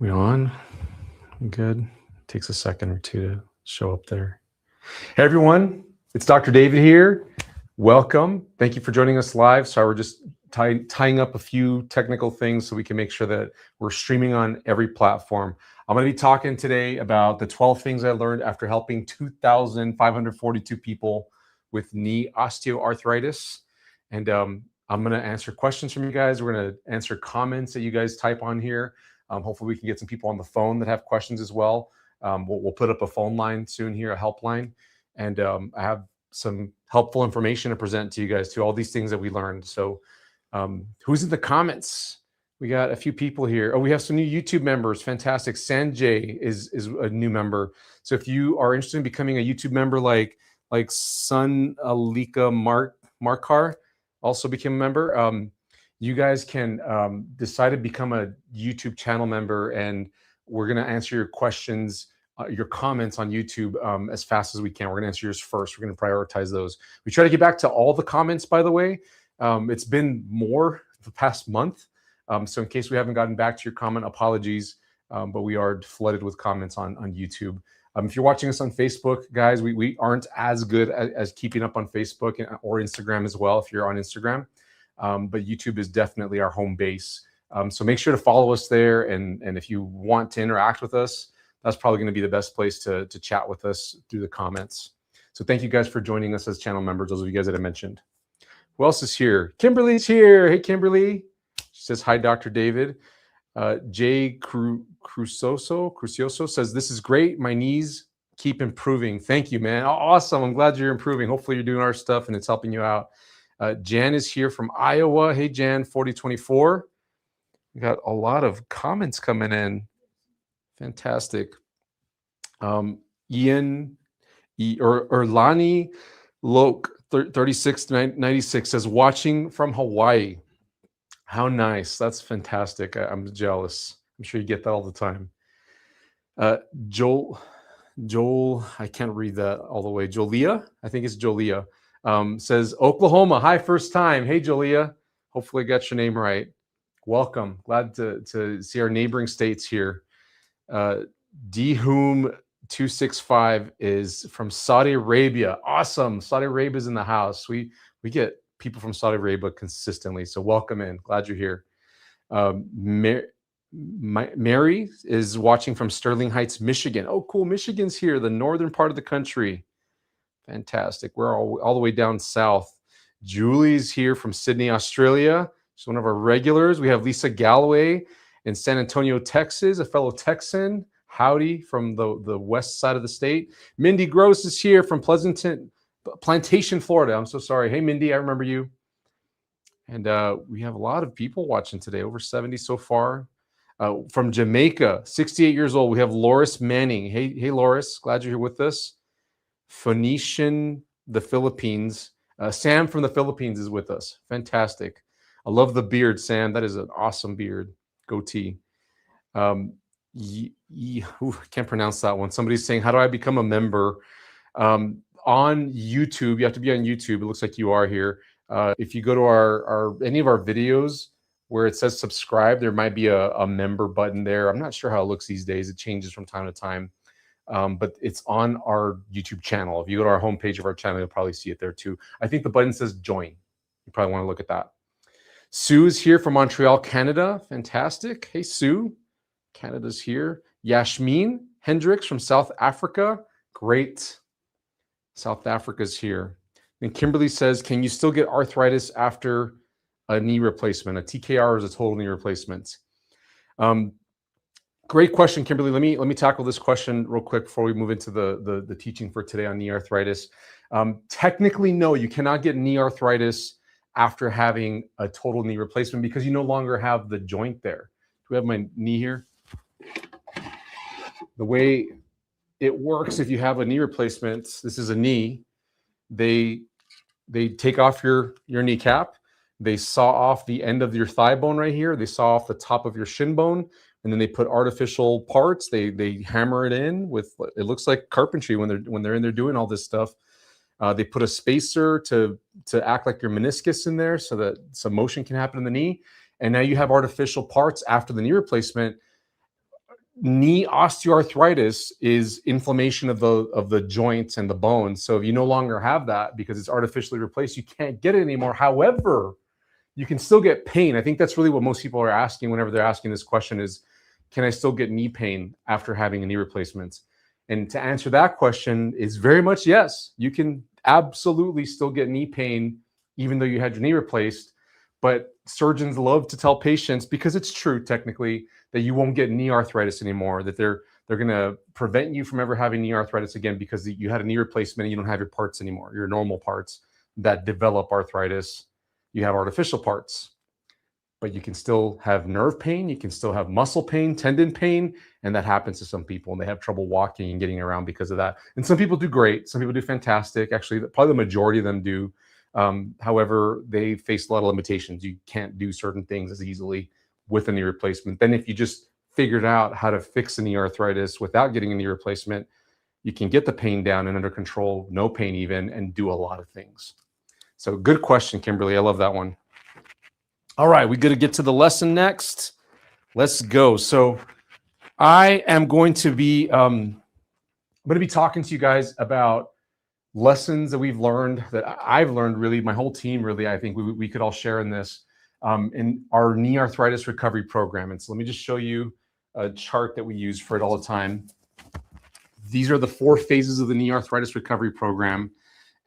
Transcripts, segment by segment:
We on? Good. Takes a second or two to show up there. Hey everyone, it's Dr. David here. Welcome. Thank you for joining us live. Sorry, we're just tying up a few technical things so we can make sure that we're streaming on every platform. I'm going to be talking today about the 12 things I learned after helping 2,542 people with knee osteoarthritis. And I'm going to answer questions from you guys. We're going to answer comments that you guys type on here. Hopefully we can get some people on the phone that have questions as well. We'll put up a phone line soon here, a helpline. And I have some helpful information to present to you guys, to all these things that we learned. So who's in the comments? We got a few people here. Oh, we have some new YouTube members. Fantastic. Sanjay is a new member. So if you are interested in becoming a YouTube member, like Sun Alika Markar also became a member, you guys can decide to become a YouTube channel member, and we're going to answer your questions, your comments on YouTube as fast as we can. We're going to answer yours first. We're going to prioritize those. We try to get back to all the comments, by the way. It's been more the past month. So in case we haven't gotten back to your comment, apologies, but we are flooded with comments on YouTube. If you're watching us on Facebook, guys, we aren't as good as keeping up on Facebook or Instagram as well, if you're on Instagram. But YouTube is definitely our home base. So make sure to follow us there. And if you want to interact with us, that's probably going to be the best place to chat with us through the comments. So thank you guys for joining us as channel members, those of you guys that I mentioned. Who else is here? Kimberly's here. Hey, Kimberly. She says, hi, Dr. David. Jay Crucioso says, this is great. My knees keep improving. Thank you, man. Awesome. I'm glad you're improving. Hopefully you're doing our stuff and it's helping you out. Jan is here from Iowa. Hey, Jan, 4024. We got a lot of comments coming in. Fantastic. Ian or Lani Loke 3696 says, watching from Hawaii. How nice. That's fantastic. I'm jealous. I'm sure you get that all the time. Joel, I can't read that all the way. Jolia, I think it's Jolia. Says Oklahoma. Hi, first time. Hey, Jolia. Hopefully I got your name right. Welcome. Glad to see our neighboring states here. Dhoom265 is from Saudi Arabia. Awesome. Saudi Arabia is in the house. We get people from Saudi Arabia consistently. So welcome in. Glad you're here. Mary is watching from Sterling Heights, Michigan. Oh, cool. Michigan's here, the northern part of the country. Fantastic. We're all the way down south. Julie's here from Sydney, Australia. She's one of our regulars. We have Lisa Galloway in San Antonio, Texas, a fellow Texan. Howdy from the west side of the state. Mindy Gross is here from Plantation, Florida. I'm so sorry. Hey, Mindy, I remember you. And we have a lot of people watching today, over 70 so far. From Jamaica, 68 years old, we have Loris Manning. Hey, Loris, glad you're here with us. Phoenician, the Philippines. Sam from the Philippines is with us. Fantastic. I love the beard, Sam. That is an awesome beard. Goatee. Can't pronounce that one. Somebody's saying, how do I become a member? On YouTube, you have to be on YouTube. It looks like you are here. If you go to any of our videos where it says subscribe, there might be a member button there. I'm not sure how it looks these days. It changes from time to time. But it's on our YouTube channel. If you go to our homepage of our channel, you'll probably see it there too. I think the button says join. You probably want to look at that. Sue is here from Montreal, Canada. Fantastic. Hey, Sue. Canada's here. Yashmin Hendricks from South Africa. Great. South Africa's here. And Kimberly says, can you still get arthritis after a knee replacement? A TKR is a total knee replacement. Great question, Kimberly. Let me tackle this question real quick before we move into the teaching for today on knee arthritis. Technically, no, you cannot get knee arthritis after having a total knee replacement because you no longer have the joint there. Do we have my knee here? The way it works, if you have a knee replacement, this is a knee, they take off your kneecap, they saw off the end of your thigh bone right here, they saw off the top of your shin bone, and then they put artificial parts, they hammer it in with, it looks like carpentry when they're in there doing all this stuff. They put a spacer to act like your meniscus in there so that some motion can happen in the knee. And now you have artificial parts after the knee replacement knee osteoarthritis is inflammation of the joints and the bones. So if you no longer have that because it's artificially replaced, you can't get it anymore. However, you can still get pain. I think that's really what most people are asking whenever they're asking this question is, can I still get knee pain after having a knee replacement? And to answer that question is very much yes. You can absolutely still get knee pain even though you had your knee replaced. But surgeons love to tell patients, because it's true technically, that you won't get knee arthritis anymore, that they're going to prevent you from ever having knee arthritis again because you had a knee replacement and you don't have your parts anymore, your normal parts that develop arthritis. You have artificial parts, but you can still have nerve pain, you can still have muscle pain, tendon pain, and that happens to some people, and they have trouble walking and getting around because of that. And some people do great, some people do fantastic. Actually, probably the majority of them do. However, they face a lot of limitations. You can't do certain things as easily with a knee replacement. Then if you just figured out how to fix a knee arthritis without getting a knee replacement, you can get the pain down and under control, no pain even, and do a lot of things. So good question, Kimberly. I love that one. All right, we got to get to the lesson next. Let's go. So I am going to be talking to you guys about lessons that we've learned, that I've learned, really, my whole team, really, I think we could all share in this, in our knee arthritis recovery program. And so let me just show you a chart that we use for it all the time. These are the 4 phases of the knee arthritis recovery program.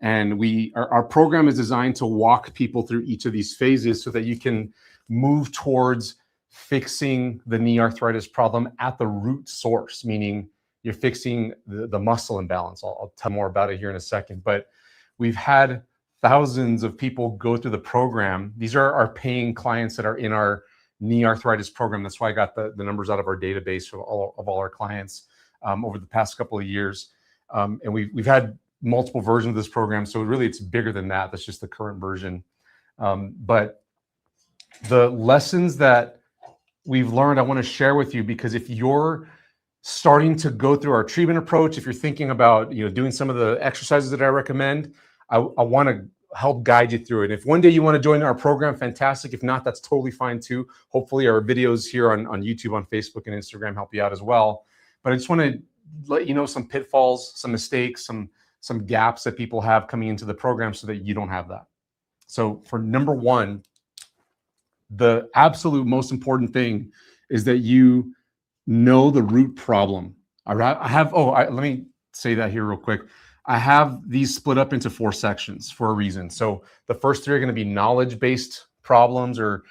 And our program is designed to walk people through each of these phases so that you can move towards fixing the knee arthritis problem at the root source, meaning you're fixing the muscle imbalance. I'll tell more about it here in a second. But we've had thousands of people go through the program. These are our paying clients that are in our knee arthritis program. That's why I got the numbers out of our database of all our clients over the past couple of years. And we've had multiple versions of this program. So really it's bigger than that. That's just the current version. But the lessons that we've learned, I want to share with you, because if you're starting to go through our treatment approach, if you're thinking about doing some of the exercises that I recommend, I want to help guide you through it. If one day you want to join our program, fantastic. If not, that's totally fine too. Hopefully our videos here on YouTube, on Facebook and Instagram help you out as well. But I just want to let you know some pitfalls, some mistakes, some gaps that people have coming into the program so that you don't have that. So for number one, the absolute most important thing is that you know the root problem. Let me say that here real quick. I have these split up into 4 sections for a reason. So the first 3 are going to be knowledge-based problems or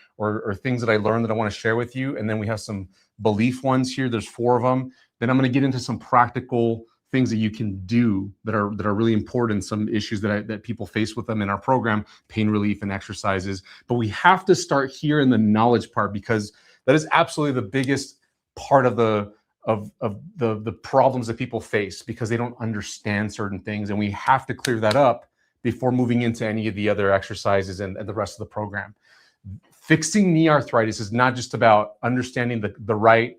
things that I learned that I want to share with you. And then we have some belief ones here. There's 4 of them. Then I'm going to get into some practical things that you can do that are really important, some issues that people face with them in our program, pain relief and exercises. But we have to start here in the knowledge part, because that is absolutely the biggest part of the problems that people face, because they don't understand certain things, and we have to clear that up before moving into any of the other exercises and the rest of the program. Fixing knee arthritis is not just about understanding the right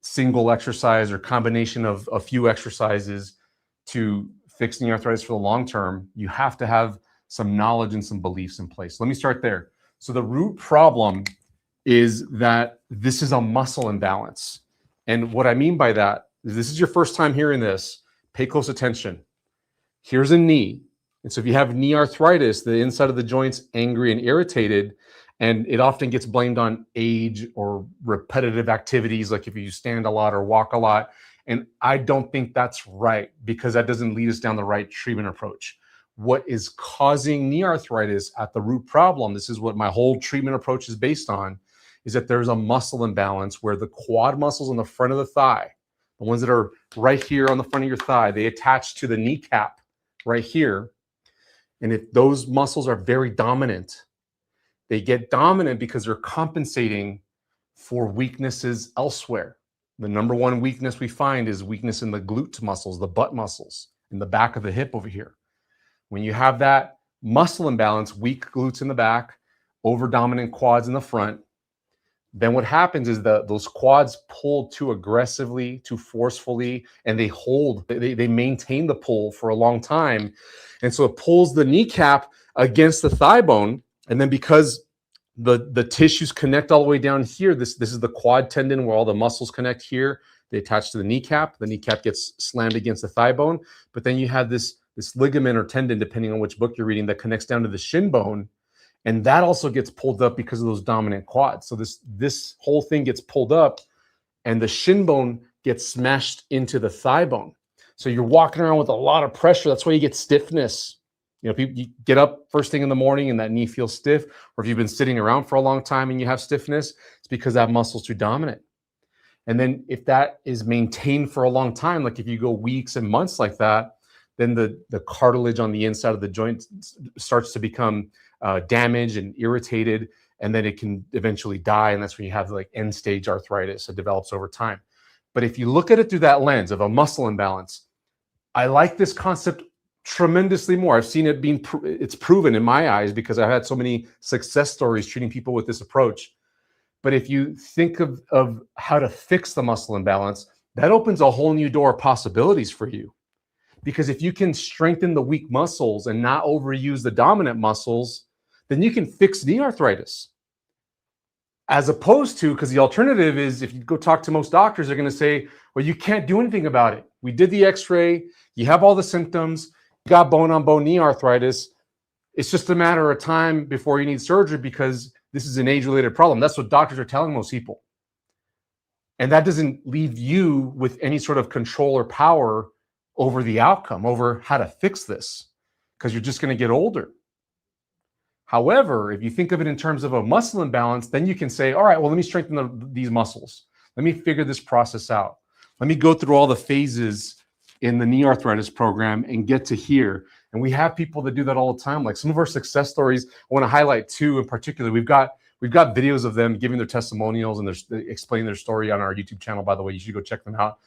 single exercise or combination of a few exercises to fix knee arthritis for the long term. You have to have some knowledge and some beliefs in place. Let me start there. So the root problem is that this is a muscle imbalance. And what I mean by that is, this is your first time hearing this, pay close attention. Here's a knee. And so if you have knee arthritis, the inside of the joint's angry and irritated, and it often gets blamed on age or repetitive activities, like if you stand a lot or walk a lot. And I don't think that's right, because that doesn't lead us down the right treatment approach. What is causing knee arthritis at the root problem, this is what my whole treatment approach is based on, is that there's a muscle imbalance where the quad muscles on the front of the thigh, the ones that are right here on the front of your thigh, they attach to the kneecap right here. And if those muscles are very dominant, they get dominant because they're compensating for weaknesses elsewhere. The number one weakness we find is weakness in the glute muscles, the butt muscles, in the back of the hip over here. When you have that muscle imbalance, weak glutes in the back, over dominant quads in the front, then what happens is that those quads pull too aggressively, too forcefully, and they maintain the pull for a long time. And so it pulls the kneecap against the thigh bone. And then because the tissues connect all the way down here, this is the quad tendon where all the muscles connect here They attach to the kneecap. The kneecap gets slammed against the thigh bone, but then you have this ligament or tendon, depending on which book you're reading, that connects down to the shin bone. And that also gets pulled up because of those dominant quads. So this whole thing gets pulled up, and the shin bone gets smashed into the thigh bone. So you're walking around with a lot of pressure. That's why you get stiffness. You get up first thing in the morning and that knee feels stiff, or if you've been sitting around for a long time and you have stiffness, it's because that muscle's too dominant. And then if that is maintained for a long time, like if you go weeks and months like that, then the cartilage on the inside of the joint starts to become damaged and irritated, and then it can eventually die. And that's when you have like end stage arthritis that develops over time. But if you look at it through that lens of a muscle imbalance, I like this concept tremendously more. I've seen it it's proven in my eyes because I've had so many success stories treating people with this approach. But if you think of how to fix the muscle imbalance, that opens a whole new door of possibilities for you. Because if you can strengthen the weak muscles and not overuse the dominant muscles, then you can fix knee arthritis. As opposed to, because the alternative is, if you go talk to most doctors, they're going to say, well, you can't do anything about it. We did the x-ray, you have all the symptoms, you got bone-on-bone knee arthritis. It's just a matter of time before you need surgery because this is an age-related problem. That's what doctors are telling most people. And that doesn't leave you with any sort of control or power over the outcome, over how to fix this, because you're just going to get older. However, if you think of it in terms of a muscle imbalance, then you can say, all right, well, let me strengthen these muscles. Let me figure this process out. Let me go through all the phases in the knee arthritis program and get to here. And we have people that do that all the time. Like some of our success stories, I want to highlight two in particular. We've got videos of them giving their testimonials and explaining their story on our YouTube channel. By the way, you should go check them out.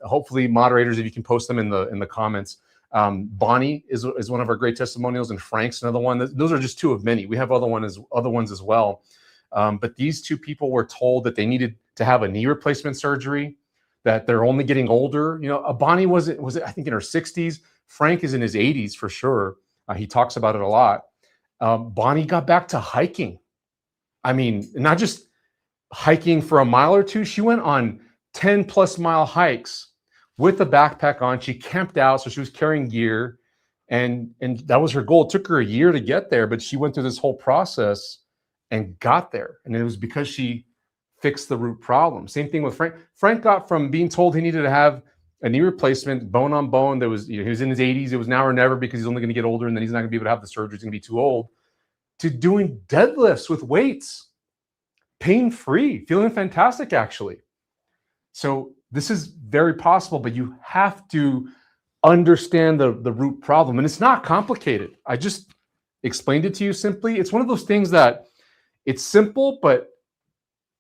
Hopefully, moderators, if you can post them in the comments. Bonnie is one of our great testimonials, and Frank's another one. Those are just two of many. We have other ones as well. But these two people were told that they needed to have a knee replacement surgery, that they're only getting older. You know, Bonnie was it I think in her 60s. Frank is in his 80s for sure. He talks about it a lot. Bonnie got back to hiking. I mean, not just hiking for a mile or two. She went on 10+ mile hikes with a backpack on. She camped out, so she was carrying gear, and that was her goal. It took her a year to get there, but she went through this whole process and got there. And it was because she fixed the root problem. Same thing with Frank. Frank got from being told he needed to have a knee replacement, bone on bone. That was, he was in his 80s. It was now or never because he's only going to get older, and then he's not going to be able to have the surgery. He's going to be too old. To doing deadlifts with weights, pain-free, feeling fantastic, actually. So this is very possible, but you have to understand the root problem. And it's not complicated. I just explained it to you simply. It's one of those things that it's simple, but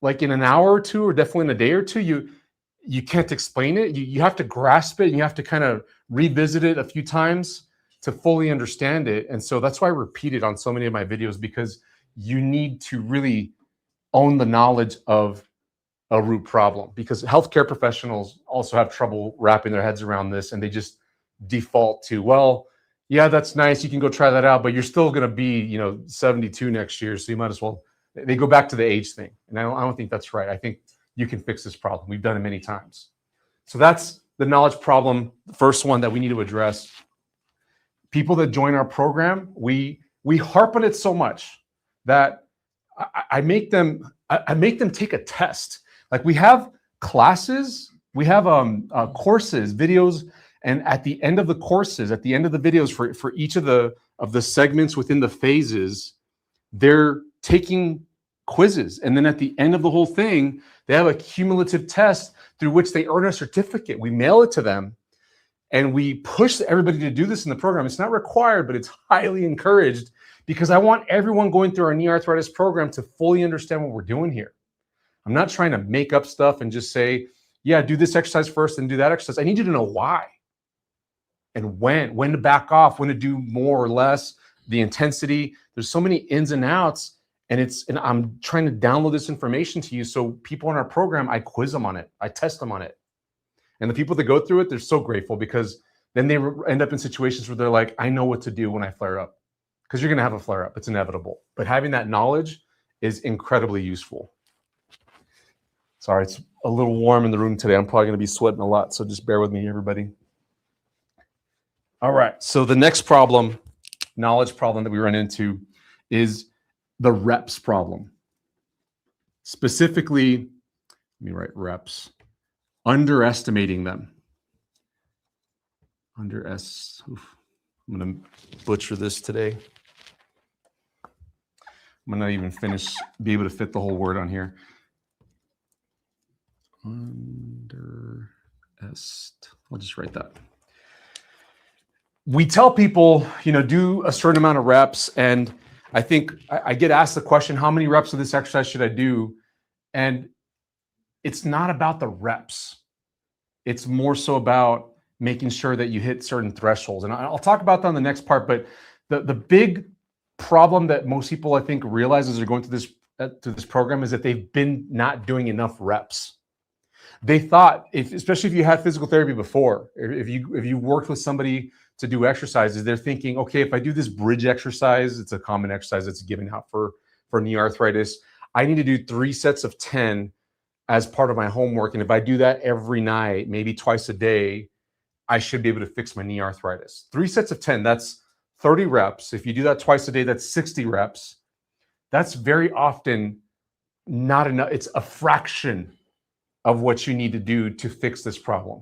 like in an hour or two, or definitely in a day or two, you can't explain it. You have to grasp it, and you have to kind of revisit it a few times to fully understand it. And so that's why I repeat it on so many of my videos, because you need to really own the knowledge of a root problem, because healthcare professionals also have trouble wrapping their heads around this, and they just default to, well, yeah, that's nice, you can go try that out, but you're still going to be 72 next year, so you might as well. They go back to the age thing, and I don't think that's right. I think you can fix this problem. We've done it many times. So that's the knowledge problem, the first one that we need to address. People that join our program, we harp on it so much that I make them take a test. Like, we have classes, we have courses, videos, and at the end of the courses, at the end of the videos for each of the segments within the phases, they're taking quizzes. And then at the end of the whole thing, they have a cumulative test through which they earn a certificate. We mail it to them, and we push everybody to do this in the program. It's not required, but it's highly encouraged, because I want everyone going through our knee arthritis program to fully understand what we're doing here. I'm not trying to make up stuff and just say, yeah, do this exercise first and do that exercise. I need you to know why and when to back off, when to do more or less, the intensity. There's so many ins and outs, and I'm trying to download this information to you. So people in our program, I quiz them on it. I test them on it. And the people that go through it, they're so grateful, because then they end up in situations where they're like, I know what to do when I flare up, because you're going to have a flare up. It's inevitable. But having that knowledge is incredibly useful. Sorry, it's a little warm in the room today. I'm probably going to be sweating a lot, so just bear with me, everybody. All right, so the next problem, knowledge problem that we run into is the reps problem. Specifically, let me write reps, underestimating them. I'm going to butcher this today. I'm going to not even be able to fit the whole word on here. I'll just write that. We tell people, do a certain amount of reps. And I think I get asked the question, how many reps of this exercise should I do? And it's not about the reps. It's more so about making sure that you hit certain thresholds. And I'll talk about that on the next part. But the big problem that most people, I think, realize as they're going through this program is that they've been not doing enough reps. They thought, especially if you had physical therapy before, if you worked with somebody to do exercises, they're thinking, okay, if I do this bridge exercise, it's a common exercise that's given out for knee arthritis. I need to do 3 sets of 10 as part of my homework. And if I do that every night, maybe twice a day, I should be able to fix my knee arthritis. 3 sets of 10, that's 30 reps. If you do that twice a day, that's 60 reps. That's very often not enough. It's a fraction of what you need to do to fix this problem.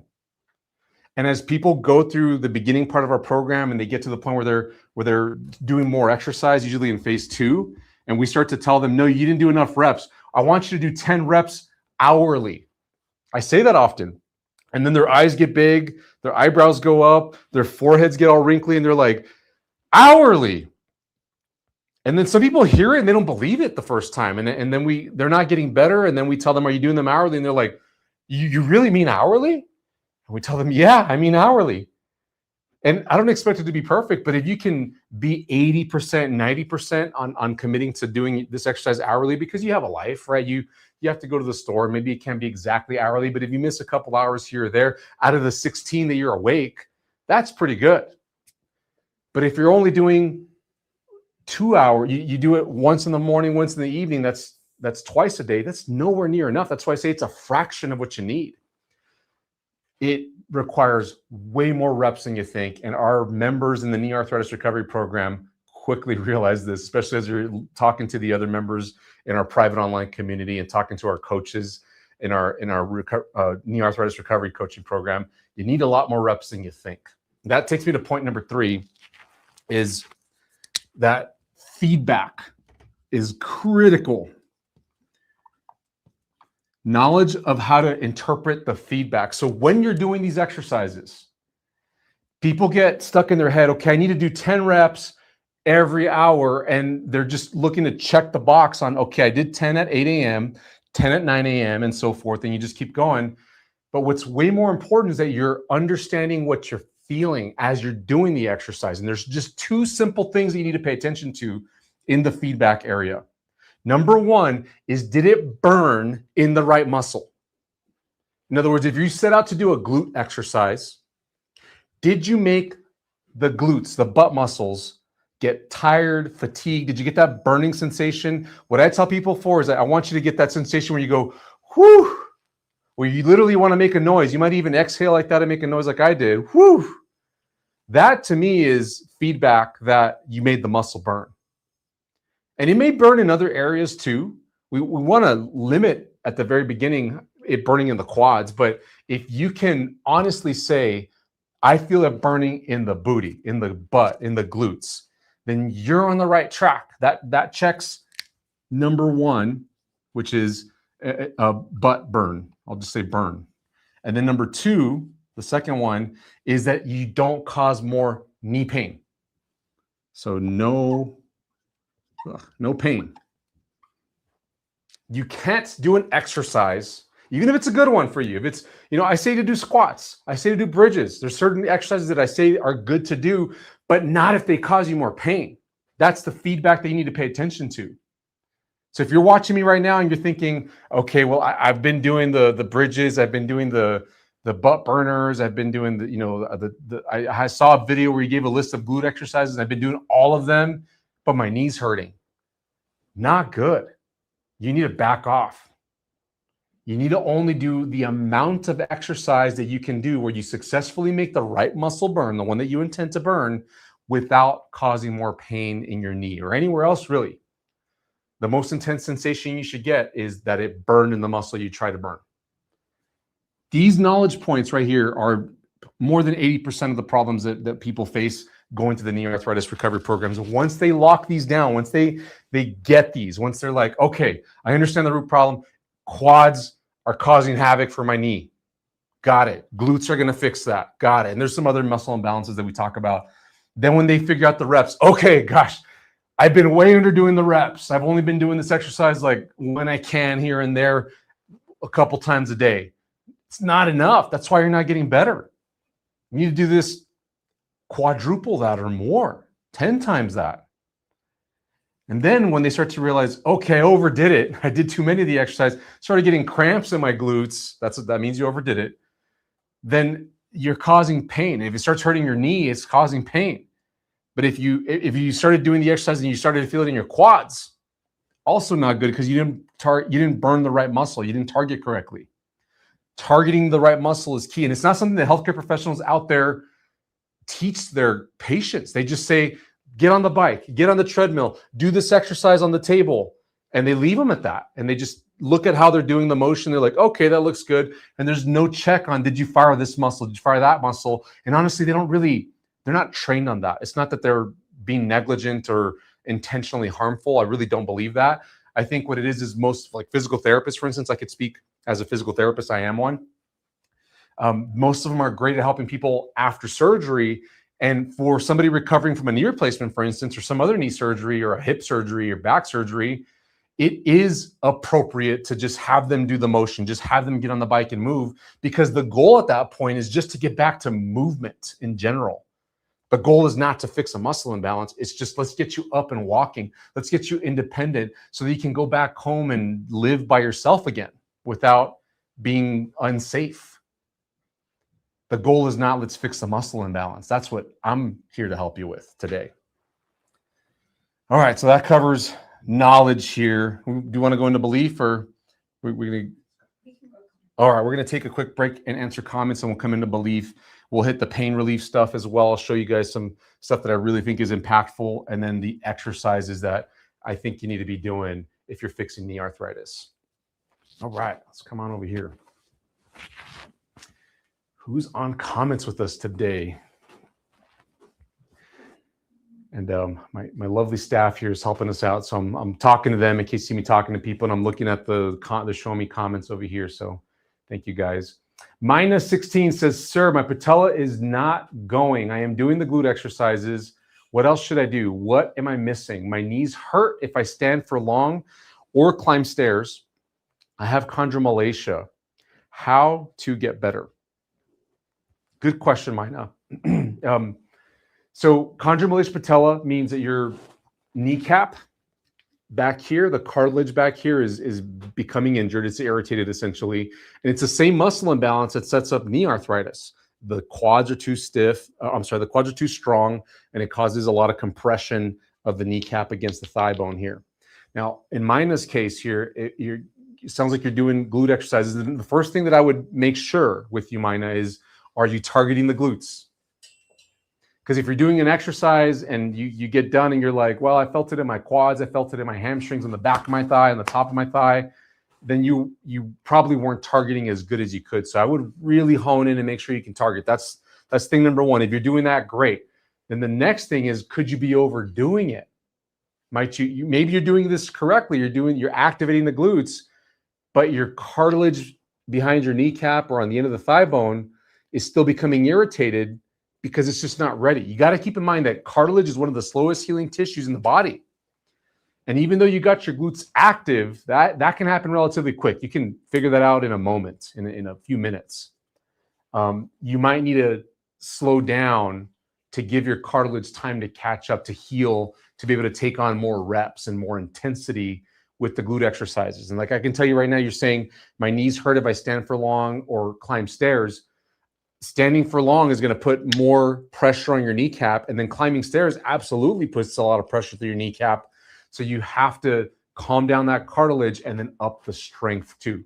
And as people go through the beginning part of our program and they get to the point where they're doing more exercise, usually in phase 2, and we start to tell them, no, you didn't do enough reps. I want you to do 10 reps hourly. I say that often. And then their eyes get big, their eyebrows go up, their foreheads get all wrinkly, and they're like, hourly. And then some people hear it and they don't believe it the first time. And then they're not getting better. And then we tell them, are you doing them hourly? And they're like, you really mean hourly? And we tell them, yeah, I mean hourly. And I don't expect it to be perfect, but if you can be 80%, 90% on committing to doing this exercise hourly, because you have a life, right? You have to go to the store. Maybe it can't be exactly hourly, but if you miss a couple hours here or there out of the 16 that you're awake, that's pretty good. But if you're only doing 2 hours, you do it once in the morning, once in the evening, that's twice a day. That's nowhere near enough. That's why I say it's a fraction of what you need. It requires way more reps than you think. And our members in the knee arthritis recovery program quickly realize this, especially as you're talking to the other members in our private online community and talking to our coaches in our knee arthritis recovery coaching program. You need a lot more reps than you think. That takes me to point number 3, is that feedback is critical. Knowledge of how to interpret the feedback. So when you're doing these exercises, people get stuck in their head, okay, I need to do 10 reps every hour, and they're just looking to check the box on, okay, I did 10 at 8 a.m., 10 at 9 a.m., and so forth, and you just keep going. But what's way more important is that you're understanding what you're feeling as you're doing the exercise. And there's just 2 simple things that you need to pay attention to in the feedback area. Number 1 is, did it burn in the right muscle? In other words, if you set out to do a glute exercise, did you make the glutes, the butt muscles, get tired, fatigued? Did you get that burning sensation? What I tell people is that I want you to get that sensation where you go, whoo, where you literally want to make a noise. You might even exhale like that and make a noise like I did. Whoo! That to me is feedback that you made the muscle burn. And it may burn in other areas too. We want to limit at the very beginning it burning in the quads. But if you can honestly say, I feel it burning in the booty, in the butt, in the glutes, then you're on the right track. That checks number 1, which is a butt burn. I'll just say burn. And then number 2, the second one, is that you don't cause more knee pain. So no pain. You can't do an exercise, even if it's a good one for you. If it's, I say to do squats, I say to do bridges. There's certain exercises that I say are good to do, but not if they cause you more pain. That's the feedback that you need to pay attention to. So if you're watching me right now and you're thinking, okay, well, I've been doing the bridges, I've been doing the butt burners, I've been doing I saw a video where you gave a list of glute exercises, I've been doing all of them, but my knee's hurting. Not good. You need to back off. You need to only do the amount of exercise that you can do where you successfully make the right muscle burn, the one that you intend to burn, without causing more pain in your knee or anywhere else, really. The most intense sensation you should get is that it burned in the muscle you try to burn. These knowledge points right here are more than 80% of the problems that people face going to the knee arthritis recovery programs. Once they lock these down, once they get these, once they're like, okay, I understand the root problem. Quads are causing havoc for my knee. Got it. Glutes are going to fix that. Got it. And there's some other muscle imbalances that we talk about. Then when they figure out the reps, okay, gosh, I've been way underdoing the reps. I've only been doing this exercise like when I can here and there a couple times a day. It's not enough. That's why you're not getting better. You need to do this quadruple that or more, 10 times that. And then when they start to realize, okay, I overdid it. I did too many of the exercise, started getting cramps in my glutes. That's what that means, you overdid it. Then you're causing pain. If it starts hurting your knee, it's causing pain. But if you started doing the exercise and you started to feel it in your quads, also not good because you didn't burn the right muscle. You didn't target correctly. Targeting the right muscle is key. And it's not something that healthcare professionals out there teach their patients. They just say, get on the bike, get on the treadmill, do this exercise on the table. And they leave them at that. And they just look at how they're doing the motion. They're like, okay, that looks good. And there's no check on, did you fire this muscle? Did you fire that muscle? And honestly, they're not trained on that. It's not that they're being negligent or intentionally harmful. I really don't believe that. I think what it is most like physical therapists, for instance, I could speak as a physical therapist. I am one. Most of them are great at helping people after surgery. And for somebody recovering from a knee replacement, for instance, or some other knee surgery or a hip surgery or back surgery, it is appropriate to just have them do the motion, just have them get on the bike and move, because the goal at that point is just to get back to movement in general. The goal is not to fix a muscle imbalance. It's just, let's get you up and walking. Let's get you independent so that you can go back home and live by yourself again without being unsafe. The goal is not, let's fix the muscle imbalance. That's what I'm here to help you with today. All right, so that covers knowledge here. Do you want to go into belief, or we're going to? All right, we're going to take a quick break and answer comments, and we'll come into belief. We'll hit the pain relief stuff as well. I'll show you guys some stuff that I really think is impactful, and then the exercises that I think you need to be doing if you're fixing knee arthritis. All right, let's come on over here. Who's on comments with us today? And my lovely staff here is helping us out. So I'm talking to them in case you see me talking to people, and I'm looking at the show me comments over here. So thank you guys. Mina16 says, sir, my patella is not going. I am doing the glute exercises. What else should I do? What am I missing? My knees hurt if I stand for long or climb stairs. I have chondromalacia. How to get better? Good question, Mina. So chondromalacia patella means that your kneecap back here, the cartilage back here is becoming injured. It's irritated essentially. And it's the same muscle imbalance that sets up knee arthritis. The quads are too stiff. The quads are too strong, and it causes a lot of compression of the kneecap against the thigh bone here. Now, in Mina's case here, it sounds like you're doing glute exercises. And the first thing that I would make sure with you, Mina, is, are you targeting the glutes? Because if you're doing an exercise and you get done and you're like, well, I felt it in my quads, I felt it in my hamstrings, on the back of my thigh, on the top of my thigh, then you probably weren't targeting as good as you could. So I would really hone in and make sure you can target. That's thing number one. If you're doing that, great. Then the next thing is, could you be overdoing it? Might you maybe you're doing this correctly. You're activating the glutes, but your cartilage behind your kneecap or on the end of the thigh bone is still becoming irritated because it's just not ready. You got to keep in mind that cartilage is one of the slowest healing tissues in the body. And even though you got your glutes active, that can happen relatively quick. You can figure that out in a moment, in a few minutes. You might need to slow down to give your cartilage time to catch up, to heal, to be able to take on more reps and more intensity with the glute exercises. And like I can tell you right now, you're saying my knees hurt if I stand for long or climb stairs. Standing for long is going to put more pressure on your kneecap, and then climbing stairs absolutely puts a lot of pressure through your kneecap. So you have to calm down that cartilage and then up the strength too.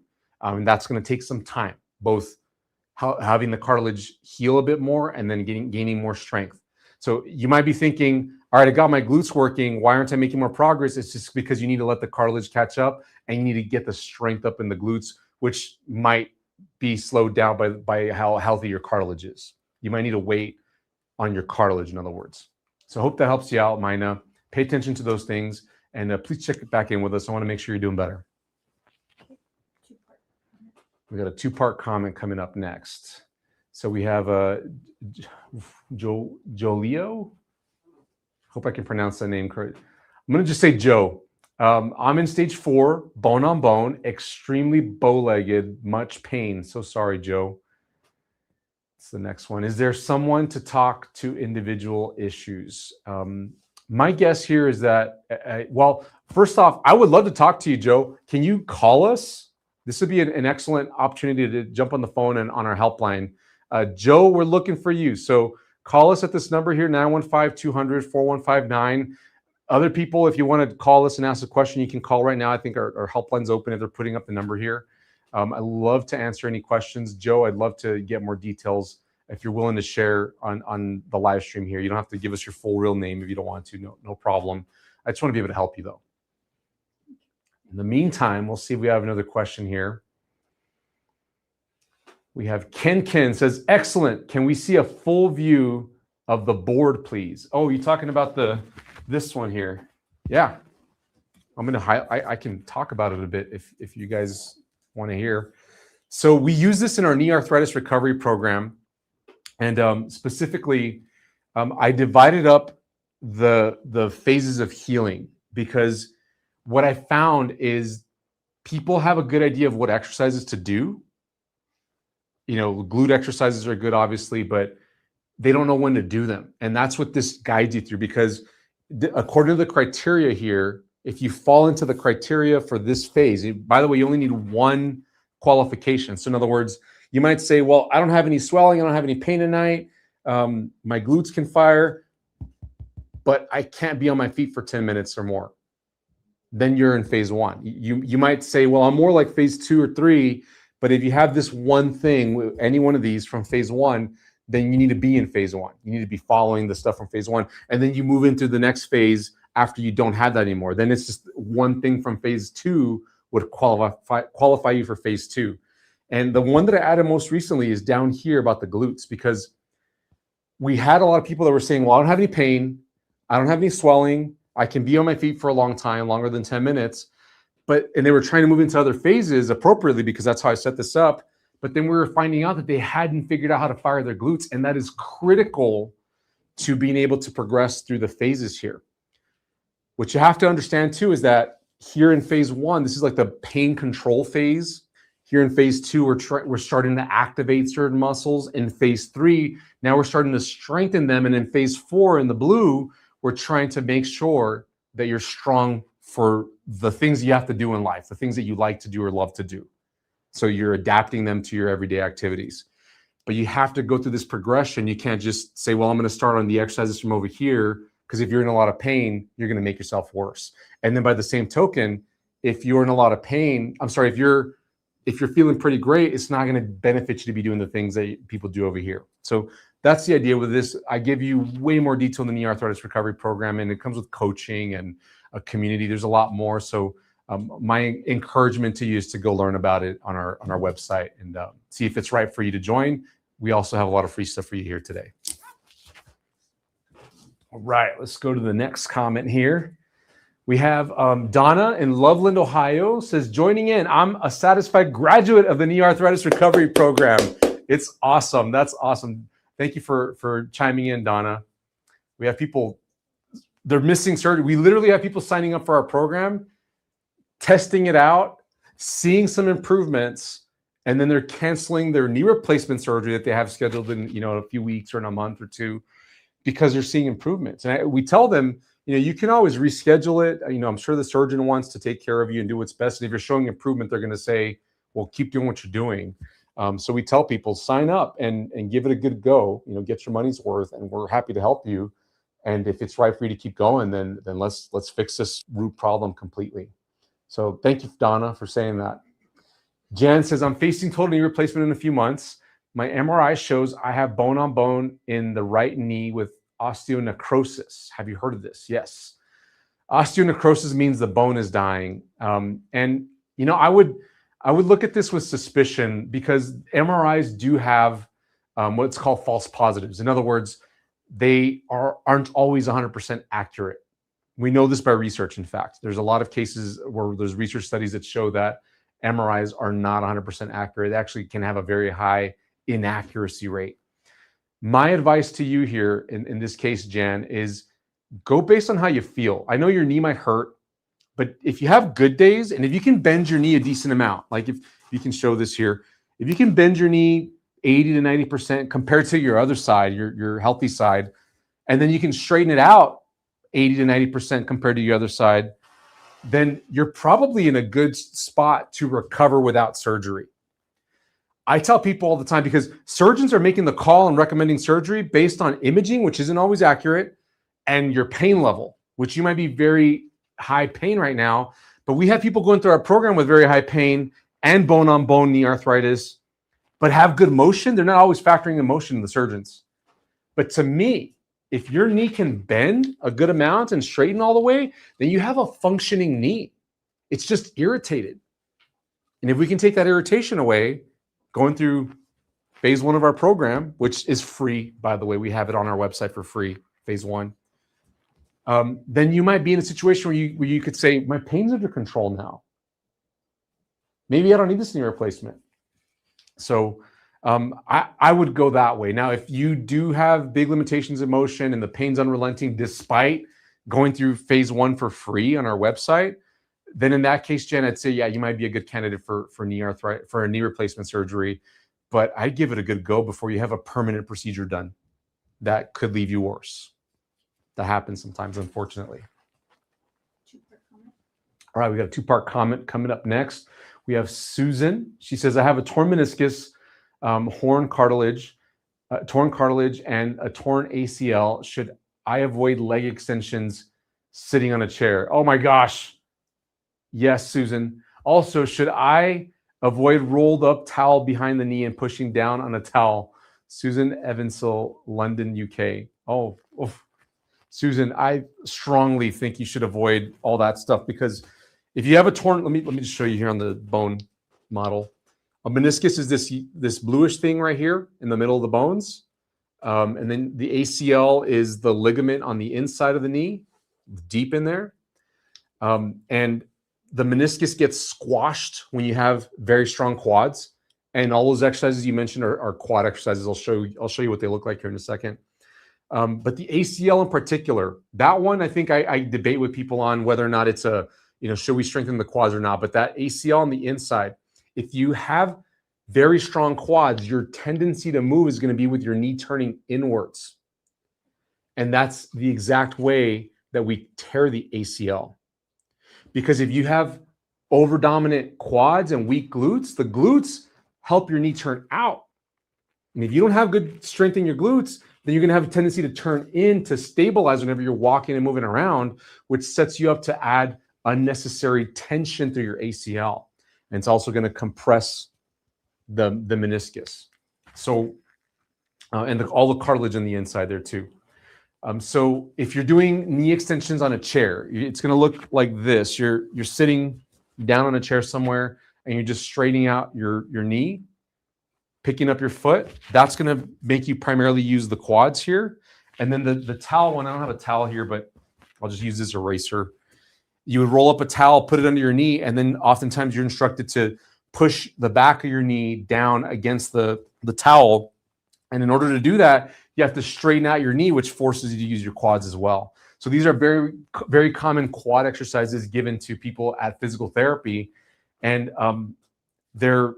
And that's going to take some time, both having the cartilage heal a bit more and then gaining more strength. So you might be thinking, all right, I got my glutes working. Why aren't I making more progress? It's just because you need to let the cartilage catch up and you need to get the strength up in the glutes, which might be slowed down by how healthy your cartilage is. You might need to wait on your cartilage, in other words. So I hope that helps you out, Mina. Pay attention to those things, and please check back in with us. I want to make sure you're doing better. We got a two-part comment coming up next. So we have Jolio. Hope I can pronounce that name correct. I'm going to just say Joe. I'm in stage 4, bone on bone, extremely bow-legged, much pain. So sorry, Joe. It's the next one. Is there someone to talk to individual issues? My guess here is that, well, first off, I would love to talk to you, Joe. Can you call us? This would be an excellent opportunity to jump on the phone and on our helpline. Joe, we're looking for you. So call us at this number here, 915-200-4159. Other people, if you want to call us and ask a question, you can call right now. I think our helpline's open if they're putting up the number here. I love to answer any questions. Joe, I'd love to get more details if you're willing to share on the live stream here. You don't have to give us your full real name if you don't want to. No problem. I just want to be able to help you, though. In the meantime, we'll see if we have another question here. We have Ken says, excellent. Can we see a full view of the board, please? Oh, you're talking about this one here. Yeah. I'm going to I can talk about it a bit if you guys want to hear. So we use this in our knee arthritis recovery program. And specifically, I divided up the phases of healing, because what I found is people have a good idea of what exercises to do. You know, glute exercises are good, obviously, but they don't know when to do them. And that's what this guides you through, because according to the criteria here, if you fall into the criteria for this phase, by the way, you only need one qualification. So in other words, you might say, well, I don't have any swelling, I don't have any pain tonight, my glutes can fire, but I can't be on my feet for 10 minutes or more. Then you're in phase 1. You might say, well, I'm more like phase 2 or 3, but if you have this one thing, any one of these from phase 1, then you need to be in phase 1. You need to be following the stuff from phase 1. And then you move into the next phase after you don't have that anymore. Then it's just one thing from phase 2 would qualify you for phase 2. And the one that I added most recently is down here about the glutes, because we had a lot of people that were saying, well, I don't have any pain, I don't have any swelling, I can be on my feet for a long time, longer than 10 minutes. And they were trying to move into other phases appropriately, because that's how I set this up. But then we were finding out that they hadn't figured out how to fire their glutes. And that is critical to being able to progress through the phases here. What you have to understand too is that here in phase 1, this is like the pain control phase. Here in phase 2, we're starting to activate certain muscles. In phase 3, now we're starting to strengthen them. And in phase 4, in the blue, we're trying to make sure that you're strong for the things you have to do in life, the things that you like to do or love to do. So you're adapting them to your everyday activities. But you have to go through this progression. You can't just say, well, I'm going to start on the exercises from over here, because if you're in a lot of pain, you're going to make yourself worse. And then by the same token, if you're in a lot of pain, if you're feeling pretty great, it's not going to benefit you to be doing the things that people do over here. So that's the idea with this. I give you way more detail in the knee arthritis recovery program, and it comes with coaching and a community. There's a lot more. So my encouragement to you is to go learn about it on our website and see if it's right for you to join. We also have a lot of free stuff for you here today. All right, let's go to the next comment here. We have Donna in Loveland, Ohio, says, joining in. I'm a satisfied graduate of the knee arthritis recovery program. It's awesome. That's awesome. Thank you for chiming in, Donna. We have people, they're missing surgery. We literally have people signing up for our program, testing it out, seeing some improvements, and then they're canceling their knee replacement surgery that they have scheduled in a few weeks or in a month or two, because they're seeing improvements. And we tell them, you can always reschedule it. I'm sure the surgeon wants to take care of you and do what's best. And if you're showing improvement, they're going to say, well, keep doing what you're doing. So we tell people, sign up and give it a good go, get your money's worth, and we're happy to help you. And if it's right for you to keep going, then let's fix this root problem completely. So thank you, Donna, for saying that. Jan says, I'm facing total knee replacement in a few months. My MRI shows I have bone on bone in the right knee with osteonecrosis. Have you heard of this? Yes. Osteonecrosis means the bone is dying. And you know, I would look at this with suspicion because MRIs do have what's called false positives. In other words, they aren't always 100% accurate. We know this by research. In fact, there's a lot of cases where there's research studies that show that MRIs are not 100% accurate. They actually can have a very high inaccuracy rate. My advice to you here in this case, Jan, is go based on how you feel. I know your knee might hurt, but if you have good days and if you can bend your knee a decent amount, like if you can show this here, if you can bend your knee 80 to 90% compared to your other side, your healthy side, and then you can straighten it out 80 to 90% compared to your other side, then you're probably in a good spot to recover without surgery. I tell people all the time, because surgeons are making the call and recommending surgery based on imaging, which isn't always accurate, and your pain level, which you might be very high pain right now. But we have people going through our program with very high pain and bone on bone knee arthritis, but have good motion. They're not always factoring in motion, the surgeons. But to me, if your knee can bend a good amount and straighten all the way, then you have a functioning knee. It's just irritated. And if we can take that irritation away, going through phase 1 of our program, which is free, by the way, we have it on our website for free, phase 1, then you might be in a situation where you could say, my pain's under control now. Maybe I don't need this knee replacement. So I would go that way. Now, if you do have big limitations in motion and the pain's unrelenting despite going through phase 1 for free on our website, then in that case, Jen, I'd say, yeah, you might be a good candidate for knee arthritis, for a knee replacement surgery, but I'd give it a good go before you have a permanent procedure done. That could leave you worse. That happens sometimes, unfortunately. All right, we got a 2-part comment coming up next. We have Susan. She says, I have a torn meniscus, torn cartilage, and a torn ACL. Should I avoid leg extensions sitting on a chair? Oh my gosh. Yes, Susan. Also, should I avoid rolled up towel behind the knee and pushing down on a towel? Susan Evansell, London, UK. Oh, Susan, I strongly think you should avoid all that stuff, because if you have a torn, let me just show you here on the bone model. A meniscus is this bluish thing right here in the middle of the bones. And then the ACL is the ligament on the inside of the knee, deep in there. And the meniscus gets squashed when you have very strong quads. And all those exercises you mentioned are quad exercises. I'll show you what they look like here in a second. But the ACL in particular, that one, I think I debate with people on whether or not it's should we strengthen the quads or not? But that ACL on the inside, if you have very strong quads, your tendency to move is going to be with your knee turning inwards. And that's the exact way that we tear the ACL. Because if you have over-dominant quads and weak glutes, the glutes help your knee turn out. And if you don't have good strength in your glutes, then you're going to have a tendency to turn in to stabilize whenever you're walking and moving around, which sets you up to add unnecessary tension through your ACL. And it's also going to compress the meniscus. So, and all the cartilage on the inside there too. So if you're doing knee extensions on a chair, it's going to look like this. You're sitting down on a chair somewhere and you're just straightening out your knee, picking up your foot. That's going to make you primarily use the quads here. And then the towel one, I don't have a towel here, but I'll just use this eraser. You would roll up a towel, put it under your knee, and then oftentimes you're instructed to push the back of your knee down against the towel. And in order to do that, you have to straighten out your knee, which forces you to use your quads as well. So these are very, very common quad exercises given to people at physical therapy. And they're,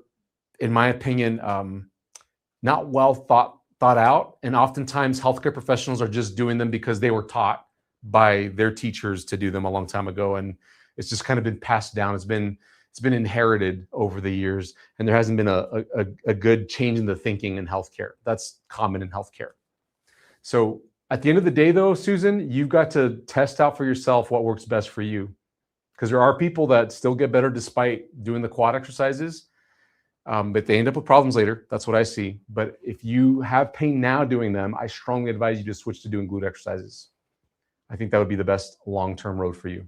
in my opinion, not well thought out. And oftentimes healthcare professionals are just doing them because they were taught by their teachers to do them a long time ago. And it's just kind of been passed down. It's been inherited over the years. And there hasn't been a good change in the thinking in healthcare. That's common in healthcare. So at the end of the day, though, Susan, you've got to test out for yourself what works best for you. Because there are people that still get better despite doing the quad exercises. But they end up with problems later. That's what I see. But if you have pain now doing them, I strongly advise you to switch to doing glute exercises. I think that would be the best long-term road for you.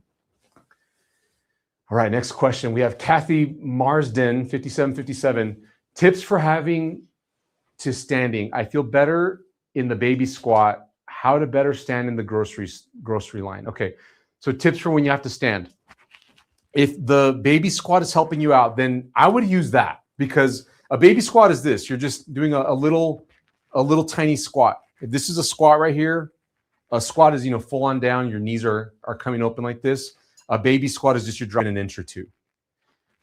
All right, next question. We have Kathy Marsden, 5757. Tips for having to standing. I feel better in the baby squat. How to better stand in the grocery line. Okay, so tips for when you have to stand. If the baby squat is helping you out, then I would use that, because a baby squat is this. You're just doing a little tiny squat. If this is a squat right here, a squat is, full on down. Your knees are coming open like this. A baby squat is just you're dropping an inch or two.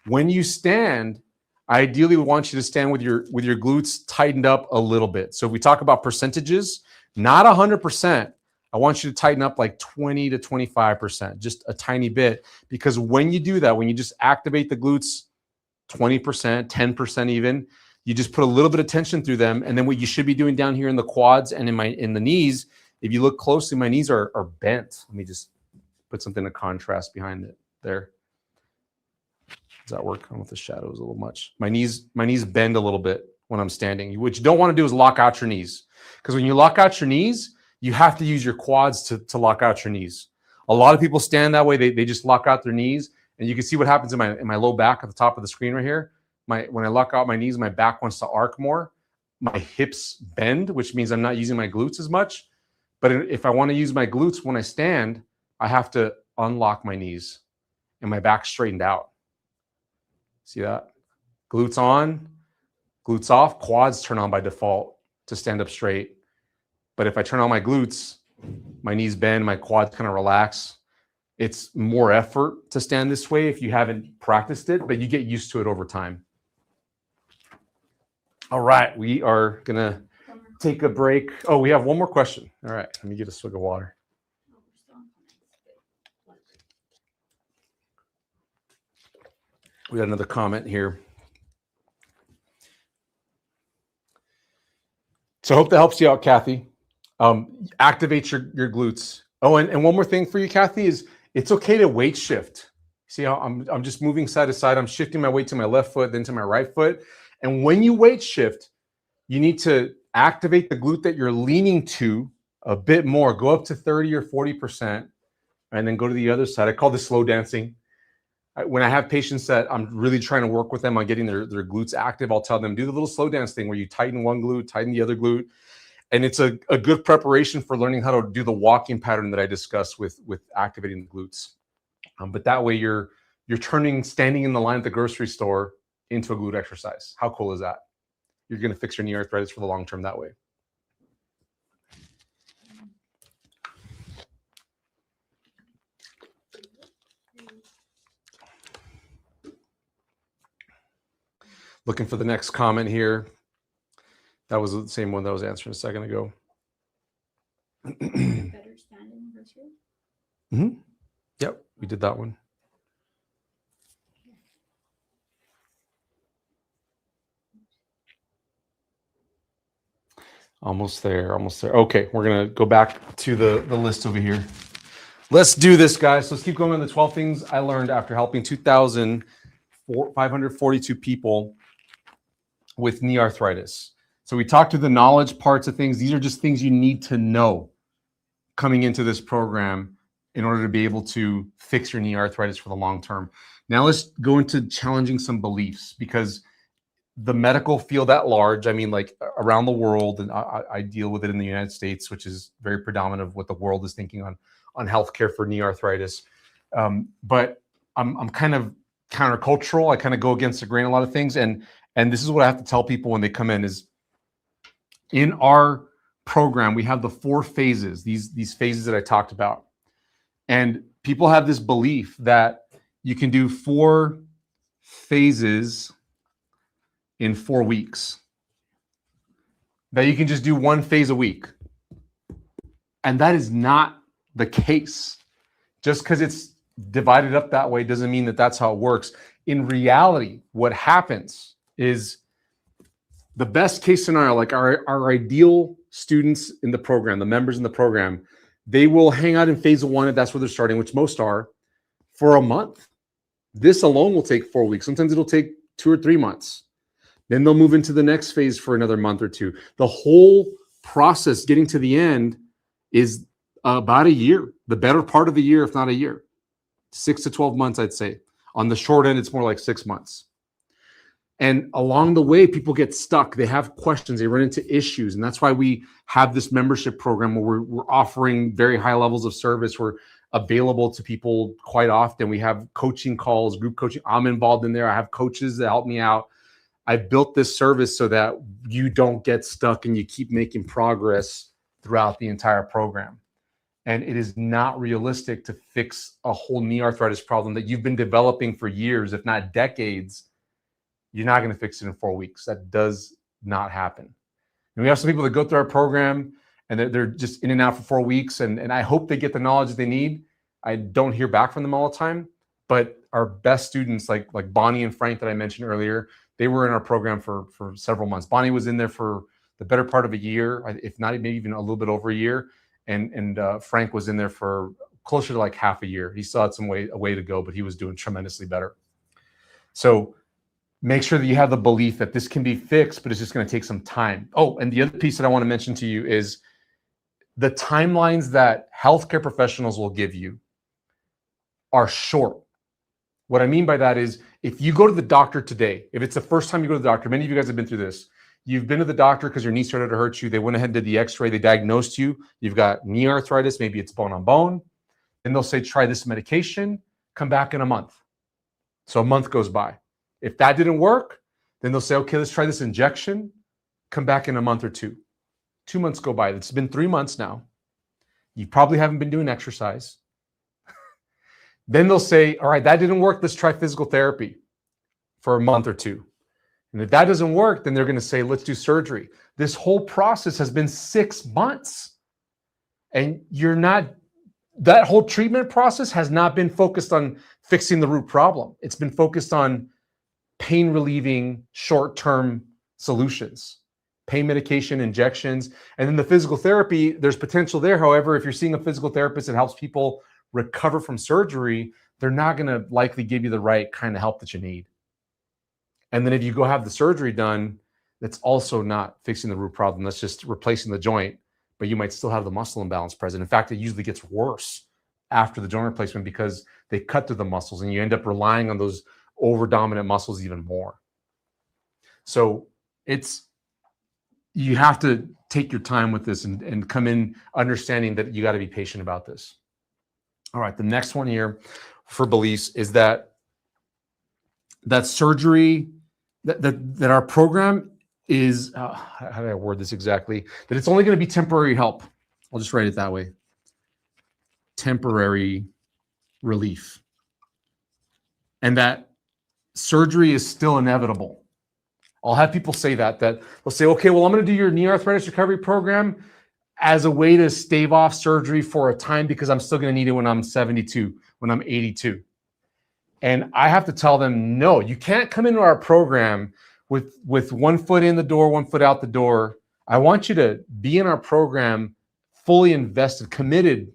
When you stand, I ideally would want you to stand with your glutes tightened up a little bit. So if we talk about percentages, not 100%. I want you to tighten up like 20 to 25%, just a tiny bit. Because when you do that, when you just activate the glutes 20%, 10% even, you just put a little bit of tension through them. And then what you should be doing down here in the quads and in the knees, if you look closely, my knees are bent. Let me just put something to contrast behind it there. Does that work? I don't know if the shadow is a little much. My knees bend a little bit when I'm standing. What you don't want to do is lock out your knees. Because when you lock out your knees, you have to use your quads to lock out your knees. A lot of people stand that way. They just lock out their knees. And you can see what happens in my low back at the top of the screen right here. When I lock out my knees, my back wants to arc more. My hips bend, which means I'm not using my glutes as much. But if I want to use my glutes when I stand, I have to unlock my knees and my back straightened out. See that? Glutes on, glutes off, quads turn on by default to stand up straight. But if I turn on my glutes, my knees bend, my quads kind of relax. It's more effort to stand this way if you haven't practiced it, but you get used to it over time. All right, we are going to take a break. Oh, we have one more question. All right, let me get a swig of water. We got another comment here. So I hope that helps you out, Kathy. Activate your glutes. Oh, and one more thing for you, Kathy, is it's okay to weight shift. See how I'm just moving side to side. I'm shifting my weight to my left foot, then to my right foot. And when you weight shift, you need to activate the glute that you're leaning to a bit more. Go up to 30 or 40%, and then go to the other side. I call this slow dancing. When I have patients that I'm really trying to work with them on getting their glutes active, I'll tell them, do the little slow dance thing where you tighten one glute, tighten the other glute. And it's a good preparation for learning how to do the walking pattern that I discussed with activating the glutes. But that way you're turning standing in the line at the grocery store into a glute exercise. How cool is that? You're going to fix your knee arthritis for the long term that way. Looking for the next comment here. That was the same one that I was answering a second ago. Better stand in the grocery? Mm-hmm. Yep, we did that one. Almost there, almost there. Okay, we're going to go back to the list over here. Let's do this, guys. So let's keep going on the 12 things I learned after helping 2,542 people with knee arthritis. So we talked to the knowledge parts of things. These are just things you need to know coming into this program in order to be able to fix your knee arthritis for the long term. Now let's go into challenging some beliefs, because the medical field at large, I mean, like around the world, and I deal with it in the United States, which is very predominant of what the world is thinking on healthcare for knee arthritis. But I'm kind of countercultural. I kind of go against the grain a lot of things. And this is what I have to tell people when they come in is, in our program, we have the 4 phases, these phases that I talked about. And people have this belief that you can do 4 phases in 4 weeks, that you can just do 1 phase a week. And that is not the case. Just because it's divided up that way doesn't mean that that's how it works. In reality, what happens is the best case scenario, like our ideal students in the program, the members in the program, they will hang out in phase 1 if that's where they're starting, which most are, for a month. This alone will take 4 weeks. Sometimes it'll take 2 or 3 months. Then they'll move into the next phase for another month or two. The whole process getting to the end is about a year, the better part of the year, if not a year. 6 to 12 months, I'd say. On the short end, it's more like 6 months. And along the way, people get stuck. They have questions. They run into issues. And that's why we have this membership program where we're offering very high levels of service. We're available to people quite often. We have coaching calls, group coaching. I'm involved in there. I have coaches that help me out. I built this service so that you don't get stuck and you keep making progress throughout the entire program. And it is not realistic to fix a whole knee arthritis problem that you've been developing for years, if not decades. You're not going to fix it in 4 weeks. That does not happen. And we have some people that go through our program and they're just in and out for 4 weeks. And I hope they get the knowledge they need. I don't hear back from them all the time. But our best students, like Bonnie and Frank that I mentioned earlier, they were in our program for several months. Bonnie was in there for the better part of a year, if not maybe even a little bit over a year. And Frank was in there for closer to like half a year. He still had a way to go, but he was doing tremendously better. So make sure that you have the belief that this can be fixed, but it's just going to take some time. Oh, and the other piece that I want to mention to you is the timelines that healthcare professionals will give you are short. What I mean by that is if you go to the doctor today, if it's the first time you go to the doctor, many of you guys have been through this. You've been to the doctor because your knee started to hurt you. They went ahead and did the x-ray. They diagnosed you. You've got knee arthritis. Maybe it's bone on bone. Then they'll say, try this medication. Come back in a month. So a month goes by. If that didn't work, then they'll say, okay, let's try this injection. Come back in a month or two. 2 months go by. It's been 3 months now. You probably haven't been doing exercise. Then they'll say, all right, that didn't work. Let's try physical therapy for a month or two. And if that doesn't work, then they're going to say, let's do surgery. This whole process has been 6 months. And that whole treatment process has not been focused on fixing the root problem. It's been focused on pain relieving short-term solutions, pain medication, injections, and then the physical therapy, there's potential there. However, if you're seeing a physical therapist that helps people recover from surgery, they're not going to likely give you the right kind of help that you need. And then if you go have the surgery done, that's also not fixing the root problem. That's just replacing the joint, but you might still have the muscle imbalance present. In fact, it usually gets worse after the joint replacement because they cut through the muscles and you end up relying on those over dominant muscles even more. So you have to take your time with this and come in understanding that you got to be patient about this. All right, the next one here for beliefs is that surgery, that our program is, how do I word this exactly? That it's only going to be temporary help. I'll just write it that way. Temporary relief. And that surgery is still inevitable. I'll have people say that they'll say, okay, well, I'm going to do your knee arthritis recovery program as a way to stave off surgery for a time because I'm still going to need it when I'm 72, when I'm 82. And I have to tell them, no, you can't come into our program with 1 foot in the door, 1 foot out the door. I want you to be in our program fully invested, committed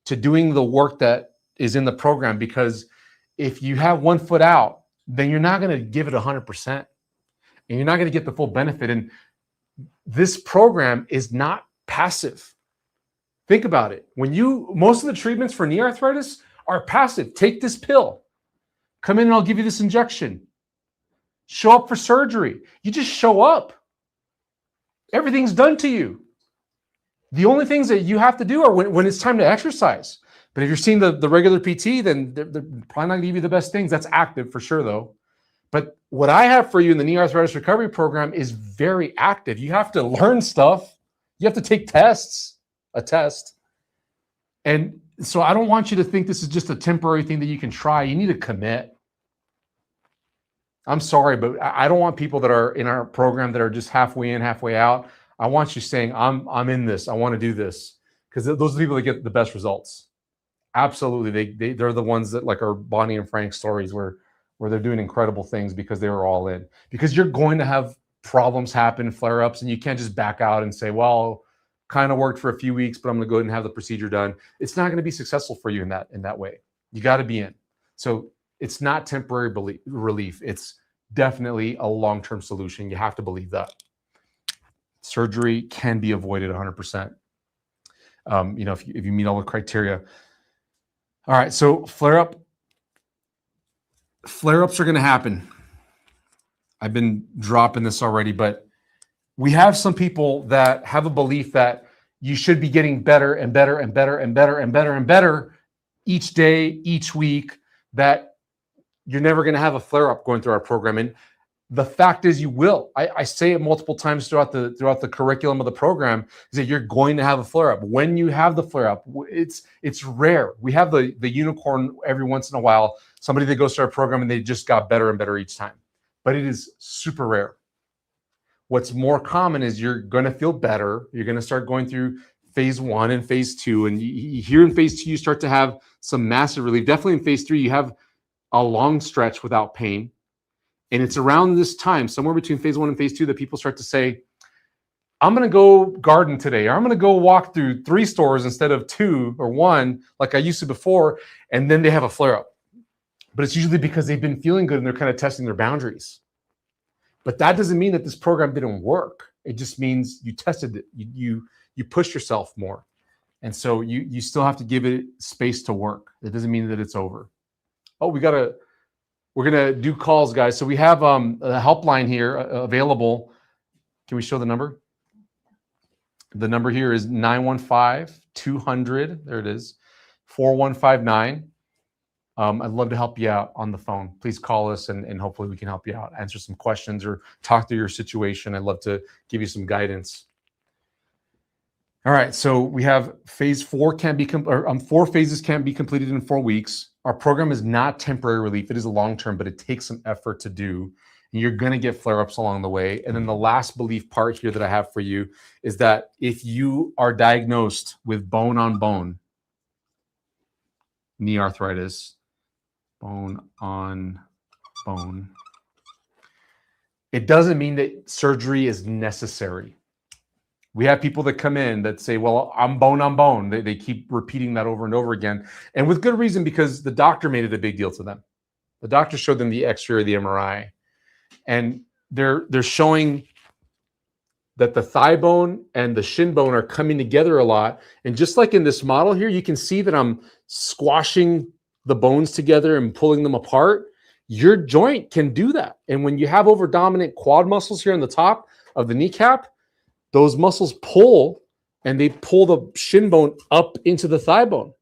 to doing the work that is in the program, because if you have 1 foot out, then you're not going to give it 100%. And you're not going to get the full benefit. And this program is not passive. Think about it. Most of the treatments for knee arthritis are passive. Take this pill. Come in and I'll give you this injection. Show up for surgery. You just show up. Everything's done to you. The only things that you have to do are when it's time to exercise. But if you're seeing the regular PT, then they're probably not going to give you the best things. That's active for sure, though. But what I have for you in the knee arthritis recovery program is very active. You have to learn stuff. You have to take a test. And so I don't want you to think this is just a temporary thing that you can try. You need to commit. I'm sorry, but I don't want people that are in our program that are just halfway in, halfway out. I want you saying, I'm in this. I want to do this. Because those are the people that get the best results. Absolutely. They're the ones that, like our Bonnie and Frank stories where they're doing incredible things because they were all in. Because you're going to have problems happen, flare-ups, and you can't just back out and say, well, kind of worked for a few weeks, but I'm going to go ahead and have the procedure done. It's not going to be successful for you in that way. You got to be in. So it's not temporary relief. It's definitely a long-term solution. You have to believe that. Surgery can be avoided 100%. If you meet all the criteria. All right, so flare-ups are going to happen. I've been dropping this already, but we have some people that have a belief that you should be getting better and better and better and better and better and better each day, each week, that you're never going to have a flare-up going through our program. And the fact is you will. I say it multiple times throughout the curriculum of the program, is that you're going to have a flare-up. When you have the flare-up, it's rare. We have the unicorn every once in a while, somebody that goes to our program and they just got better and better each time. But it is super rare. What's more common is you're going to feel better. You're going to start going through phase 1 and phase 2. And here in phase 2, you start to have some massive relief. Definitely in phase 3, you have a long stretch without pain. And it's around this time, somewhere between phase 1 and phase 2, that people start to say, I'm going to go garden today, or I'm going to go walk through 3 stores instead of 2 or 1 like I used to before. And then they have a flare-up. But it's usually because they've been feeling good and they're kind of testing their boundaries. But that doesn't mean that this program didn't work. It just means you tested it. You pushed yourself more. And so you still have to give it space to work. That doesn't mean that it's over. Oh, we're going to do calls, guys. So we have a helpline here available. Can we show the number? The number here is 915-200. There it is, 4159. I'd love to help you out on the phone. Please call us and hopefully we can help you out, answer some questions or talk through your situation. I'd love to give you some guidance. All right, so we have phase 4 4 phases can be completed in 4 weeks. Our program is not temporary relief. It is a long-term, but it takes some effort to do. And you're going to get flare-ups along the way. And then the last belief part here that I have for you is that if you are diagnosed with bone-on-bone knee arthritis, bone-on-bone, it doesn't mean that surgery is necessary. We have people that come in that say, well, I'm bone on bone. They keep repeating that over and over again. And with good reason, because the doctor made it a big deal to them. The doctor showed them the X-ray or the MRI. And they're showing that the thigh bone and the shin bone are coming together a lot. And just like in this model here, you can see that I'm squashing the bones together and pulling them apart. Your joint can do that. And when you have over-dominant quad muscles here on the top of the kneecap, those muscles pull and they pull the shin bone up into the thigh bone.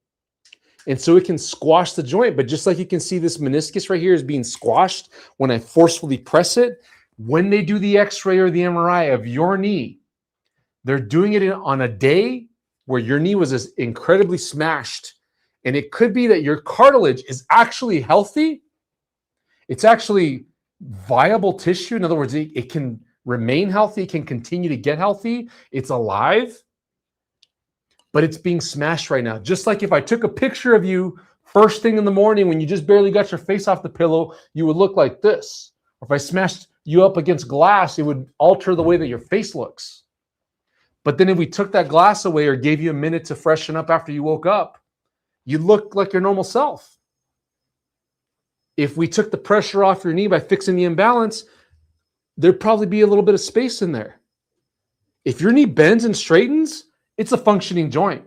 And so it can squash the joint. But just like you can see this meniscus right here is being squashed when I forcefully press it, when they do the X-ray or the MRI of your knee, they're doing it on a day where your knee was incredibly smashed. And it could be that your cartilage is actually healthy. It's actually viable tissue. In other words, it can remain healthy, can continue to get healthy. It's alive, but it's being smashed right now. Just like if I took a picture of you first thing in the morning when you just barely got your face off the pillow, you would look like this. Or if I smashed you up against glass, it would alter the way that your face looks. But then if we took that glass away or gave you a minute to freshen up after you woke up, you look like your normal self. If we took the pressure off your knee by fixing the imbalance, there'd probably be a little bit of space in there. If your knee bends and straightens, it's a functioning joint.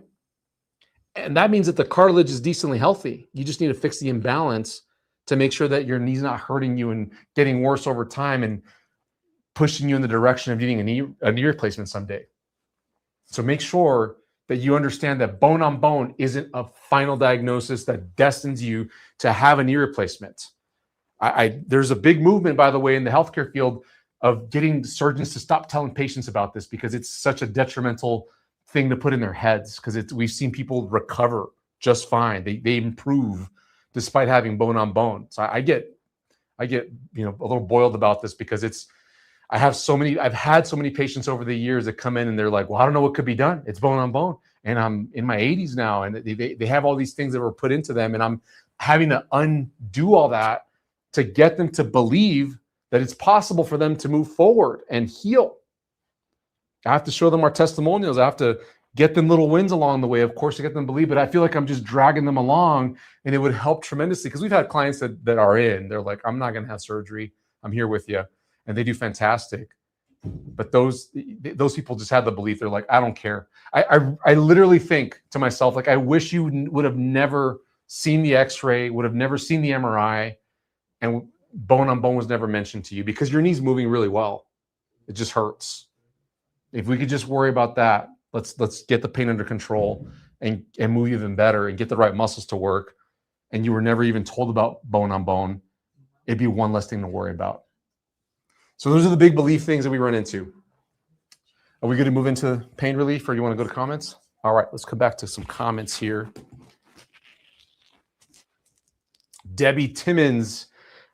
And that means that the cartilage is decently healthy. You just need to fix the imbalance to make sure that your knee's not hurting you and getting worse over time and pushing you in the direction of needing a knee replacement someday. So make sure that you understand that bone on bone isn't a final diagnosis that destines you to have a knee replacement. There's a big movement, by the way, in the healthcare field of getting surgeons to stop telling patients about this because it's such a detrimental thing to put in their heads, because we've seen people recover just fine. They improve despite having bone on bone. So I get a little boiled about this because I've had so many patients over the years that come in and they're like, well, I don't know what could be done. It's bone on bone. And I'm in my 80s now and they have all these things that were put into them. And I'm having to undo all that to get them to believe that it's possible for them to move forward and heal. I have to show them our testimonials. I have to get them little wins along the way, of course, to get them to believe, but I feel like I'm just dragging them along, and it would help tremendously because we've had clients that are in. They're like, I'm not going to have surgery. I'm here with you. And they do fantastic. But those people just have the belief. They're like, I don't care. I literally think to myself, like, I wish you would have never seen the x-ray, would have never seen the MRI, and bone on bone was never mentioned to you, because your knee's moving really well. It just hurts. If we could just worry about that, let's get the pain under control and move even better and get the right muscles to work, and you were never even told about bone on bone, it'd be one less thing to worry about. So those are the big belief things that we run into. Are we going to move into pain relief, or you want to go to comments? All right, let's come back to some comments here. Debbie Timmons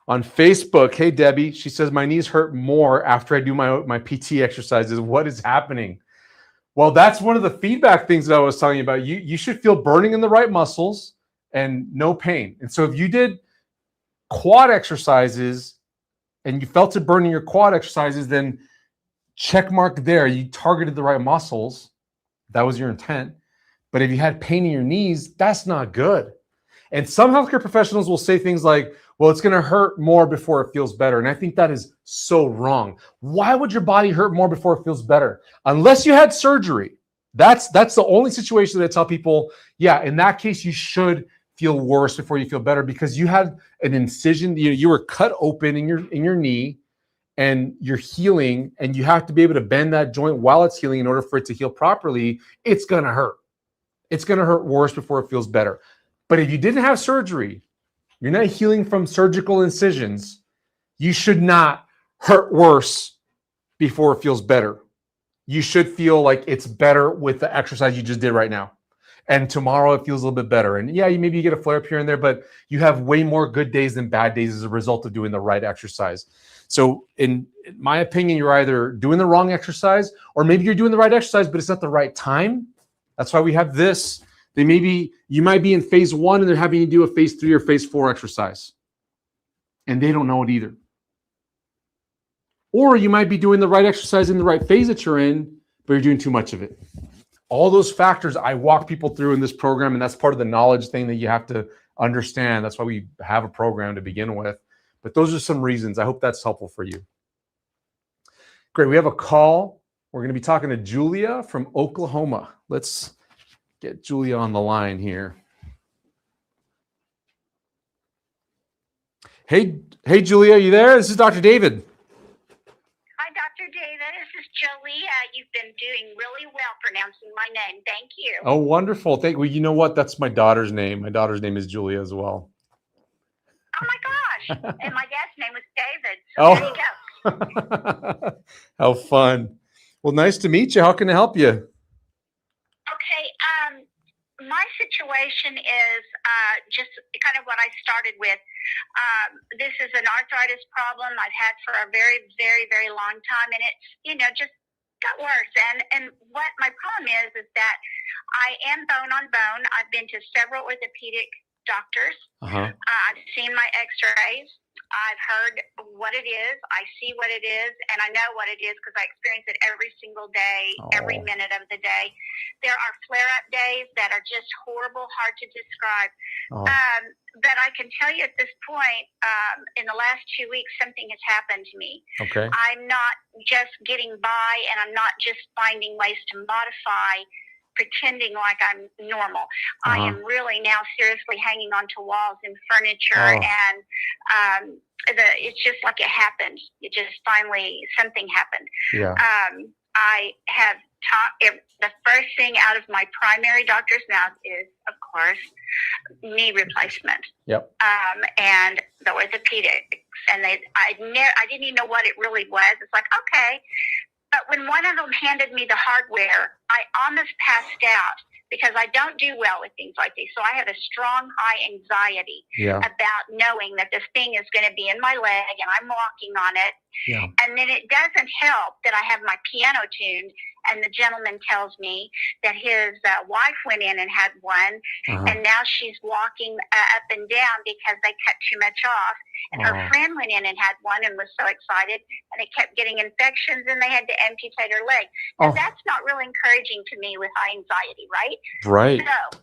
on Facebook. Hey, Debbie. She says, my knees hurt more after I do my PT exercises. What is happening? Well, that's one of the feedback things that I was telling you about. You should feel burning in the right muscles and no pain. And so if you did quad exercises and you felt it burning your quad exercises, then check mark there. You targeted the right muscles. That was your intent. But if you had pain in your knees, that's not good. And some healthcare professionals will say things like, well, it's going to hurt more before it feels better. And I think that is so wrong. Why would your body hurt more before it feels better? Unless you had surgery. That's the only situation that I tell people, yeah, in that case, you should feel worse before you feel better, because you had an incision, you were cut open in your knee, and you're healing, and you have to be able to bend that joint while it's healing in order for it to heal properly. It's going to hurt. It's going to hurt worse before it feels better. But if you didn't have surgery, you're not healing from surgical incisions, you should not hurt worse before it feels better. You should feel like it's better with the exercise you just did right now. And tomorrow it feels a little bit better. And yeah, maybe you get a flare up here and there, but you have way more good days than bad days as a result of doing the right exercise. So in my opinion, you're either doing the wrong exercise, or maybe you're doing the right exercise, but it's not the right time. That's why we have this. You might be in phase 1 and they're having you do a phase 3 or phase 4 exercise, and they don't know it either. Or you might be doing the right exercise in the right phase that you're in, but you're doing too much of it. All those factors I walk people through in this program, and that's part of the knowledge thing that you have to understand. That's why we have a program to begin with. But those are some reasons. I hope that's helpful for you. Great. We have a call. We're going to be talking to Julia from Oklahoma. Let's get Julia on the line here. Hey, Julia, are you there? This is Dr. David. Hi, Dr. David. This is Julia. You've been doing really well pronouncing my name. Thank you. Oh, wonderful. Well, you know what? That's my daughter's name. My daughter's name is Julia as well. Oh, my gosh. And my dad's name was David. So there you go. How fun. Well, nice to meet you. How can I help you? Okay. My situation is just kind of what I started with. This is an arthritis problem I've had for a very, very, very long time, and it's, just got worse. And what my problem is that I am bone on bone. I've been to several orthopedic doctors. I've seen my x-rays. I've heard what it is. I see what it is, and I know what it is because I experience it every single day, every minute of the day. There are flare-up days that are just horrible, hard to describe. But I can tell you at this point, in the last 2 weeks, something has happened to me. Okay. I'm not just getting by, and I'm not just finding ways to modify, pretending like I'm normal. I am really now seriously hanging onto walls and furniture, and it's just like it happened. It just finally, something happened. Yeah. I have the first thing out of my primary doctor's mouth is, of course, knee replacement. Yep. And the orthopedics, and I didn't even know what it really was. It's like, okay. But when one of them handed me the hardware, I almost passed out because I don't do well with things like these. So I have a strong, high anxiety about knowing that this thing is going to be in my leg and I'm walking on it. Yeah. And then it doesn't help that I have my piano tuned, and the gentleman tells me that his wife went in and had one, and now she's walking up and down because they cut too much off. And her friend went in and had one and was so excited, and it kept getting infections, and they had to amputate her leg. And that's not really encouraging to me with high anxiety, right? Right. So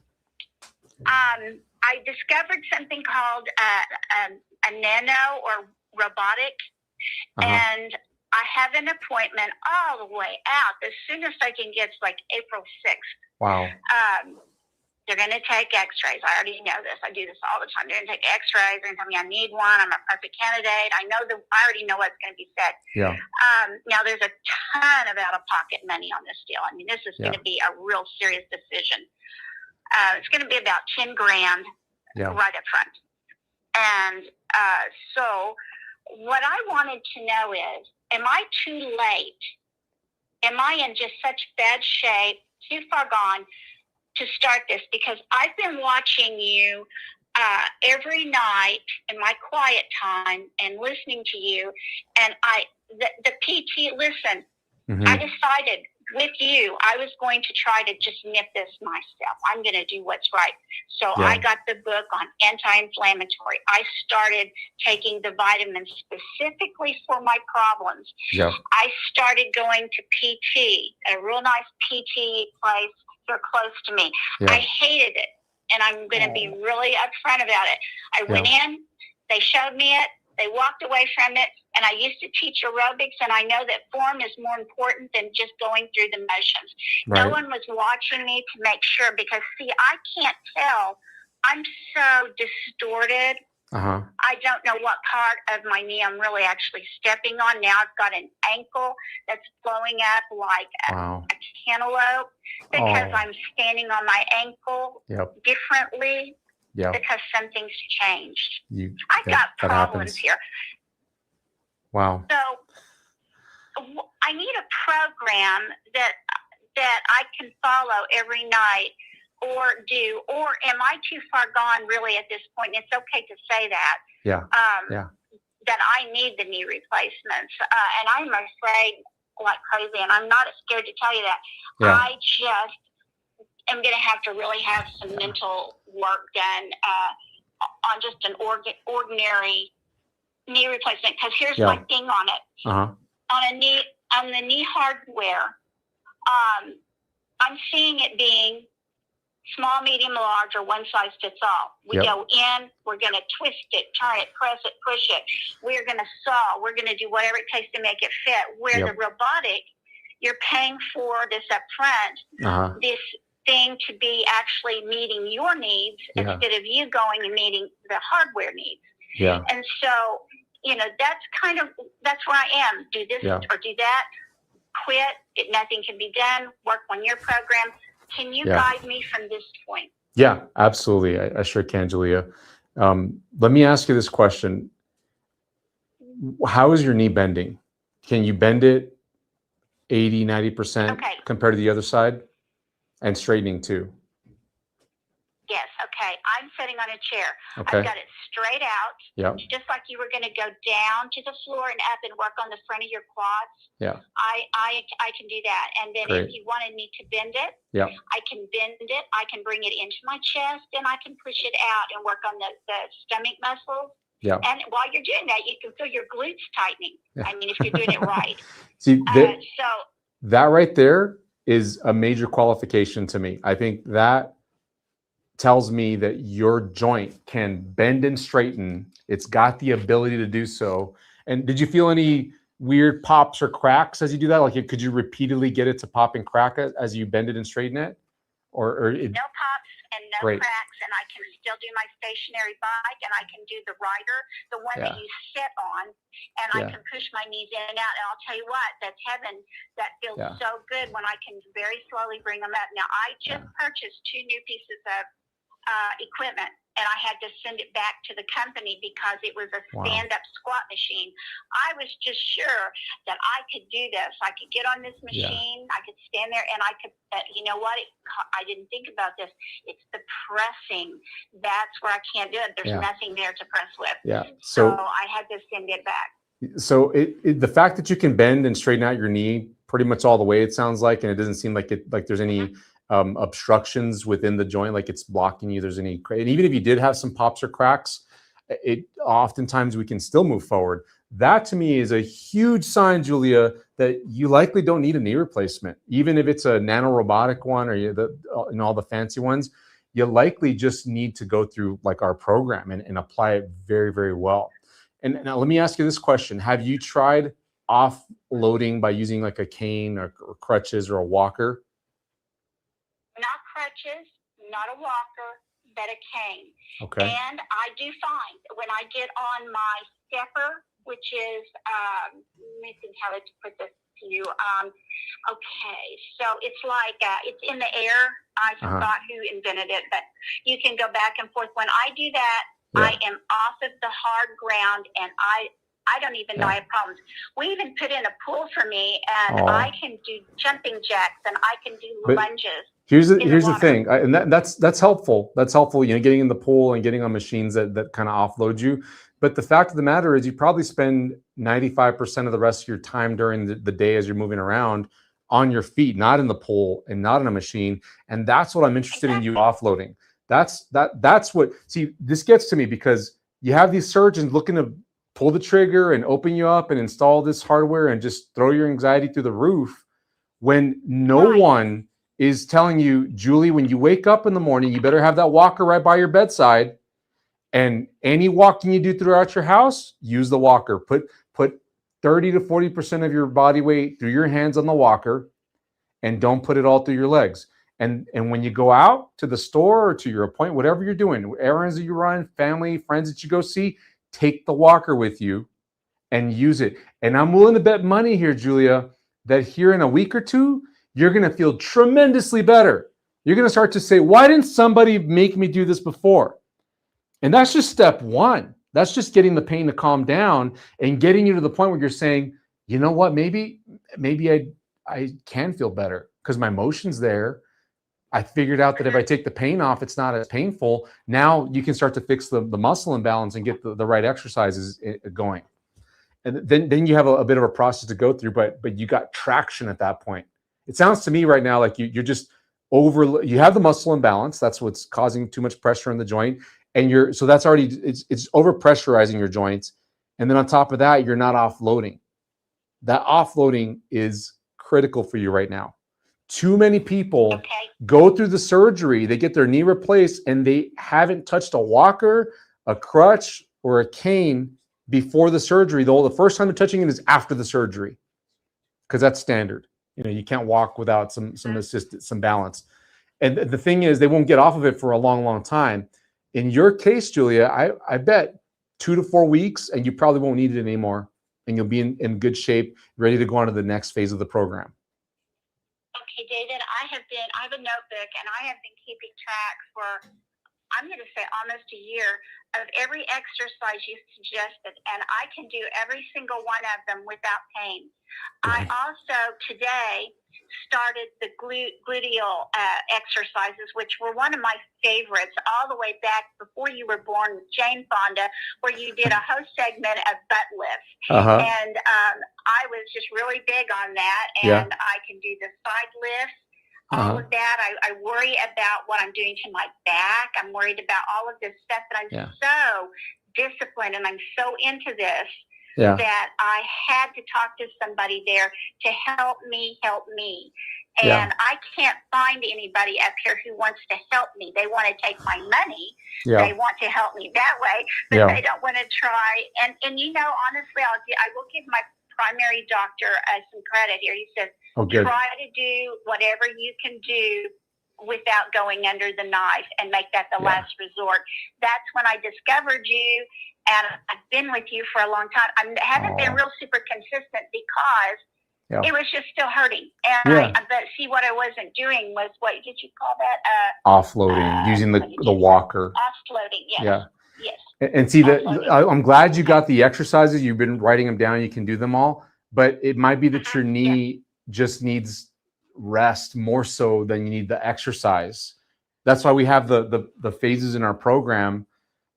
I discovered something called a nano or robotic And I have an appointment all the way out. The soonest I can get is like April 6th. Wow. They're going to take x-rays. I already know this. I do this all the time. They're going to take x-rays. They're going to tell me I need one. I'm a perfect candidate. I already know what's going to be said. Yeah. Now, there's a ton of out-of-pocket money on this deal. I mean, this is going to be a real serious decision. It's going to be about $10,000 right up front. And so what I wanted to know is, am I too late? Am I in just such bad shape, too far gone to start this? Because I've been watching you every night in my quiet time and listening to you. And the PT, listen, I decided with you, I was going to try to just nip this myself. I'm going to do what's right. So I got the book on anti-inflammatory. I started taking the vitamins specifically for my problems. Yeah. I started going to PT, a real nice PT place here close to me. Yeah. I hated it, and I'm going to be really upfront about it. I went in, they showed me it, they walked away from it, and I used to teach aerobics, and I know that form is more important than just going through the motions. Right. No one was watching me to make sure, because, see, I can't tell. I'm so distorted. I don't know what part of my knee I'm really actually stepping on. Now I've got an ankle that's blowing up like a cantaloupe because I'm standing on my ankle differently because something's changed. I've got problems here. Wow. So I need a program that I can follow every night or am I too far gone really at this point? And it's okay to say that. That I need the knee replacements. And I'm afraid like crazy, and I'm not scared to tell you that. I just am going to have to really have some mental work done on just an ordinary knee replacement. Because here's my thing on it. On the knee hardware, I'm seeing it being small, medium, large, or one size fits all. We go in, we're going to twist it, turn it, press it, push it. We're going to saw. We're going to do whatever it takes to make it fit. Where the robotic, you're paying for this up front, this thing to be actually meeting your needs instead of you going and meeting the hardware needs. And so, that's where I am. Do this or do that. Quit. Nothing can be done. Work on your program. Can you guide me from this point? Yeah, absolutely. I sure can, Julia. Let me ask you this question. How is your knee bending? Can you bend it 80, 90% compared to the other side? And straightening too? Yes, okay. I'm sitting on a chair. I've got it straight out. Just like you were going to go down to the floor and up and work on the front of your quads. I can do that. And then if you wanted me to bend it, I can bend it. I can bring it into my chest, and I can push it out and work on the stomach muscles. And while you're doing that, you can feel your glutes tightening. I mean, if you're doing it right. See, that right there is a major qualification to me. I think that tells me that your joint can bend and straighten. It's got the ability to do so. And did you feel any weird pops or cracks as you do that? Like, could you repeatedly get it to pop and crack it as you bend it and straighten it? No pops and no cracks, and I can still do my stationary bike, and I can do the rider, the one that you sit on, and I can push my knees in and out. And I'll tell you what, that's heaven. That feels so good when I can very slowly bring them up. Now, I just purchased 2 new pieces of equipment, and I had to send it back to the company because it was a stand-up squat machine. I was just sure that I could do this. I could get on this machine, I could stand there, and I could, you know what? I didn't think about this. It's the pressing. That's where I can't do it. There's nothing there to press with. So I had to send it back. So the fact that you can bend and straighten out your knee pretty much all the way, it sounds like, and it doesn't seem like there's any obstructions within the joint, like it's blocking you. And even if you did have some pops or cracks, oftentimes we can still move forward. That to me is a huge sign, Julia, that you likely don't need a knee replacement. Even if it's a nanorobotic one or all the fancy ones, you likely just need to go through like our program and apply it very, very well. And now let me ask you this question. Have you tried offloading by using like a cane or crutches or a walker? Not crutches, not a walker, but a cane. Okay. And I do find when I get on my stepper, which is, let me think how to put this to you. Okay, so it's like, it's in the air. I forgot who invented it, but you can go back and forth. When I do that, I am off of the hard ground, and I don't even know I have problems. We even put in a pool for me, and I can do jumping jacks, and I can do lunges. Here's the thing, and that's helpful. That's helpful, you know, getting in the pool and getting on machines that kind of offload you. But the fact of the matter is, you probably spend 95% of the rest of your time during the day as you're moving around on your feet, not in the pool and not in a machine. And that's what I'm interested in you offloading. That's what, see, this gets to me because you have these surgeons looking to pull the trigger and open you up and install this hardware and just throw your anxiety through the roof when no one is telling you, Julie, when you wake up in the morning, you better have that walker right by your bedside. And any walking you do throughout your house, use the walker. Put 30 to 40% of your body weight through your hands on the walker, and don't put it all through your legs. And when you go out to the store or to your appointment, whatever you're doing, errands that you run, family, friends that you go see, take the walker with you and use it. And I'm willing to bet money here, Julia, that here in a week or two, you're going to feel tremendously better. You're going to start to say, why didn't somebody make me do this before? And that's just step one. That's just getting the pain to calm down and getting you to the point where you're saying, you know what, maybe I can feel better because my emotion's there. I figured out that if I take the pain off, it's not as painful. Now you can start to fix the muscle imbalance and get the right exercises going. And then you have a bit of a process to go through, but you got traction at that point. It sounds to me right now like you're just you have the muscle imbalance. That's what's causing too much pressure in the joint. And so that's already, it's over pressurizing your joints. And then on top of that, you're not offloading. That offloading is critical for you right now. Too many people go through the surgery, they get their knee replaced, and they haven't touched a walker, a crutch, or a cane before the surgery. Though the first time they're touching it is after the surgery, because that's standard. You know, you can't walk without some assistance, some balance. And the thing is, they won't get off of it for a long, long time. In your case, Julia, I bet 2 to 4 weeks, and you probably won't need it anymore, and you'll be in good shape, ready to go on to the next phase of the program. Okay, David, I have a notebook, and I have been keeping track for, I'm going to say almost a year, of every exercise you suggested, and I can do every single one of them without pain. I also today started the gluteal exercises, which were one of my favorites all the way back before you were born with Jane Fonda, where you did a whole segment of butt lifts. And I was just really big on that, and I can do the side lifts. All of that. I worry about what I'm doing to my back. I'm worried about all of this stuff, but I'm so disciplined and I'm so into this that I had to talk to somebody there to help me. And I can't find anybody up here who wants to help me. They want to take my money. They want to help me that way, but they don't want to try. And you know, honestly, I will give my primary doctor some credit here. He says, try to do whatever you can do without going under the knife and make that the last resort. That's when I discovered you, and I've been with you for a long time. I haven't been real super consistent because it was just still hurting. And but see, what I wasn't doing was, what did you call that? Offloading, using the walker. Offloading, yes. Yes. And see that I'm glad you got the exercises. You've been writing them down. You can do them all, but it might be that your knee just needs rest more so than you need the exercise. That's why we have the phases in our program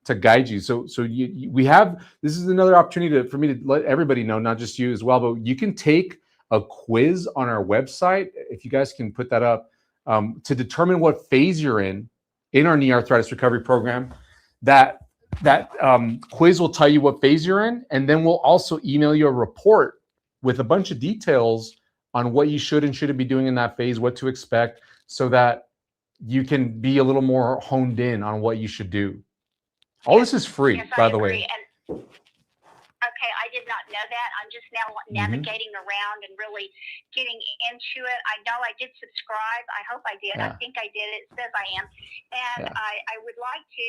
to guide you. So we have, this is another opportunity for me to let everybody know, not just you as well, but you can take a quiz on our website, if you guys can put that up, to determine what phase you're in our knee arthritis recovery program. That quiz will tell you what phase you're in, and then we'll also email you a report with a bunch of details on what you should and shouldn't be doing in that phase, what to expect, so that you can be a little more honed in on what you should do. All this is free, by the way. did not know that. I'm just now navigating around and really getting into it. I know I did subscribe. I hope I did. I think I did. It says I am. And I would like to,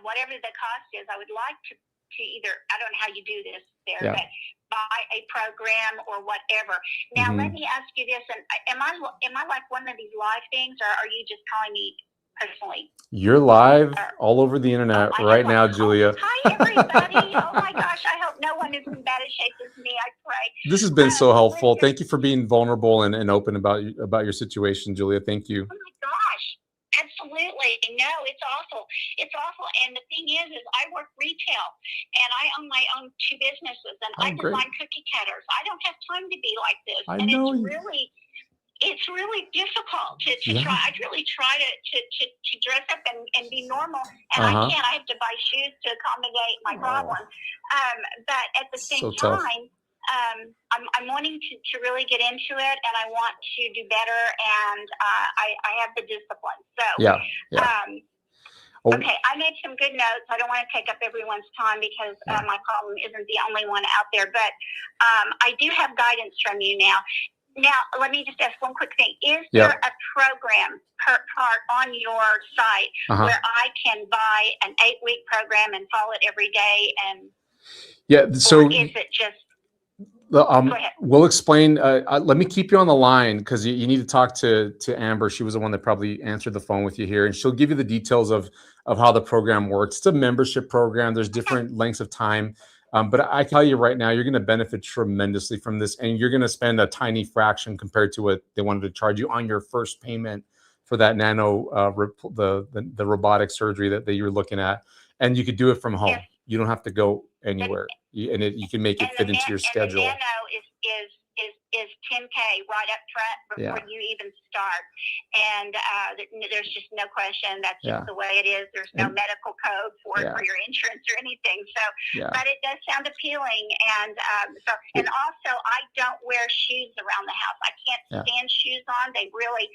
whatever the cost is, I would like to either, I don't know how you do this there, but buy a program or whatever. Now, let me ask you this. And am I like one of these live things, or are you just calling me personally? You're live all over the internet right now, Julia. Hi, everybody. Oh, my gosh. I hope no one is in bad a shape as me. I pray. This has been so helpful. Thank you for being vulnerable and open about your situation, Julia. Thank you. Oh, my gosh. Absolutely. No, it's awful. It's awful. And the thing is I work retail, and I own my own 2 businesses, and I design cookie cutters. I don't have time to be like this. It's really difficult to try. I really try to dress up and be normal, and I can't. I have to buy shoes to accommodate my problem. But at the same time, I'm wanting to really get into it, and I want to do better, and I have the discipline. So, okay, I made some good notes. I don't want to take up everyone's time because my problem isn't the only one out there, but I do have guidance from you now. Now, let me just ask one quick thing. Is there a program part on your site where I can buy an 8-week program and follow it every day? And so or is it just... Go ahead. We'll explain. Let me keep you on the line because you need to talk to Amber. She was the one that probably answered the phone with you here, and she'll give you the details of how the program works. It's a membership program. There's different lengths of time. But I tell you right now, you're going to benefit tremendously from this, and you're going to spend a tiny fraction compared to what they wanted to charge you on your first payment for that nano, the robotic surgery that you're looking at. And you could do it from home. You don't have to go anywhere, and you can make it fit into your schedule. And the nano is $10K right up front before you even start, and there's just no question. That's just the way it is. There's no medical code for your insurance or anything. So, but it does sound appealing, and also I don't wear shoes around the house. I can't stand shoes on. They really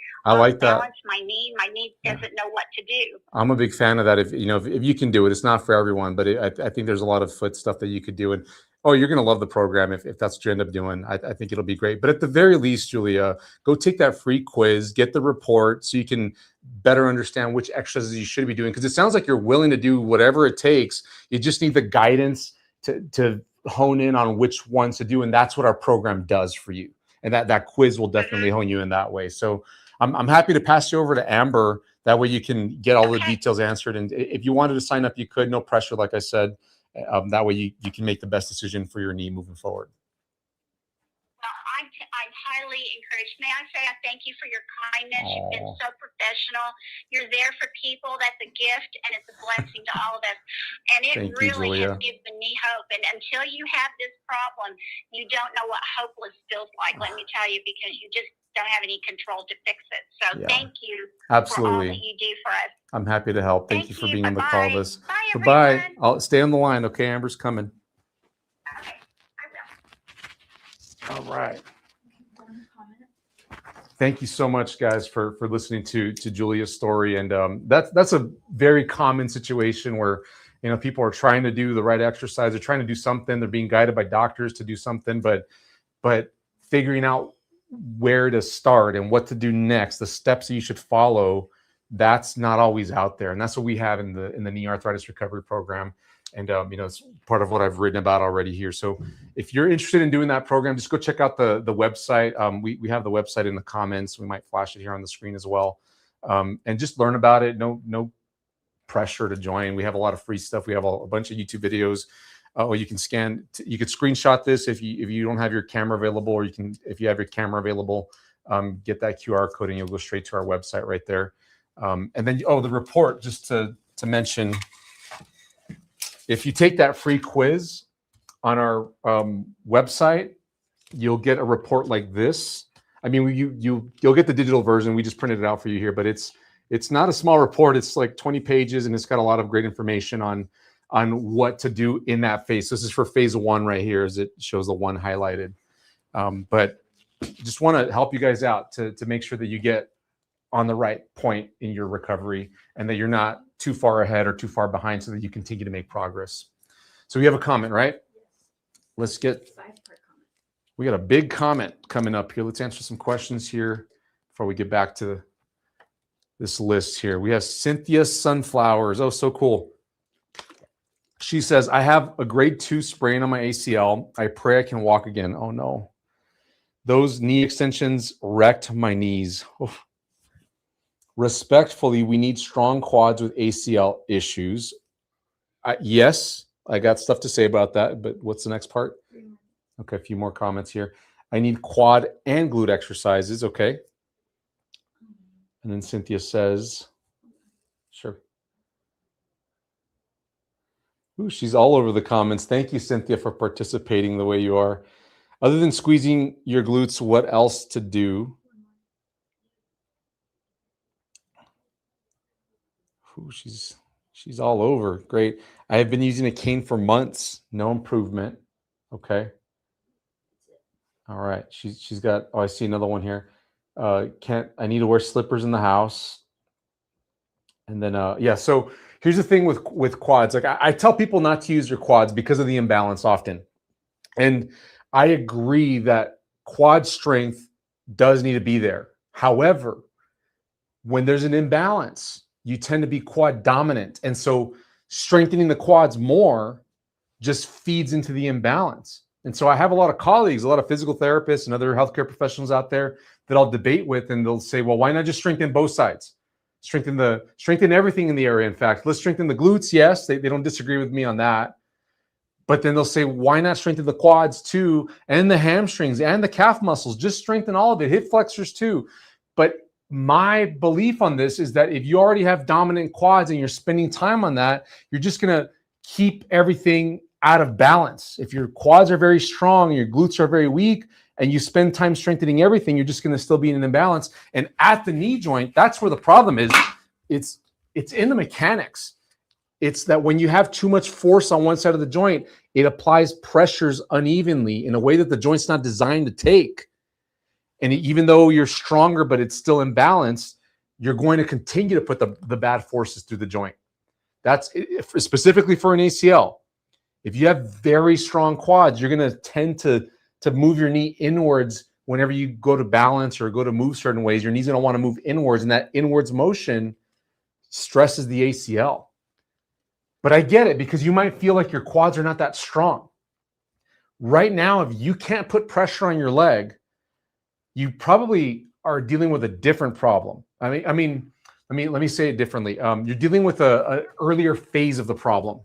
balance my knee. My knee doesn't know what to do. I'm a big fan of that. If you can do it, it's not for everyone, but I think there's a lot of foot stuff that you could do. And you're going to love the program if that's what you end up doing. I think it'll be great. But at the very least, Julia, go take that free quiz, get the report so you can better understand which exercises you should be doing. Because it sounds like you're willing to do whatever it takes. You just need the guidance to hone in on which ones to do. And that's what our program does for you. And that quiz will definitely hone you in that way. So I'm happy to pass you over to Amber. That way you can get all the details answered. And if you wanted to sign up, you could. No pressure, like I said. That way you can make the best decision for your knee moving forward. Well, I'm highly encouraged. May I say I thank you for your kindness. You've been so professional. You're there for people. That's a gift, and it's a blessing to all of us. And it really has given me hope. And until you have this problem, you don't know what hopeless feels like, let me tell you, because you just don't have any control to fix it. So thank you for all that you do for us. I'm happy to help. Thank you for being on the call with us. Bye, Goodbye. I'll stay on the line. Okay, Amber's coming. Okay, I will. All right. Thank you so much, guys, for listening to Julia's story. And that's a very common situation where people are trying to do the right exercise. They're trying to do something. They're being guided by doctors to do something, but figuring out where to start and what to do next, the steps that you should follow, that's not always out there. And that's what we have in the knee arthritis recovery program. And, it's part of what I've written about already here. So if you're interested in doing that program, just go check out the website. We have the website in the comments. We might flash it here on the screen as well. And just learn about it. No pressure to join. We have a lot of free stuff. We have a bunch of YouTube videos. Or you can you could screenshot this if you don't have your camera available, or if you have your camera available, get that QR code and you'll go straight to our website right there. And then, the report, just to mention, if you take that free quiz on our website, you'll get a report like this. I mean, you'll get the digital version. We just printed it out for you here, but it's not a small report. It's like 20 pages, and it's got a lot of great information on what to do in that phase. This is for phase 1 right here, as it shows the 1 highlighted. But just want to help you guys out to make sure that you get on the right point in your recovery and that you're not too far ahead or too far behind, so that you continue to make progress. So we have a comment, right? let's get, 5-part comment. we got a big comment coming up here. Let's answer some questions here before we get back to this list here. We have Cynthia Sunflowers. Oh, so cool. She says, I have a grade 2 sprain on my ACL. I pray I can walk again. Oh, no. Those knee extensions wrecked my knees. Oof. Respectfully, we need strong quads with ACL issues. Yes, I got stuff to say about that, but what's the next part? Okay, a few more comments here. I need quad and glute exercises. Okay. And then Cynthia says, sure. Ooh, she's all over the comments. Thank you, Cynthia, for participating the way you are. Other than squeezing your glutes, what else to do? Ooh, she's all over. Great. I have been using a cane for months. No improvement. Okay. All right. She's got, oh, I see another one here. I need to wear slippers in the house. And then, yeah, so here's the thing with quads. Like I tell people not to use your quads because of the imbalance often. And I agree that quad strength does need to be there. However, when there's an imbalance, you tend to be quad dominant. And so strengthening the quads more just feeds into the imbalance. And so I have a lot of colleagues, a lot of physical therapists and other healthcare professionals out there that I'll debate with, and they'll say, well, why not just strengthen both sides? Strengthen everything in the area. In fact, let's strengthen the glutes. Yes, they don't disagree with me on that. But then they'll say, why not strengthen the quads too, and the hamstrings and the calf muscles? Just strengthen all of it, hip flexors too. But my belief on this is that if you already have dominant quads and you're spending time on that, you're just going to keep everything out of balance. If your quads are very strong, your glutes are very weak, and you spend time strengthening everything, you're just going to still be in an imbalance. And at the knee joint, that's where the problem is. It's in the mechanics. It's that when you have too much force on one side of the joint, it applies pressures unevenly in a way that the joint's not designed to take. And even though you're stronger, but it's still imbalanced, you're going to continue to put the bad forces through the joint. That's specifically for an ACL. If you have very strong quads, you're going to tend to move your knee inwards whenever you go to balance or go to move certain ways. Your knee's going to want to move inwards, and that inwards motion stresses the ACL. But I get it, because you might feel like your quads are not that strong. Right now, if you can't put pressure on your leg, you probably are dealing with a different problem. Let me say it differently. You're dealing with an earlier phase of the problem.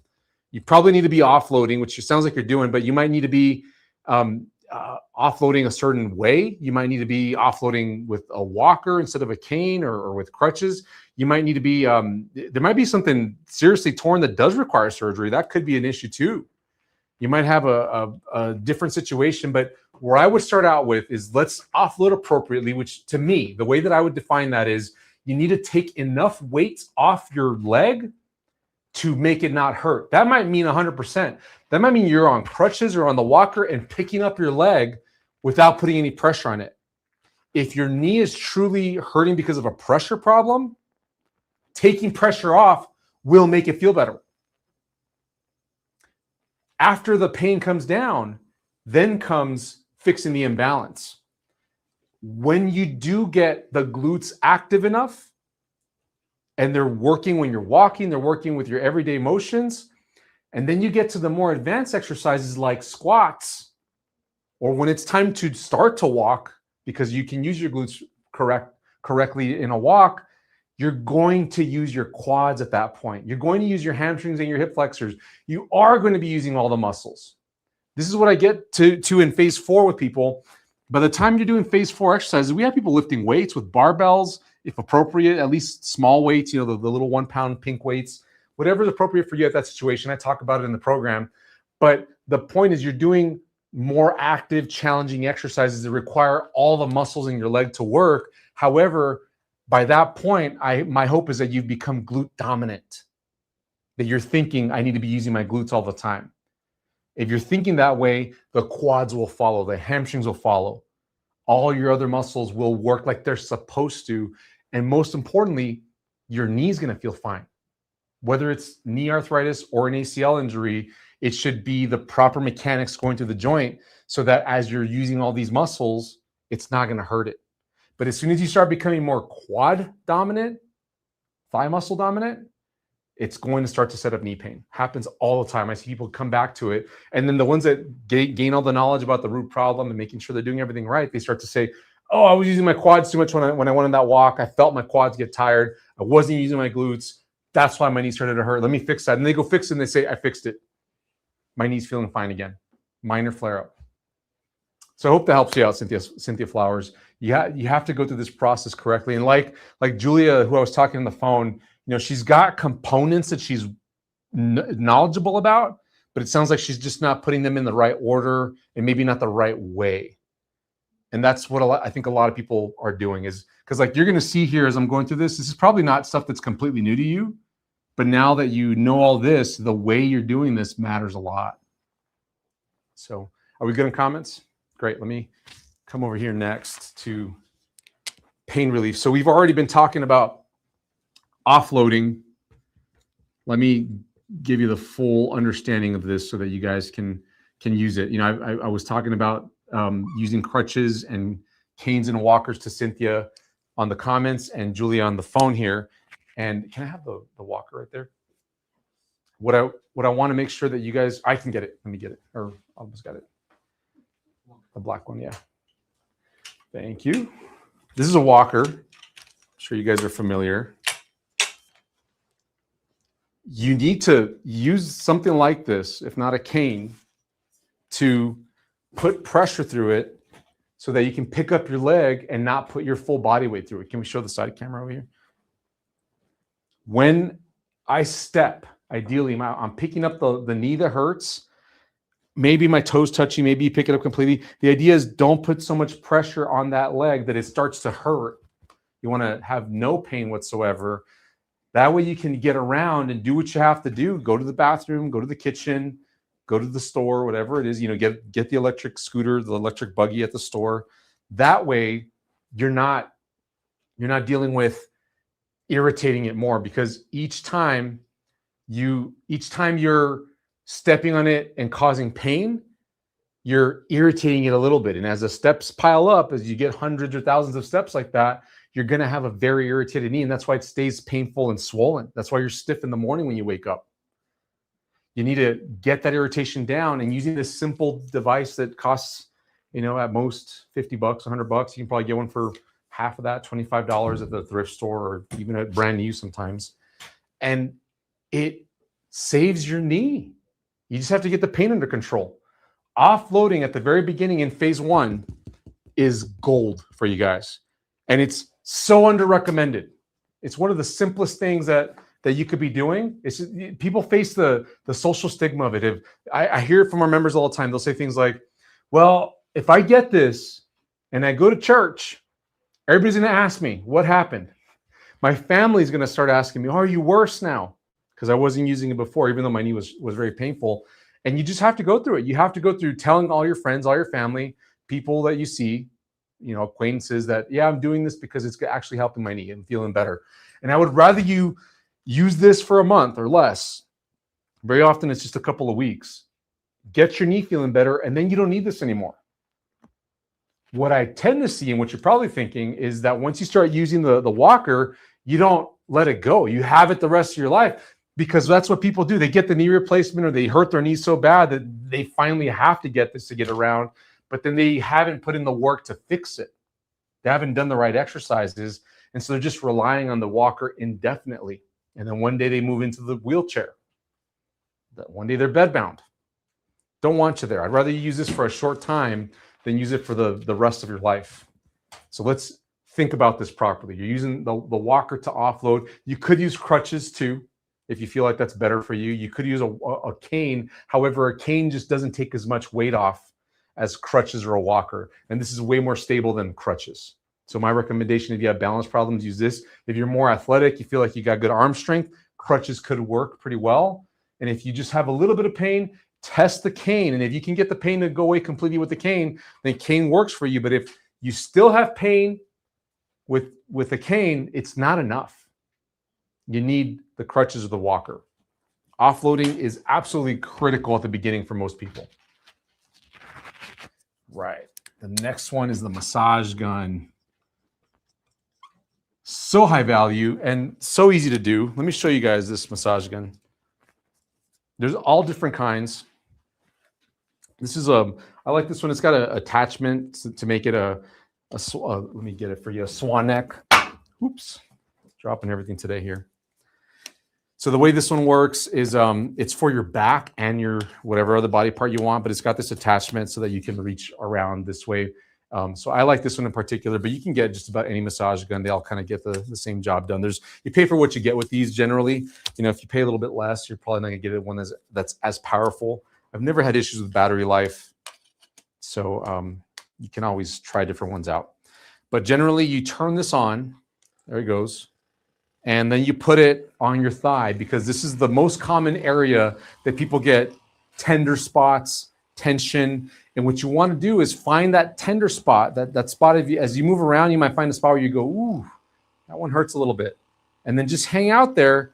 You probably need to be offloading, which sounds like you're doing, but you might need to be offloading a certain way. You might need to be offloading with a walker instead of a cane, or with crutches. You might need to be, there might be something seriously torn that does require surgery. That could be an issue too. You might have a different situation, but where I would start out with is let's offload appropriately, which to me, the way that I would define that is you need to take enough weight off your leg to make it not hurt. That might mean 100%. That might mean you're on crutches or on the walker and picking up your leg without putting any pressure on it. If your knee is truly hurting because of a pressure problem, taking pressure off will make it feel better. After the pain comes down, then comes fixing the imbalance. When you do get the glutes active enough, and they're working when you're walking, they're working with your everyday motions, and then you get to the more advanced exercises like squats, or when it's time to start to walk, because you can use your glutes correctly in a walk, you're going to use your quads at that point. You're going to use your hamstrings and your hip flexors. You are going to be using all the muscles. This is what I get to in phase 4 with people. By the time you're doing phase 4 exercises, we have people lifting weights with barbells, if appropriate, at least small weights, the little 1 pound pink weights, whatever is appropriate for you at that situation. I talk about it in the program. But the point is you're doing more active, challenging exercises that require all the muscles in your leg to work. However, by that point, my hope is that you've become glute dominant, that you're thinking, I need to be using my glutes all the time. If you're thinking that way, the quads will follow, the hamstrings will follow. All your other muscles will work like they're supposed to. And most importantly, your knee's going to feel fine. whether it's knee arthritis or an ACL injury, it should be the proper mechanics going through the joint so that as you're using all these muscles, it's not going to hurt it. But as soon as you start becoming more quad dominant, thigh muscle dominant, it's going to start to set up knee pain. Happens all the time. I see people come back to it. And then the ones that gain all the knowledge about the root problem and making sure they're doing everything right, they start to say, oh, I was using my quads too much when I went on that walk. I felt my quads get tired. I wasn't using my glutes. That's why my knees started to hurt. Let me fix that. And they go fix it and they say, I fixed it. My knee's feeling fine again. Minor flare up. So I hope that helps you out, Cynthia Flowers. You have to go through this process correctly. And like Julia, who I was talking on the phone, she's got components that she's knowledgeable about, but it sounds like she's just not putting them in the right order and maybe not the right way. And that's what I think a lot of people are doing, is because like you're going to see here as I'm going through this is probably not stuff that's completely new to you, but now that you know all this, the way you're doing this matters a lot. So are we good in comments? Great. Let me come over here next to pain relief. So we've already been talking about offloading. Let me give you the full understanding of this so that you guys can use it. I was talking about using crutches and canes and walkers to Cynthia on the comments and Julia on the phone here. And can I have the walker right there? What I want to make sure that you guys, I can get it. Let me get it. Or I almost got it. The black one, yeah. Thank you. This is a walker. I'm sure you guys are familiar. You need to use something like this, if not a cane, to put pressure through it so that you can pick up your leg and not put your full body weight through it. Can we show the side camera over here? When I step, ideally, I'm picking up the knee that hurts. Maybe my toes touching, maybe you pick it up completely. The idea is don't put so much pressure on that leg that it starts to hurt. You want to have no pain whatsoever. That way you can get around and do what you have to do. Go to the bathroom, go to the kitchen, go to the store, whatever it is, get the electric scooter, the electric buggy at the store. That way you're not dealing with irritating it more, because each time you're stepping on it and causing pain, you're irritating it a little bit. And as the steps pile up, as you get hundreds or thousands of steps like that, you're going to have a very irritated knee. And that's why it stays painful and swollen. That's why you're stiff in the morning when you wake up. You need to get that irritation down, and using this simple device that costs, at most $50, $100. You can probably get one for half of that, $25 at the thrift store, or even at brand new sometimes. And it saves your knee. You just have to get the pain under control. Offloading at the very beginning in phase 1 is gold for you guys. And it's so under-recommended. It's one of the simplest things that you could be doing. It's just, people face the social stigma of it. I hear it from our members all the time. They'll say things like, well, if I get this and I go to church, everybody's going to ask me, what happened? My family's going to start asking me, oh, are you worse now? Because I wasn't using it before, even though my knee was very painful. And you just have to go through it. You have to go through telling all your friends, all your family, people that you see, acquaintances that, yeah, I'm doing this because it's actually helping my knee and feeling better. And I would rather you use this for a month or less. Very often it's just a couple of weeks. Get your knee feeling better, and then you don't need this anymore. What I tend to see, and what you're probably thinking, is that once you start using the walker, you don't let it go. You have it the rest of your life, because that's what people do. They get the knee replacement, or they hurt their knee so bad that they finally have to get this to get around, but then they haven't put in the work to fix it. They haven't done the right exercises, and so they're just relying on the walker indefinitely. And then one day they move into the wheelchair. One day they're bedbound. Don't want you there. I'd rather you use this for a short time than use it for the rest of your life. So let's think about this properly. You're using the walker to offload. You could use crutches too, if you feel like that's better for you. You could use a cane. However, a cane just doesn't take as much weight off as crutches or a walker. And this is way more stable than crutches. So my recommendation, if you have balance problems, use this. If you're more athletic, you feel like you got good arm strength, crutches could work pretty well. And if you just have a little bit of pain, test the cane. And if you can get the pain to go away completely with the cane, then cane works for you. But if you still have pain with a cane, it's not enough. You need the crutches or the walker. Offloading is absolutely critical at the beginning for most people. Right. The next one is the massage gun. So high value and so easy to do. Let me show you guys this massage gun. There's all different kinds. This is I like this one. It's got an attachment to make it let me get it for you, a swan neck. Oops, dropping everything today here. So the way this one works is it's for your back and your whatever other body part you want, but it's got this attachment so that you can reach around this way. So I like this one in particular, but you can get just about any massage gun. They all kind of get the same job done. You pay for what you get with these generally. You know, if you pay a little bit less, you're probably not gonna get one that's as powerful. I've never had issues with battery life. So you can always try different ones out. But generally you turn this on, there it goes. And then you put it on your thigh because this is the most common area that people get tender spots, tension. And what you want to do is find that tender spot, that spot as you move around, you might find a spot where you go, ooh, that one hurts a little bit. And then just hang out there,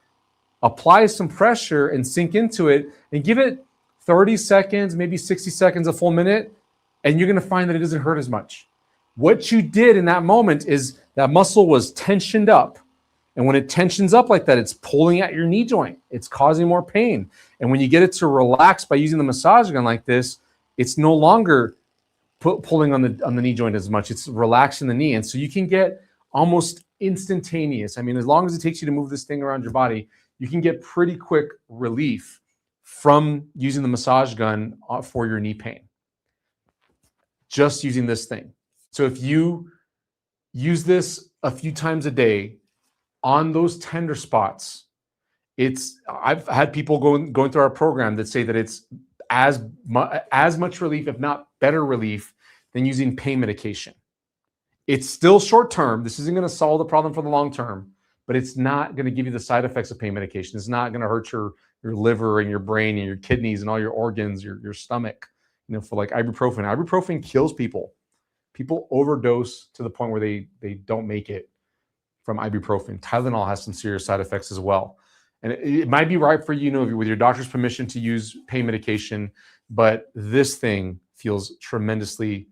apply some pressure and sink into it and give it 30 seconds, maybe 60 seconds, a full minute. And you're going to find that it doesn't hurt as much. What you did in that moment is that muscle was tensioned up. And when it tensions up like that, it's pulling at your knee joint. It's causing more pain. And when you get it to relax by using the massage gun like this, it's no longer pulling on the knee joint as much. It's relaxing the knee. And so you can get almost instantaneous. I mean, as long as it takes you to move this thing around your body, you can get pretty quick relief from using the massage gun for your knee pain. Just using this thing. So if you use this a few times a day, on those tender spots, I've had people going through our program that say that it's as much relief, if not better relief, than using pain medication. It's still short term. This isn't going to solve the problem for the long term, but it's not going to give you the side effects of pain medication. It's not going to hurt your liver and your brain and your kidneys and all your organs, your stomach. You know, for like ibuprofen. Ibuprofen kills people. People overdose to the point where they don't make it from ibuprofen. Tylenol has some serious side effects as well. And it might be right for you, with your doctor's permission to use pain medication, but this thing feels tremendously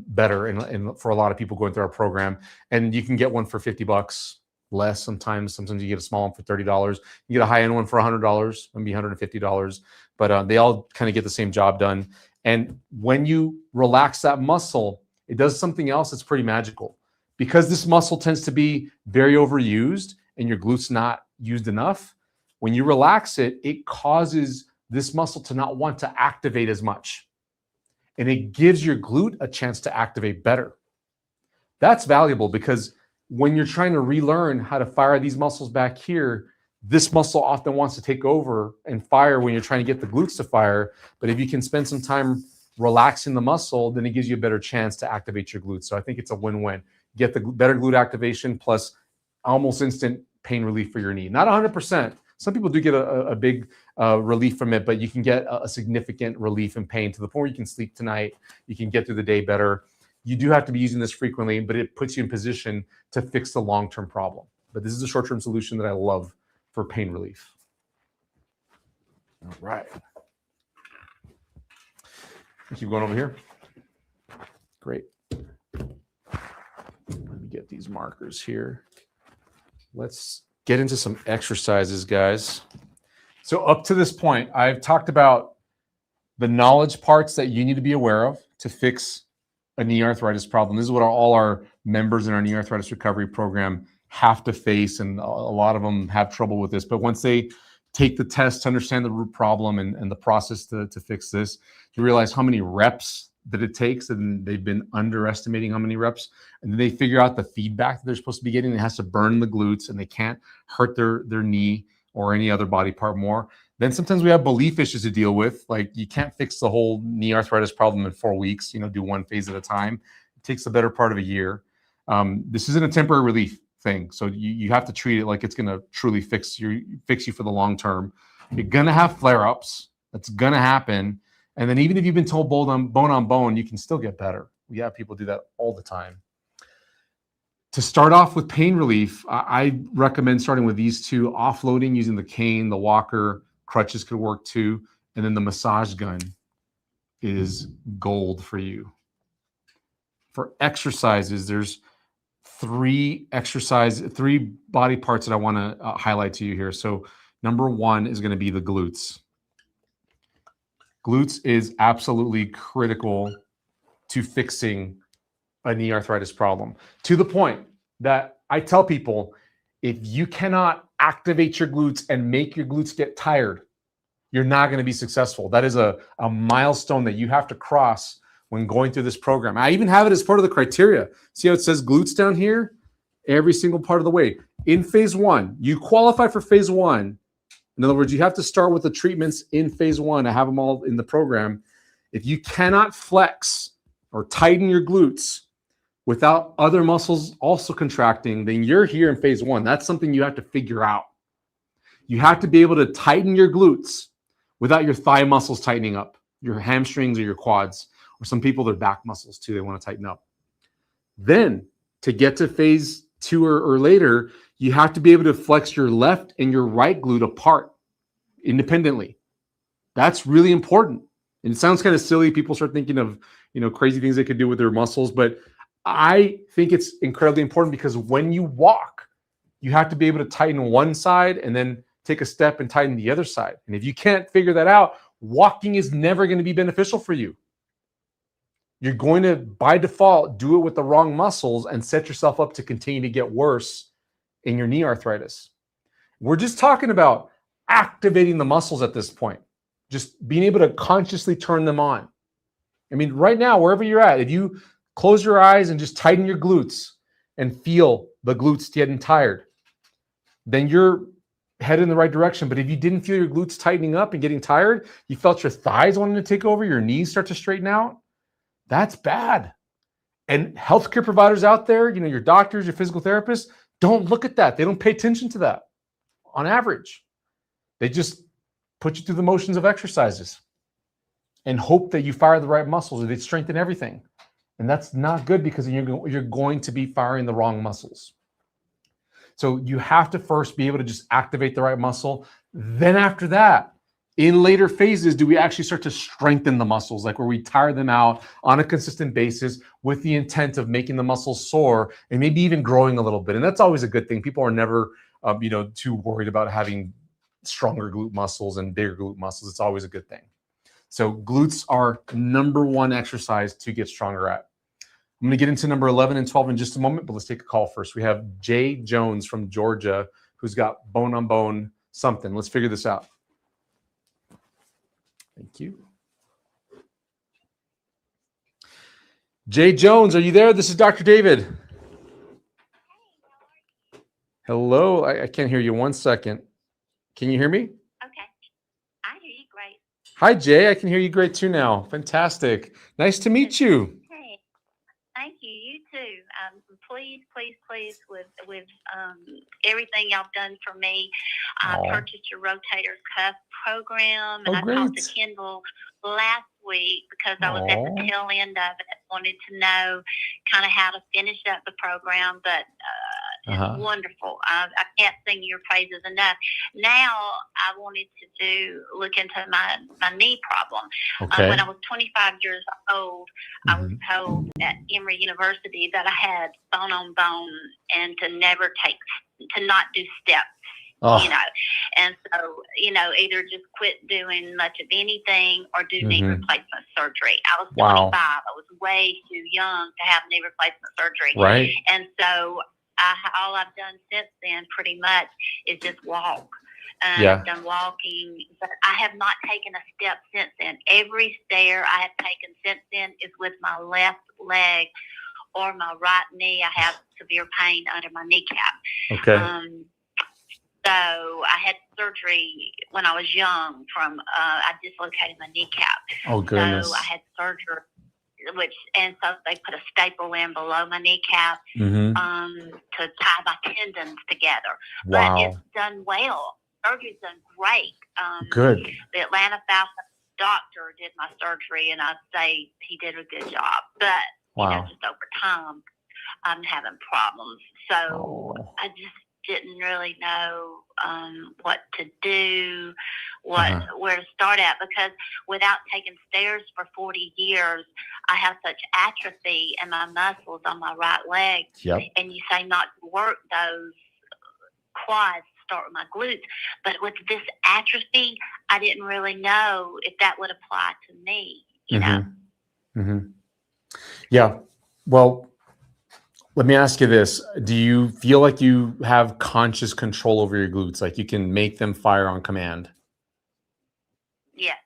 better and for a lot of people going through our program. And you can get one for $50 less sometimes. Sometimes you get a small one for $30. You get a high-end one for $100, maybe $150. But they all kind of get the same job done. And when you relax that muscle, it does something else that's pretty magical. Because this muscle tends to be very overused and your glute's not used enough, when you relax it, it causes this muscle to not want to activate as much. And it gives your glute a chance to activate better. That's valuable because when you're trying to relearn how to fire these muscles back here, this muscle often wants to take over and fire when you're trying to get the glutes to fire. But if you can spend some time relaxing the muscle, then it gives you a better chance to activate your glutes. So I think it's a win-win. Get the better glute activation plus almost instant pain relief for your knee. Not 100%. Some people do get a big relief from it, but you can get a significant relief in pain to the point where you can sleep tonight. You can get through the day better. You do have to be using this frequently, but it puts you in position to fix the long-term problem. But this is a short-term solution that I love for pain relief. All right. Keep going over here. Great. Let me get these markers here. Let's get into some exercises, guys. So up to this point, I've talked about the knowledge parts that you need to be aware of to fix a knee arthritis problem. This is what all our members in our knee arthritis recovery program have to face, and a lot of them have trouble with this. But once they take the test to understand the root problem and the process to fix this, you realize how many reps that it takes, and they've been underestimating how many reps. And then they figure out the feedback that they're supposed to be getting. It has to burn the glutes, and they can't hurt their knee or any other body part more. Then sometimes we have belief issues to deal with. Like you can't fix the whole knee arthritis problem in 4 weeks, do one phase at a time. It takes the better part of a year. This isn't a temporary relief thing. So you have to treat it like it's going to truly fix you for the long term. You're going to have flare-ups. That's going to happen. And then even if you've been told bone on bone, you can still get better. We have people do that all the time. To start off with pain relief, I recommend starting with these two: offloading using the cane, the walker, crutches could work too, and then the massage gun is gold for you. For exercises, there's three body parts that I want to highlight to you here. So number one is going to be the glutes. Glutes is absolutely critical to fixing a knee arthritis problem, to the point that I tell people, if you cannot activate your glutes and make your glutes get tired, you're not going to be successful. That is a milestone that you have to cross when going through this program. I even have it as part of the criteria. See how it says glutes down here? Every single part of the way. In phase one, you qualify for phase one. In other words, you have to start with the treatments in phase one. I have them all in the program. If you cannot flex or tighten your glutes without other muscles also contracting, then you're here in phase one. That's something you have to figure out. You have to be able to tighten your glutes without your thigh muscles tightening up, your hamstrings or your quads, or some people, their back muscles too, they want to tighten up. Then to get to phase two or later, you have to be able to flex your left and your right glute apart independently. That's really important. And it sounds kind of silly. People start thinking of, crazy things they could do with their muscles, but I think it's incredibly important because when you walk, you have to be able to tighten one side and then take a step and tighten the other side. And if you can't figure that out, walking is never going to be beneficial for you. You're going to, by default, do it with the wrong muscles and set yourself up to continue to get worse in your knee arthritis. We're just talking about activating the muscles at this point, just being able to consciously turn them on. I mean, right now, wherever you're at, if you close your eyes and just tighten your glutes and feel the glutes getting tired, then you're headed in the right direction. But if you didn't feel your glutes tightening up and getting tired, you felt your thighs wanting to take over, your knees start to straighten out, that's bad. And healthcare providers out there, your doctors, your physical therapists, don't look at that. They don't pay attention to that on average. They just put you through the motions of exercises and hope that you fire the right muscles or they strengthen everything. And that's not good because you're going to be firing the wrong muscles. So you have to first be able to just activate the right muscle. Then after that, in later phases, do we actually start to strengthen the muscles, like where we tire them out on a consistent basis with the intent of making the muscles sore and maybe even growing a little bit. And that's always a good thing. People are never, too worried about having stronger glute muscles and bigger glute muscles. It's always a good thing. So glutes are number one exercise to get stronger at. I'm going to get into number 11 and 12 in just a moment, but let's take a call first. We have Jay Jones from Georgia who's got bone on bone something. Let's figure this out. Thank you. Jay Jones, are you there? This is Dr. David. Hello. I can't hear you. 1 second. Can you hear me? Okay. I hear you great. Hi, Jay. I can hear you great too now. Fantastic. Nice to meet you. Hey, thank you. You too. Please with everything y'all done for me. I purchased your rotator cuff program, and I talked to Kendall last week because I was at the tail end of it. Wanted to know kind of how to finish up the program, but it's wonderful. I can't sing your praises enough. Now I wanted to look into my knee problem. When I was 25 years old, I was told at Emory University that I had bone on bone and to not do steps. And so, either just quit doing much of anything or do knee replacement surgery. I was 25. I was way too young to have knee replacement surgery. Right. And so all I've done since then pretty much is just walk. I've done walking, but I have not taken a step since then. Every stair I have taken since then is with my left leg or my right knee. I have severe pain under my kneecap. Okay. So I had surgery when I was young I dislocated my kneecap. Oh, goodness. So I had surgery, and so they put a staple in below my kneecap to tie my tendons together. Wow. But it's done well. Surgery's done great. Good. The Atlanta Falcons doctor did my surgery, and I'd say he did a good job. But, just over time. I'm having problems. So Oh. I just didn't really know what to do, Uh-huh. where to start at, because without taking stairs for 40 years, I have such atrophy in my muscles on my right leg. Yep. And you say not to work those quads, start with my glutes. But with this atrophy, I didn't really know if that would apply to me, you know? Mm-hmm. Yeah. Well, let me ask you this. Do you feel like you have conscious control over your glutes? Like you can make them fire on command? Yes.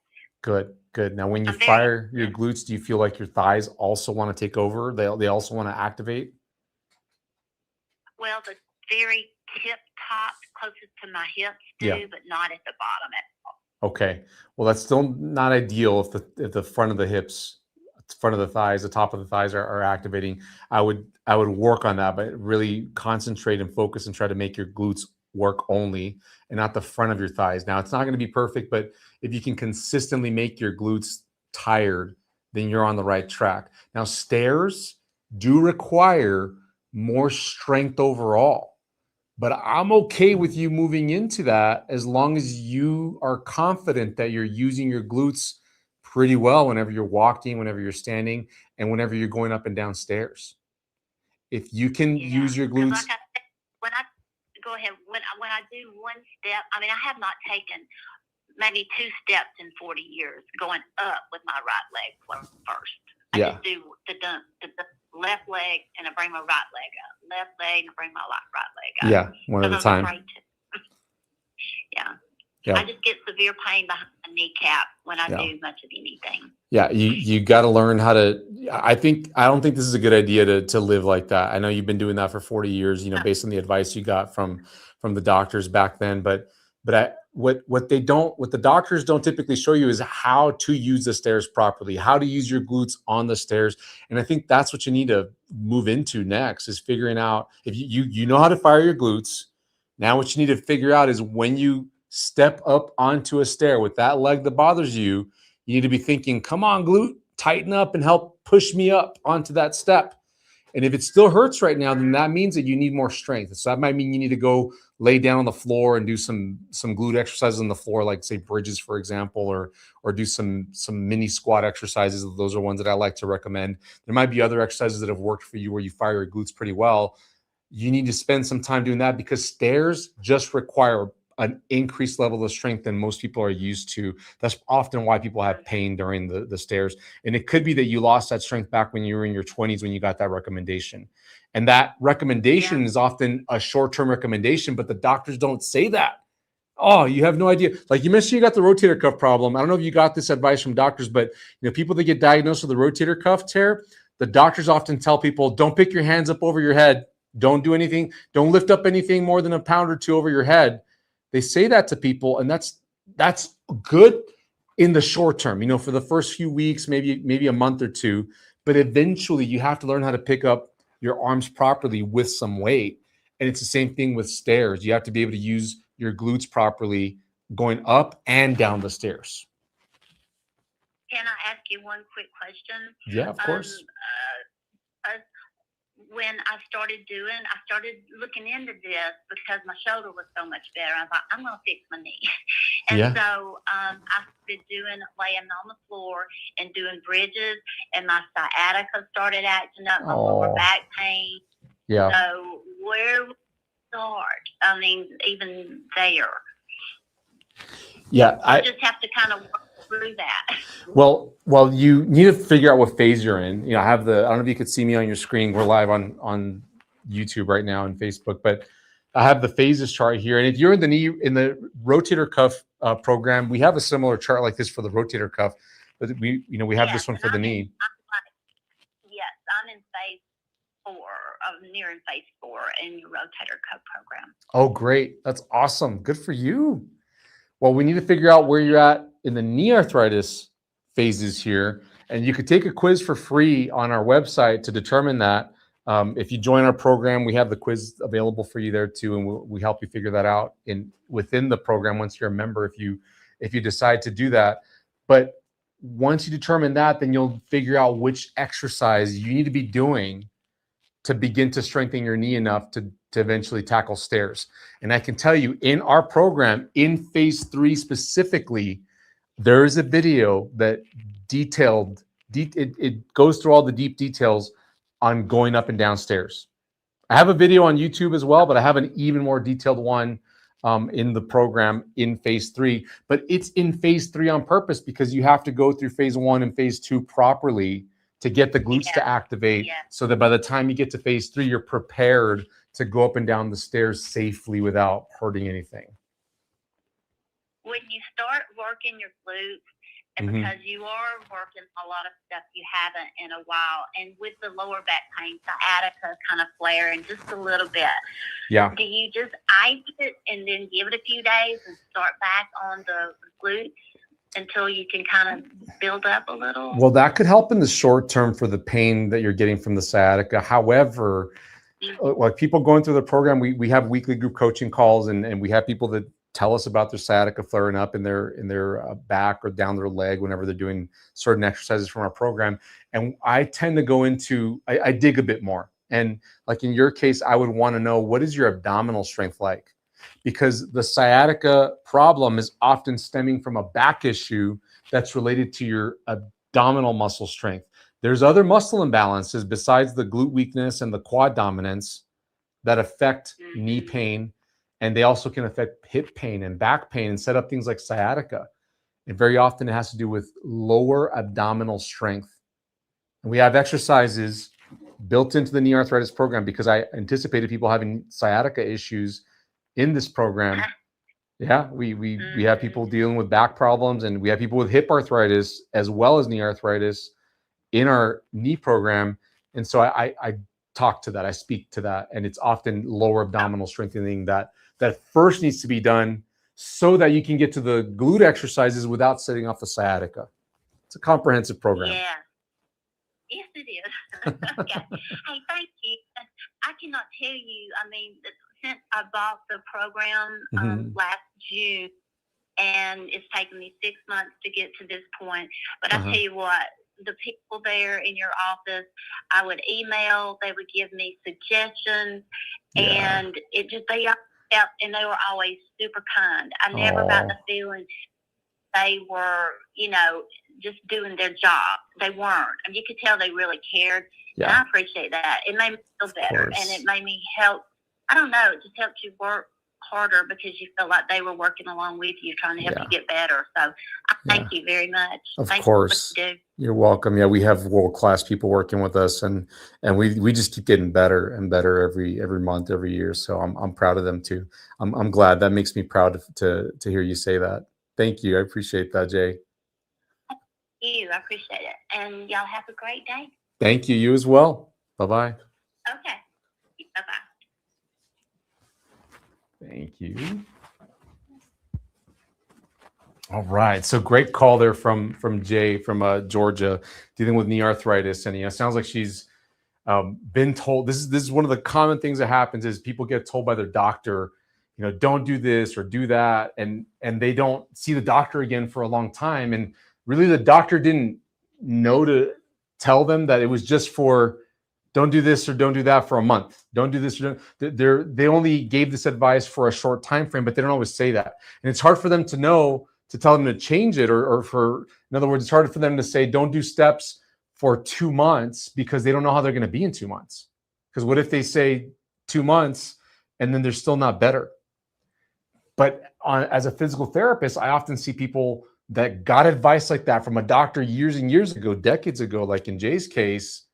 Good, good. Now, when you I'm very fire your glutes, do you feel like your thighs also want to take over? They also want to activate? well, the very tip top closest to my hips do, Yeah. but not at the bottom. Okay. Well, that's still not ideal if the front of the hips, front of the thighs, the top of the thighs are activating. I would work on that, but really concentrate and focus and try to make your glutes work only and not the front of your thighs. Now, it's not going to be perfect, but if you can consistently make your glutes tired, then you're on the right track. Now, stairs do require more strength overall. But I'm okay with you moving into that as long as you are confident that you're using your glutes pretty well whenever you're walking, whenever you're standing, and whenever you're going up and down stairs. If you can use your Because glutes, like I said, when I go ahead, when I do one step, I mean, I have not taken maybe 2 steps in 40 years going up with my right leg first. I yeah, just do the left leg and I bring my right leg up. Left leg and I bring my right leg up. yeah, one at a Because I was time. afraid to. Yeah. Yeah. I just get severe pain behind my kneecap when I Yeah. do much of anything. Yeah, you got to learn how to. I don't think this is a good idea to live like that. I know you've been doing that for 40 years, you know, based on the advice you got from the doctors back then. But what the doctors don't typically show you is how to use the stairs properly, how to use your glutes on the stairs. And I think that's what you need to move into next is figuring out if you know how to fire your glutes. Now what you need to figure out is when you step up onto a stair with that leg that bothers you, you need to be thinking, come on, glute, tighten up and help push me up onto that step. And if it still hurts right now, then that means that you need more strength. So that might mean you need to go lay down on the floor and do some glute exercises on the floor, like say bridges, for example, or do some mini squat exercises. Those are ones that I like to recommend. There might be other exercises that have worked for you where you fire your glutes pretty well. You need to spend some time doing that because stairs just require an increased level of strength than most people are used to. That's often why people have pain during the stairs. And it could be that you lost that strength back when you were in your 20s when you got that recommendation. And that recommendation is often a short-term recommendation, but the doctors don't say that. Oh, you have no idea. Like you mentioned, you got the rotator cuff problem. I don't know if you got this advice from doctors, but people that get diagnosed with a rotator cuff tear, the doctors often tell people, don't pick your hands up over your head. Don't do anything. Don't lift up anything more than a pound or two over your head. They say that to people, and that's good in the short term, for the first few weeks, maybe a month or two. But eventually you have to learn how to pick up your arms properly with some weight. And it's the same thing with stairs. You have to be able to use your glutes properly going up and down the stairs. Can I ask you one quick question? Yeah, of course. When I started looking into this because my shoulder was so much better. I thought, I'm going to fix my knee. And so I started laying on the floor and doing bridges, and my sciatica started acting up, my lower back pain. Yeah. So where would I start? I mean, even there. Yeah. I just have to kind of work through that. Well, you need to figure out what phase you're in. I don't know if you could see me on your screen. We're live on YouTube right now and Facebook, but I have the phases chart here. And if you're in the rotator cuff program, we have a similar chart like this for the rotator cuff, but we have this one for the knee. I'm in phase 4. I'm nearing phase 4 in your rotator cuff program. Oh, great. That's awesome. Good for you. Well, we need to figure out where you're at in the knee arthritis phases here. And you could take a quiz for free on our website to determine that. If you join our program, we have the quiz available for you there too. And we help you figure that out within the program once you're a member, if you decide to do that. But once you determine that, then you'll figure out which exercise you need to be doing to begin to strengthen your knee enough to eventually tackle stairs. And I can tell you, in our program, in phase 3 specifically, there is a video that detailed, it goes through all the deep details on going up and down stairs. I have a video on YouTube as well, but I have an even more detailed one in the program in phase 3. But it's in phase 3 on purpose because you have to go through phase 1 and phase 2 properly to get the glutes to activate, so that by the time you get to phase 3, you're prepared to go up and down the stairs safely without hurting anything. When you start working your glutes, and because you are working a lot of stuff you haven't in a while, and with the lower back pain, sciatica kind of flaring just a little bit. Yeah. Do you just ice it and then give it a few days and start back on the glutes until you can kind of build up a little? Well, that could help in the short term for the pain that you're getting from the sciatica. However, like people going through the program, we have weekly group coaching calls, and we have people that tell us about their sciatica flaring up in their back or down their leg whenever they're doing certain exercises from our program. And I tend to go into, I dig a bit more. And like in your case, I would want to know, what is your abdominal strength like? Because the sciatica problem is often stemming from a back issue that's related to your abdominal muscle strength. There's other muscle imbalances besides the glute weakness and the quad dominance that affect knee pain. And they also can affect hip pain and back pain and set up things like sciatica. And very often it has to do with lower abdominal strength. And we have exercises built into the knee arthritis program because I anticipated people having sciatica issues in this program. Yeah, we have people dealing with back problems, and we have people with hip arthritis as well as knee arthritis in our knee program. And so I talk to that, I speak to that, and it's often lower abdominal strengthening that first needs to be done so that you can get to the glute exercises without setting off the sciatica. It's a comprehensive program. Yeah. Yes, it is. Okay. Hey, thank you. I cannot tell you, I mean, since I bought the program last June, and it's taken me 6 months to get to this point, but I tell you what, the people there in your office, I would email, they would give me suggestions, and it just, and they were always super kind. I never got the feeling they were, just doing their job. They weren't. And you could tell they really cared. Yeah. And I appreciate that. It made me feel better. And it made me help. I don't know. It just helped you work harder because you felt like they were working along with you, trying to help you get better. So I thank you very much. Of course. You're welcome. Yeah, we have world-class people working with us, and we just keep getting better and better every month, every year. So I'm proud of them too. I'm glad. That makes me proud to hear you say that. Thank you. I appreciate that, Jay. Thank you. I appreciate it. And y'all have a great day. Thank you. You as well. Bye-bye. Okay. Bye-bye. Thank you. All right. So great call there from Jay from Georgia, dealing with knee arthritis. And it sounds like she's been told, this is one of the common things that happens is people get told by their doctor, don't do this or do that. And they don't see the doctor again for a long time. And really the doctor didn't know to tell them that it was just for, don't do this or don't do that for a month. Don't do this. They only gave this advice for a short time frame, but they don't always say that. And it's hard for them to know, to tell them to change it, or in other words, it's hard for them to say, don't do steps for 2 months, because they don't know how they're going to be in 2 months. Because what if they say 2 months and then they're still not better? But as a physical therapist, I often see people that got advice like that from a doctor years and years ago, decades ago, like in Jay's case,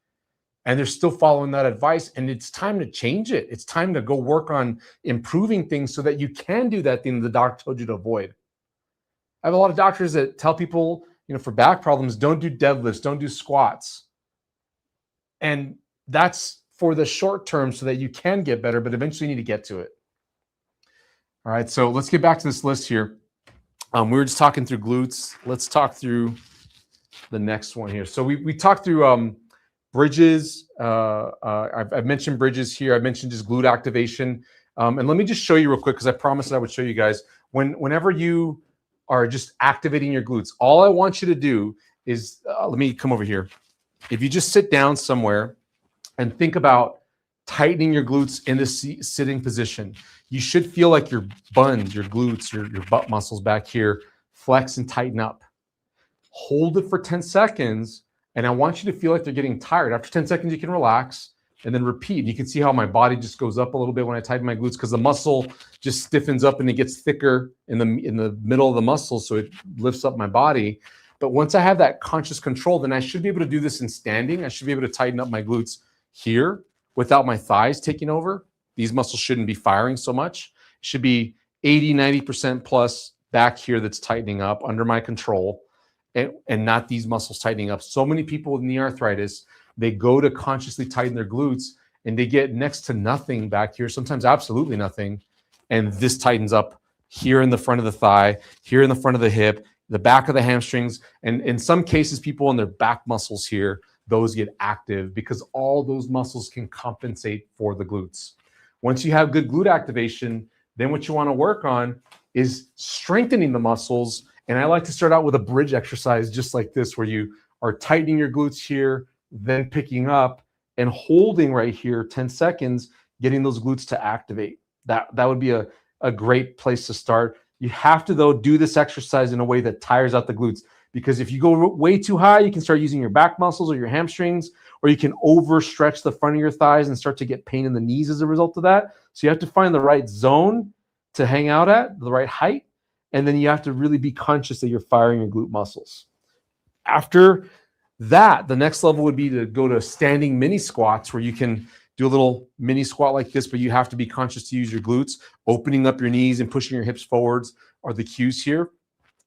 and they're still following that advice. And it's time to change it. It's time to go work on improving things so that you can do that thing the doctor told you to avoid. I have a lot of doctors that tell people, for back problems, don't do deadlifts, don't do squats. And that's for the short term so that you can get better, but eventually you need to get to it. All right, so let's get back to this list here. We were just talking through glutes. Let's talk through the next one here. So we talked through bridges. I've mentioned bridges here. I mentioned just glute activation. And let me just show you real quick, because I promised I would show you guys. Whenever you are just activating your glutes, all I want you to do is, let me come over here. If you just sit down somewhere and think about tightening your glutes in the sitting position. You should feel like your buns, your glutes, your butt muscles back here flex and tighten up. Hold it for 10 seconds, and I want you to feel like they're getting tired. After 10 seconds, you can relax and then repeat. You can see how my body just goes up a little bit when I tighten my glutes because the muscle just stiffens up and it gets thicker in the middle of the muscle, so it lifts up my body. But once I have that conscious control, then I should be able to do this in standing. I should be able to tighten up my glutes here without my thighs taking over. These muscles shouldn't be firing so much. It should be 80, 90% plus back here that's tightening up under my control, and not these muscles tightening up. So many people with knee arthritis, they go to consciously tighten their glutes and they get next to nothing back here, sometimes absolutely nothing. And this tightens up here in the front of the thigh, here in the front of the hip, the back of the hamstrings. And in some cases, people in their back muscles here, those get active because all those muscles can compensate for the glutes. Once you have good glute activation, then what you want to work on is strengthening the muscles. And I like to start out with a bridge exercise just like this, where you are tightening your glutes here, then picking up and holding right here 10 seconds, getting those glutes to activate. That would be a great place to start. You have to, though, do this exercise in a way that tires out the glutes, because if you go way too high, you can start using your back muscles or your hamstrings, or you can overstretch the front of your thighs and start to get pain in the knees as a result of that. So you have to find the right zone to hang out at, the right height, and then you have to really be conscious that you're firing your glute muscles. After that, the next level would be to go to standing mini squats, where you can do a little mini squat like this, but you have to be conscious to use your glutes. Opening up your knees and pushing your hips forwards are the cues here.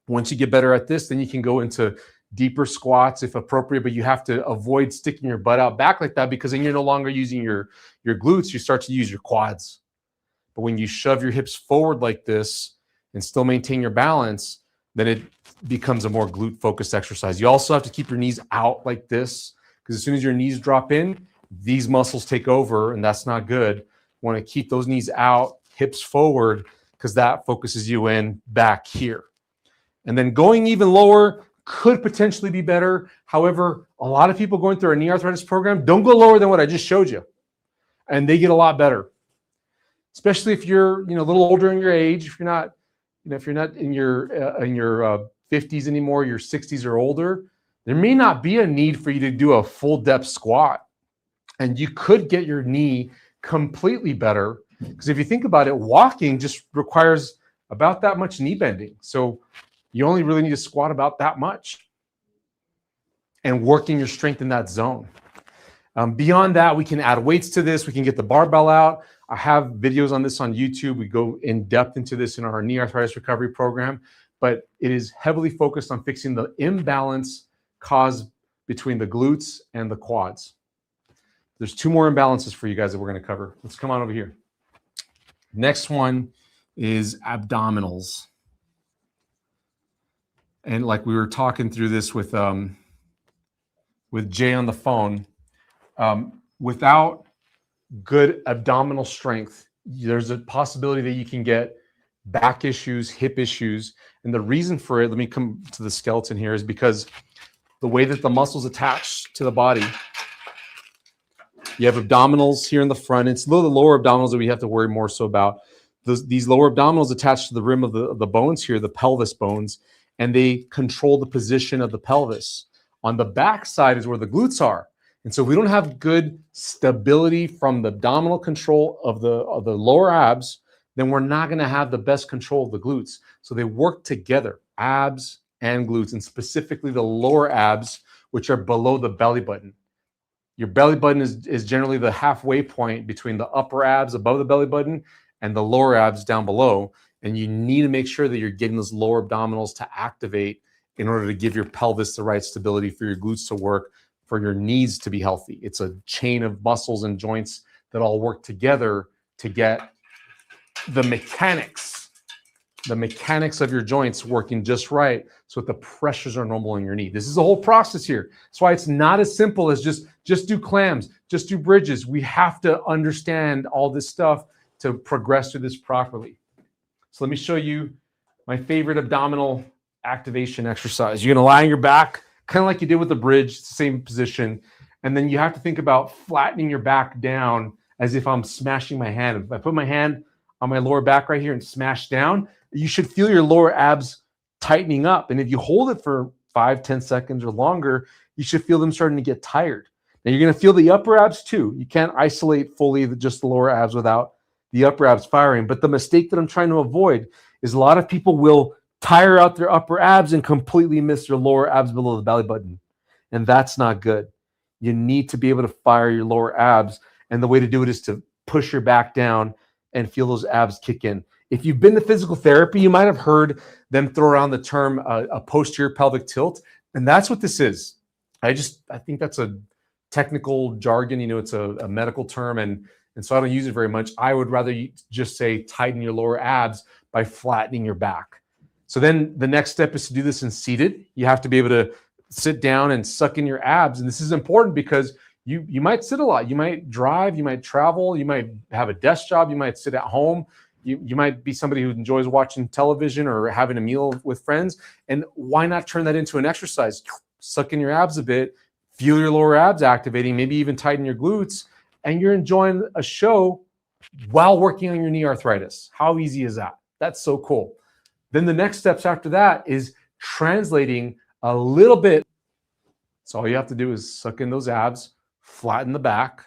Once you get better at this, then you can go into deeper squats if appropriate, but you have to avoid sticking your butt out back like that, because then you're no longer using your glutes, you start to use your quads. But when you shove your hips forward like this and still maintain your balance, then it becomes a more glute-focused exercise. You also have to keep your knees out like this, because as soon as your knees drop in, these muscles take over, and that's not good. You want to keep those knees out, hips forward, because that focuses you in back here. And then going even lower could potentially be better. However, a lot of people going through a knee arthritis program don't go lower than what I just showed you, and they get a lot better. Especially if you're, a little older in your age. If you're not, in your 50s anymore, your 60s or older, there may not be a need for you to do a full depth squat, and you could get your knee completely better. Because if you think about it, walking just requires about that much knee bending. So you only really need to squat about that much, and working your strength in that zone. Beyond that, we can add weights to this. We can get the barbell out. I have videos on this on YouTube. We go in depth into this in our knee arthritis recovery program, but it is heavily focused on fixing the imbalance caused between the glutes and the quads. There's two more imbalances for you guys that we're going to cover. Let's come on over here. Next one is abdominals. And like we were talking through this with Jay on the phone, without good abdominal strength, there's a possibility that you can get back issues, hip issues. And the reason for it, let me come to the skeleton here, is because the way that the muscles attach to the body, you have abdominals here in the front. It's the lower abdominals that we have to worry more so about. These lower abdominals attached to the rim of the bones here, the pelvis bones, and they control the position of the pelvis. On the back side is where the glutes are. And so if we don't have good stability from the abdominal control of the lower abs, then we're not going to have the best control of the glutes. So they work together, abs and glutes, and specifically the lower abs, which are below the belly button. Your belly button is generally the halfway point between the upper abs above the belly button and the lower abs down below. And you need to make sure that you're getting those lower abdominals to activate in order to give your pelvis the right stability for your glutes to work, for your knees to be healthy. It's a chain of muscles and joints that all work together to get the mechanics of your joints working just right, so that the pressures are normal in your knee. This is a whole process here. That's why it's not as simple as just do clams, just do bridges. We have to understand all this stuff to progress through this properly. So let me show you my favorite abdominal activation exercise. You're going to lie on your back, kind of like you did with the bridge. It's the same position. And then you have to think about flattening your back down as if I'm smashing my hand. If I put my hand on my lower back right here and smash down, you should feel your lower abs tightening up. And if you hold it for 5-10 seconds or longer, you should feel them starting to get tired. Now you're going to feel the upper abs too. You can't isolate fully just the lower abs without the upper abs firing. But the mistake that I'm trying to avoid is a lot of people will tire out their upper abs and completely miss their lower abs below the belly button. And that's not good. You need to be able to fire your lower abs. And the way to do it is to push your back down and feel those abs kick in. If you've been to physical therapy, you might have heard them throw around the term a posterior pelvic tilt. And that's what this is. I think that's a technical jargon. It's a medical term. And so I don't use it very much. I would rather just say tighten your lower abs by flattening your back. So then the next step is to do this in seated. You have to be able to sit down and suck in your abs. And this is important because you might sit a lot. You might drive, you might travel, you might have a desk job, you might sit at home. You might be somebody who enjoys watching television or having a meal with friends. And why not turn that into an exercise? Suck in your abs a bit, feel your lower abs activating, maybe even tighten your glutes, and you're enjoying a show while working on your knee arthritis. How easy is that? That's so cool. Then the next steps after that is translating a little bit. So all you have to do is suck in those abs, flatten the back.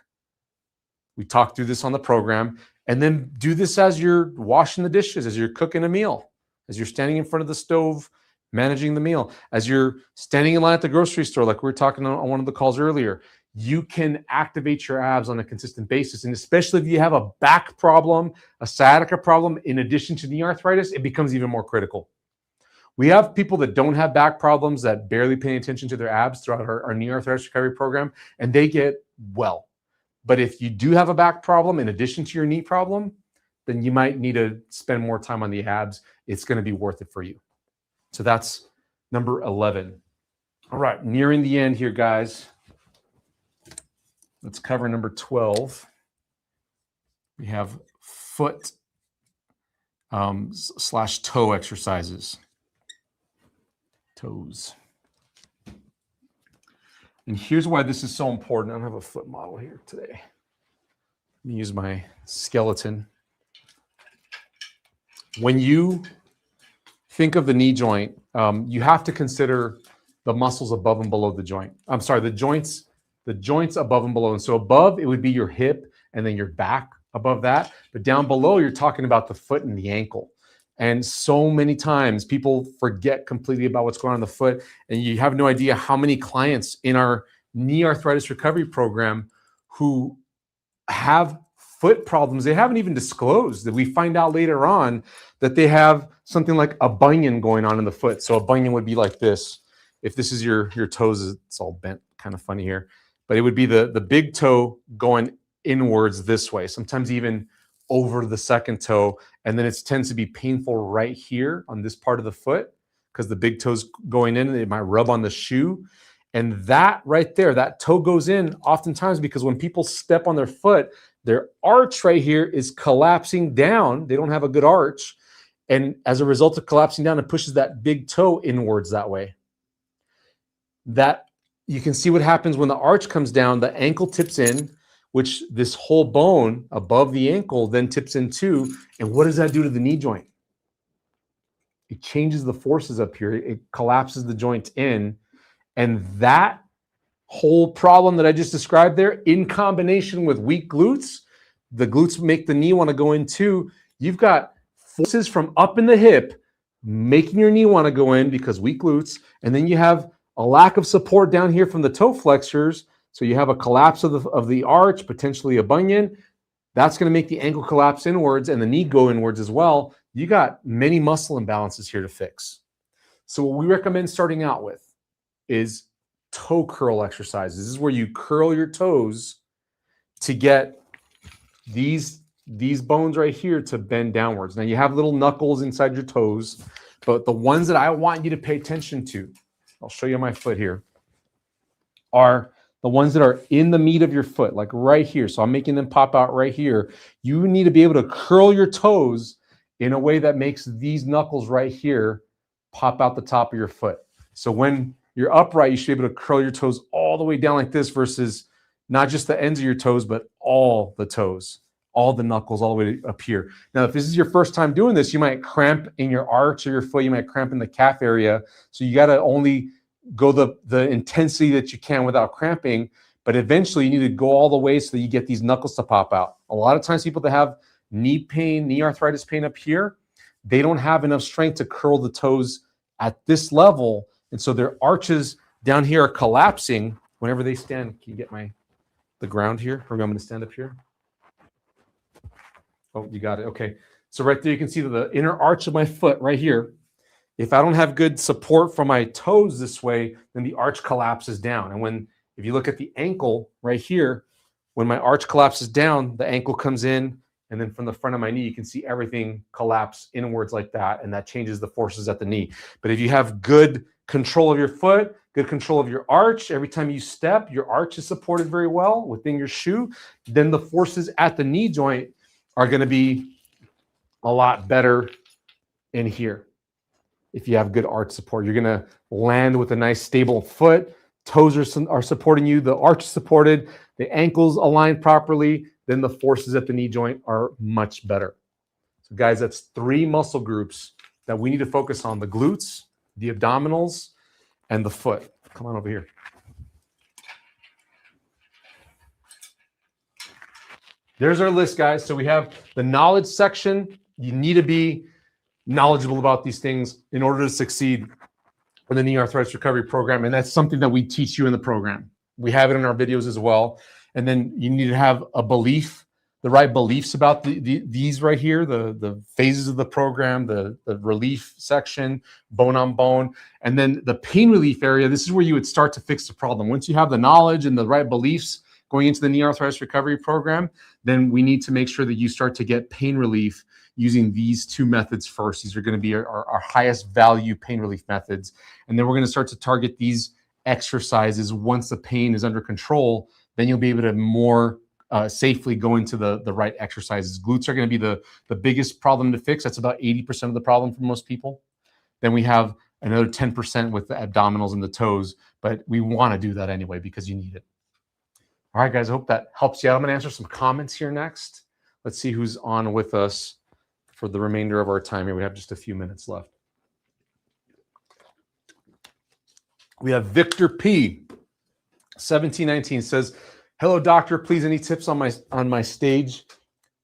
We talked through this on the program. And then do this as you're washing the dishes, as you're cooking a meal, as you're standing in front of the stove, managing the meal, as you're standing in line at the grocery store, like we were talking on one of the calls earlier. You can activate your abs on a consistent basis. And especially if you have a back problem, a sciatica problem, in addition to knee arthritis, it becomes even more critical. We have people that don't have back problems that barely pay attention to their abs throughout our knee arthritis recovery program, and they get well. But if you do have a back problem in addition to your knee problem, then you might need to spend more time on the abs. It's going to be worth it for you. So that's number 11. All right, nearing the end here, guys. Let's cover number 12. We have foot / toe exercises. Toes. And here's why this is so important. I don't have a foot model here today. Let me use my skeleton. When you think of the knee joint, you have to consider the muscles above and below the joint. I'm sorry, the joints above and below. And so above, it would be your hip and then your back above that. But down below, you're talking about the foot and the ankle. And so many times people forget completely about what's going on in the foot. And you have no idea how many clients in our knee arthritis recovery program who have foot problems they haven't even disclosed, that we find out later on that they have something like a bunion going on in the foot. So a bunion would be like this. If this is your toes, it's all bent, kind of funny here. But it would be the big toe going inwards this way, sometimes even over the second toe. And then it tends to be painful right here on this part of the foot because the big toe's going in and it might rub on the shoe. And that right there, that toe goes in oftentimes because when people step on their foot, their arch right here is collapsing down. They don't have a good arch. And as a result of collapsing down, it pushes that big toe inwards that way. That you can see what happens when the arch comes down, the ankle tips in, which this whole bone above the ankle then tips in too. And what does that do to the knee joint? It changes the forces up here. It collapses the joint in. And that whole problem that I just described there, in combination with weak glutes, the glutes make the knee want to go in too. You've got forces from up in the hip making your knee want to go in because weak glutes. And then you have a lack of support down here from the toe flexors. So you have a collapse of the arch, potentially a bunion. That's going to make the ankle collapse inwards and the knee go inwards as well. You got many muscle imbalances here to fix. So what we recommend starting out with is toe curl exercises. This is where you curl your toes to get these bones right here to bend downwards. Now you have little knuckles inside your toes, but the ones that I want you to pay attention to, I'll show you my foot here, are the ones that are in the meat of your foot, like right here. So I'm making them pop out right here. You need to be able to curl your toes in a way that makes these knuckles right here pop out the top of your foot. So when you're upright, you should be able to curl your toes all the way down like this versus not just the ends of your toes, but all the toes, all the knuckles, all the way up here. Now, if this is your first time doing this, you might cramp in your arch or your foot. You might cramp in the calf area. So you got to only go the intensity that you can without cramping. But eventually, you need to go all the way so that you get these knuckles to pop out. A lot of times, people that have knee pain, knee arthritis pain up here, they don't have enough strength to curl the toes at this level. And so their arches down here are collapsing whenever they stand. Can you get the ground here? Or I'm going to stand up here. Oh, you got it. Okay. So right there, you can see the inner arch of my foot right here. If I don't have good support from my toes this way, then the arch collapses down. And if you look at the ankle right here, when my arch collapses down, the ankle comes in, and then from the front of my knee, you can see everything collapse inwards like that, and that changes the forces at the knee. But if you have good control of your foot, good control of your arch, every time you step, your arch is supported very well within your shoe, then the forces at the knee joint are going to be a lot better in here. If you have good arch support, you're going to land with a nice stable foot. Toes are supporting you. The arch is supported. The ankles aligned properly. Then the forces at the knee joint are much better. So guys, that's 3 muscle groups that we need to focus on: the glutes, the abdominals, and the foot. Come on over here. There's our list, guys. So we have the knowledge section. You need to be knowledgeable about these things in order to succeed in the knee arthritis recovery program. And that's something that we teach you in the program. We have it in our videos as well. And then you need to have a belief, the right beliefs about these right here, the phases of the program, the relief section, bone on bone. And then the pain relief area, this is where you would start to fix the problem. Once you have the knowledge and the right beliefs going into the knee arthritis recovery program, then we need to make sure that you start to get pain relief using these 2 methods first. These are going to be our highest value pain relief methods. And then we're going to start to target these exercises once the pain is under control. Then you'll be able to more safely go into the right exercises. Glutes are going to be the biggest problem to fix. That's about 80% of the problem for most people. Then we have another 10% with the abdominals and the toes, but we want to do that anyway because you need it. All right, guys, I hope that helps you out. I'm going to answer some comments here next. Let's see who's on with us for the remainder of our time here. We have just a few minutes left. We have Victor P. 1719 says, "Hello, doctor. Please, any tips on my stage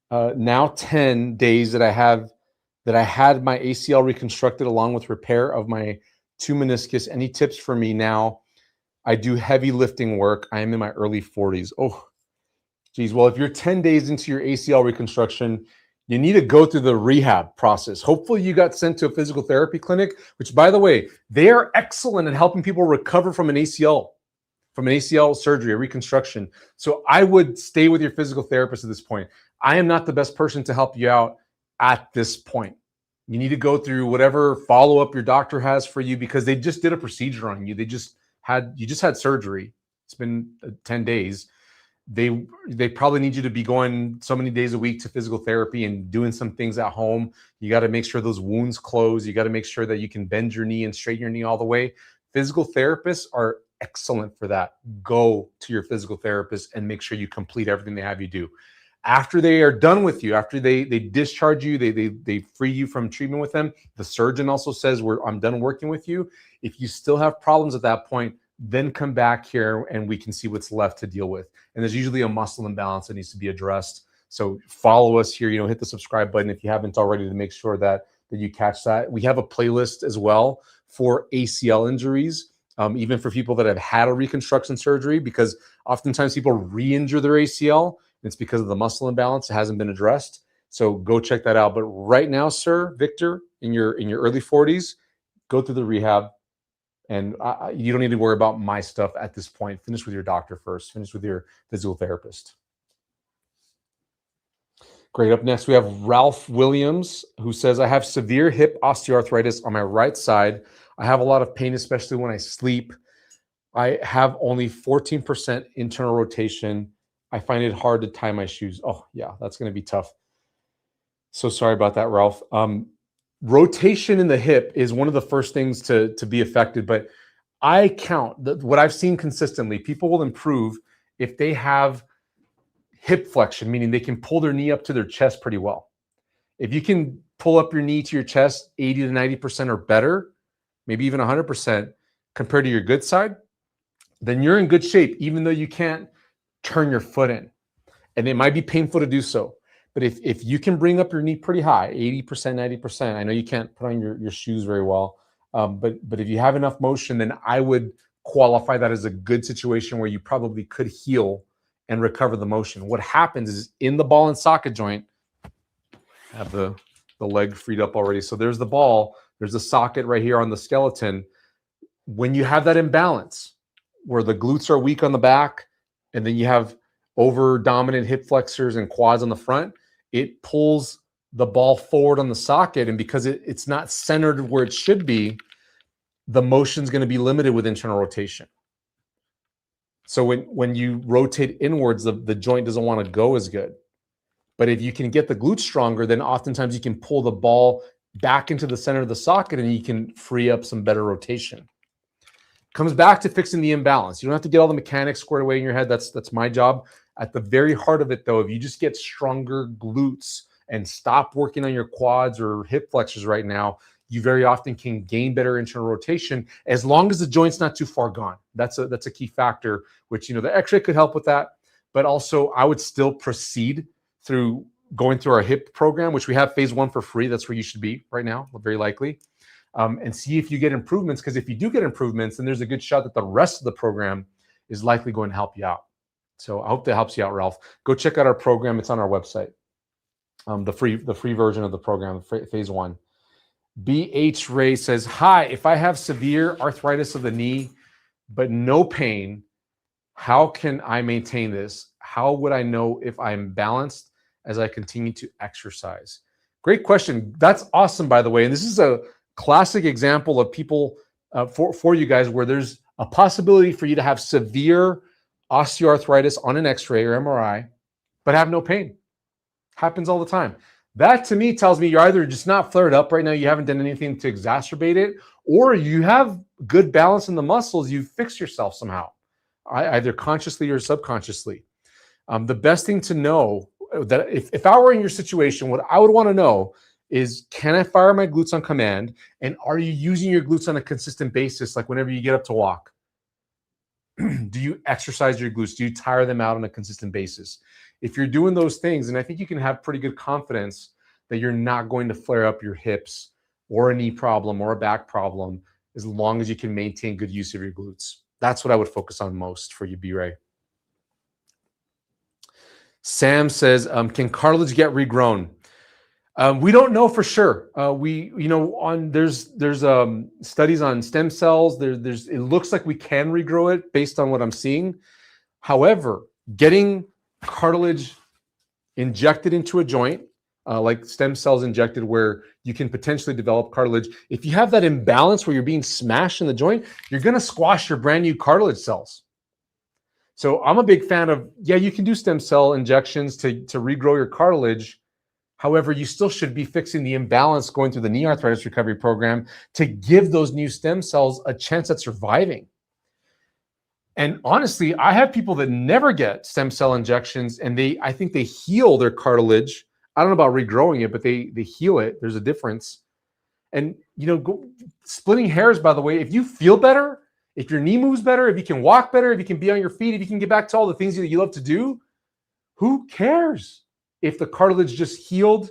now 10 days that I had my ACL reconstructed along with repair of my 2 meniscus. Any tips for me now? I do heavy lifting work. I am in my early 40s. Oh, geez. Well, if you're 10 days into your ACL reconstruction, you need to go through the rehab process. Hopefully you got sent to a physical therapy clinic, which, by the way, they are excellent at helping people recover from an ACL surgery, a reconstruction. So I would stay with your physical therapist at this point. I am not the best person to help you out at this point. You need to go through whatever follow-up your doctor has for you because they just did a procedure on you. You just had surgery. It's been 10 days. They probably need you to be going so many days a week to physical therapy and doing some things at home. You got to make sure those wounds close. You got to make sure that you can bend your knee and straighten your knee all the way. Physical therapists are excellent for that. Go to your physical therapist and make sure you complete everything they have you do. After they are done with you, after they discharge you, they free you from treatment with them, the surgeon also says, I'm done working with you. If you still have problems at that point, then come back here and we can see what's left to deal with. And there's usually a muscle imbalance that needs to be addressed. So follow us here, hit the subscribe button if you haven't already to make sure that you catch that. We have a playlist as well for ACL injuries, even for people that have had a reconstruction surgery, because oftentimes people re-injure their ACL. It's because of the muscle imbalance. It hasn't been addressed. So go check that out. But right now, sir, Victor, in your early 40s, go through the rehab. And you don't need to worry about my stuff at this point. Finish with your doctor first. Finish with your physical therapist. Great. Up next, we have Ralph Williams, who says, I have severe hip osteoarthritis on my right side. I have a lot of pain, especially when I sleep. I have only 14% internal rotation. I find it hard to tie my shoes. Oh, yeah, that's going to be tough. So sorry about that, Ralph. Rotation in the hip is one of the first things to be affected, but I count what I've seen consistently. People will improve if they have hip flexion, meaning they can pull their knee up to their chest pretty well. If you can pull up your knee to your chest 80 to 90% or better, maybe even 100% compared to your good side, then you're in good shape, even though you can't turn your foot in. And it might be painful to do so. But if you can bring up your knee pretty high, 80%, 90%, I know you can't put on your shoes very well, but if you have enough motion, then I would qualify that as a good situation where you probably could heal and recover the motion. What happens is in the ball and socket joint, I have the leg freed up already. So there's the ball, there's the socket right here on the skeleton. When you have that imbalance where the glutes are weak on the back, and then you have over dominant hip flexors and quads on the front, it pulls the ball forward on the socket. And because it's not centered where it should be, the motion's going to be limited with internal rotation. So when you rotate inwards, the joint doesn't want to go as good. But if you can get the glutes stronger, then oftentimes you can pull the ball back into the center of the socket and you can free up some better rotation. Comes back to fixing the imbalance. You don't have to get all the mechanics squared away in your head. That's my job. At the very heart of it, though, if you just get stronger glutes and stop working on your quads or hip flexors right now, you very often can gain better internal rotation as long as the joint's not too far gone. That's a key factor, which, the X-ray could help with that. But also, I would still proceed through going through our hip program, which we have phase 1 for free. That's where you should be right now, very likely. And see if you get improvements, because if you do get improvements, then there's a good shot that the rest of the program is likely going to help you out. So I hope that helps you out, Ralph. Go check out our program. It's on our website. The free version of the program, phase 1. BH Ray says, hi, if I have severe arthritis of the knee, but no pain, how can I maintain this? How would I know if I'm balanced as I continue to exercise? Great question. That's awesome, by the way. And this is a classic example of people for you guys where there's a possibility for you to have severe osteoarthritis on an X-ray or MRI, but have no pain. Happens all the time. That to me tells me you're either just not flared up right now, you haven't done anything to exacerbate it, or you have good balance in the muscles, you fix yourself somehow, either consciously or subconsciously. The best thing to know, that if I were in your situation, what I would want to know is, can I fire my glutes on command? And are you using your glutes on a consistent basis? Like whenever you get up to walk, do you exercise your glutes? Do you tire them out on a consistent basis? If you're doing those things, and I think you can have pretty good confidence that you're not going to flare up your hips or a knee problem or a back problem, as long as you can maintain good use of your glutes. That's what I would focus on most for you, B-Ray. Sam says, can cartilage get regrown? We don't know for sure. There's studies on stem cells. It looks like we can regrow it based on what I'm seeing. However, getting cartilage injected into a joint, like stem cells injected, where you can potentially develop cartilage. If you have that imbalance where you're being smashed in the joint, you're going to squash your brand new cartilage cells. So I'm a big fan of, you can do stem cell injections to regrow your cartilage. However, you still should be fixing the imbalance going through the knee arthritis recovery program to give those new stem cells a chance at surviving. And honestly, I have people that never get stem cell injections, and I think they heal their cartilage. I don't know about regrowing it, but they heal it. There's a difference. And, splitting hairs, by the way, if you feel better, if your knee moves better, if you can walk better, if you can be on your feet, if you can get back to all the things that you love to do, who cares if the cartilage just healed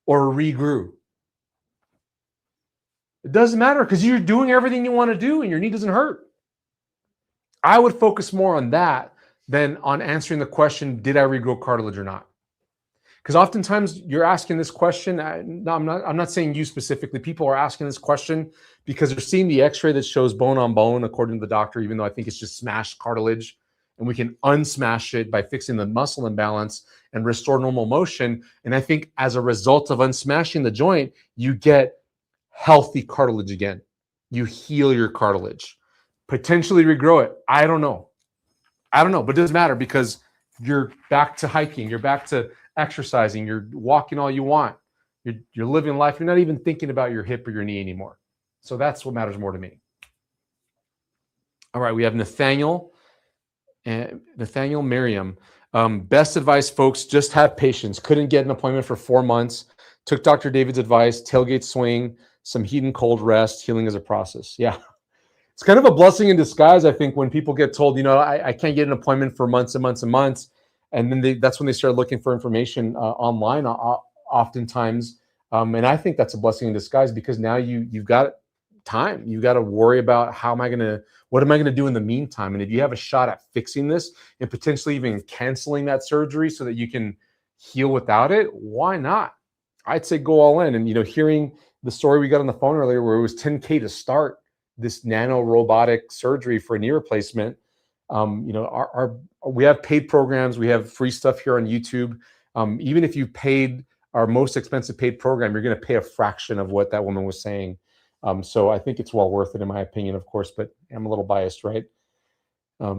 or regrew? It doesn't matter, because you're doing everything you want to do and your knee doesn't hurt. I would focus more on that than on answering the question, did I regrow cartilage or not? Because oftentimes you're asking this question. I'm not saying you specifically. People are asking this question because they're seeing the X-ray that shows bone on bone, according to the doctor, even though I think it's just smashed cartilage. And we can unsmash it by fixing the muscle imbalance and restore normal motion. And I think as a result of unsmashing the joint, you get healthy cartilage again. You heal your cartilage. Potentially regrow it. I don't know, but it doesn't matter, because you're back to hiking. You're back to exercising. You're walking all you want. You're living life. You're not even thinking about your hip or your knee anymore. So that's what matters more to me. All right, we have Nathaniel. And Nathaniel Merriam, best advice, folks, just have patience. Couldn't get an appointment for 4 months. Took Dr. David's advice, tailgate swing, some heat and cold rest, healing is a process. Yeah. It's kind of a blessing in disguise, I think, when people get told, I can't get an appointment for months and months and months. And then that's when they start looking for information online oftentimes. And I think that's a blessing in disguise, because now you've got time. You got to worry about what am I going to do in the meantime? And if you have a shot at fixing this and potentially even canceling that surgery so that you can heal without it, why not? I'd say go all in. And, hearing the story we got on the phone earlier where it was $10K to start this nano robotic surgery for a knee replacement. We have paid programs. We have free stuff here on YouTube. Even if you paid our most expensive paid program, you're going to pay a fraction of what that woman was saying. So I think it's well worth it, in my opinion, of course, but I'm a little biased, right?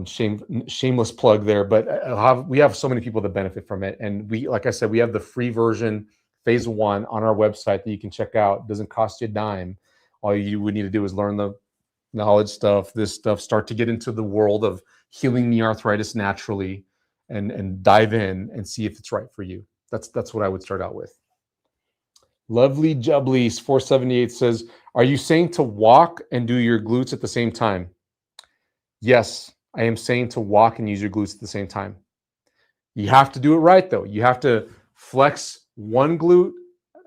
Shameless plug there, but we have so many people that benefit from it. And like I said, we have the free version, phase 1, on our website that you can check out. It doesn't cost you a dime. All you would need to do is learn the knowledge stuff, this stuff, start to get into the world of healing knee arthritis naturally, and dive in and see if it's right for you. That's what I would start out with. Lovely Jubblies 478 says, are you saying to walk and do your glutes at the same time? Yes, I am saying to walk and use your glutes at the same time. You have to do it right, though. You have to flex one glute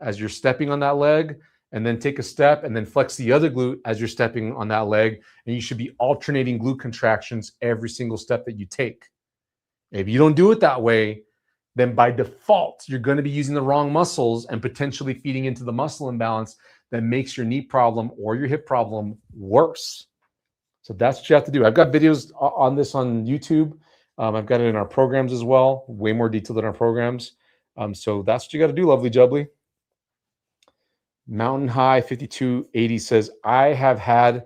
as you're stepping on that leg, and then take a step, and then flex the other glute as you're stepping on that leg. And you should be alternating glute contractions every single step that you take. If you don't do it that way, then by default, you're going to be using the wrong muscles and potentially feeding into the muscle imbalance that makes your knee problem or your hip problem worse. So that's what you have to do. I've got videos on this on YouTube. I've got it in our programs as well, way more detailed in our programs. So that's what you got to do, Lovely Jubbly. Mountain High 5280 says, I have had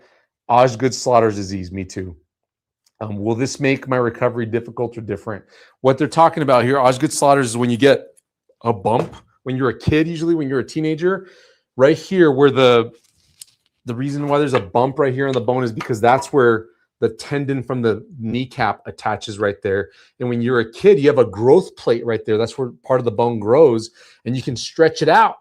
Osgood-Schlatters disease. Me too. Will this make my recovery difficult or different? What they're talking about here, Osgood-Schlatters, is when you get a bump when you're a kid, usually when you're a teenager. Right here, where the reason why there's a bump right here on the bone is because that's where the tendon from the kneecap attaches right there. And when you're a kid, you have a growth plate right there. That's where part of the bone grows, and you can stretch it out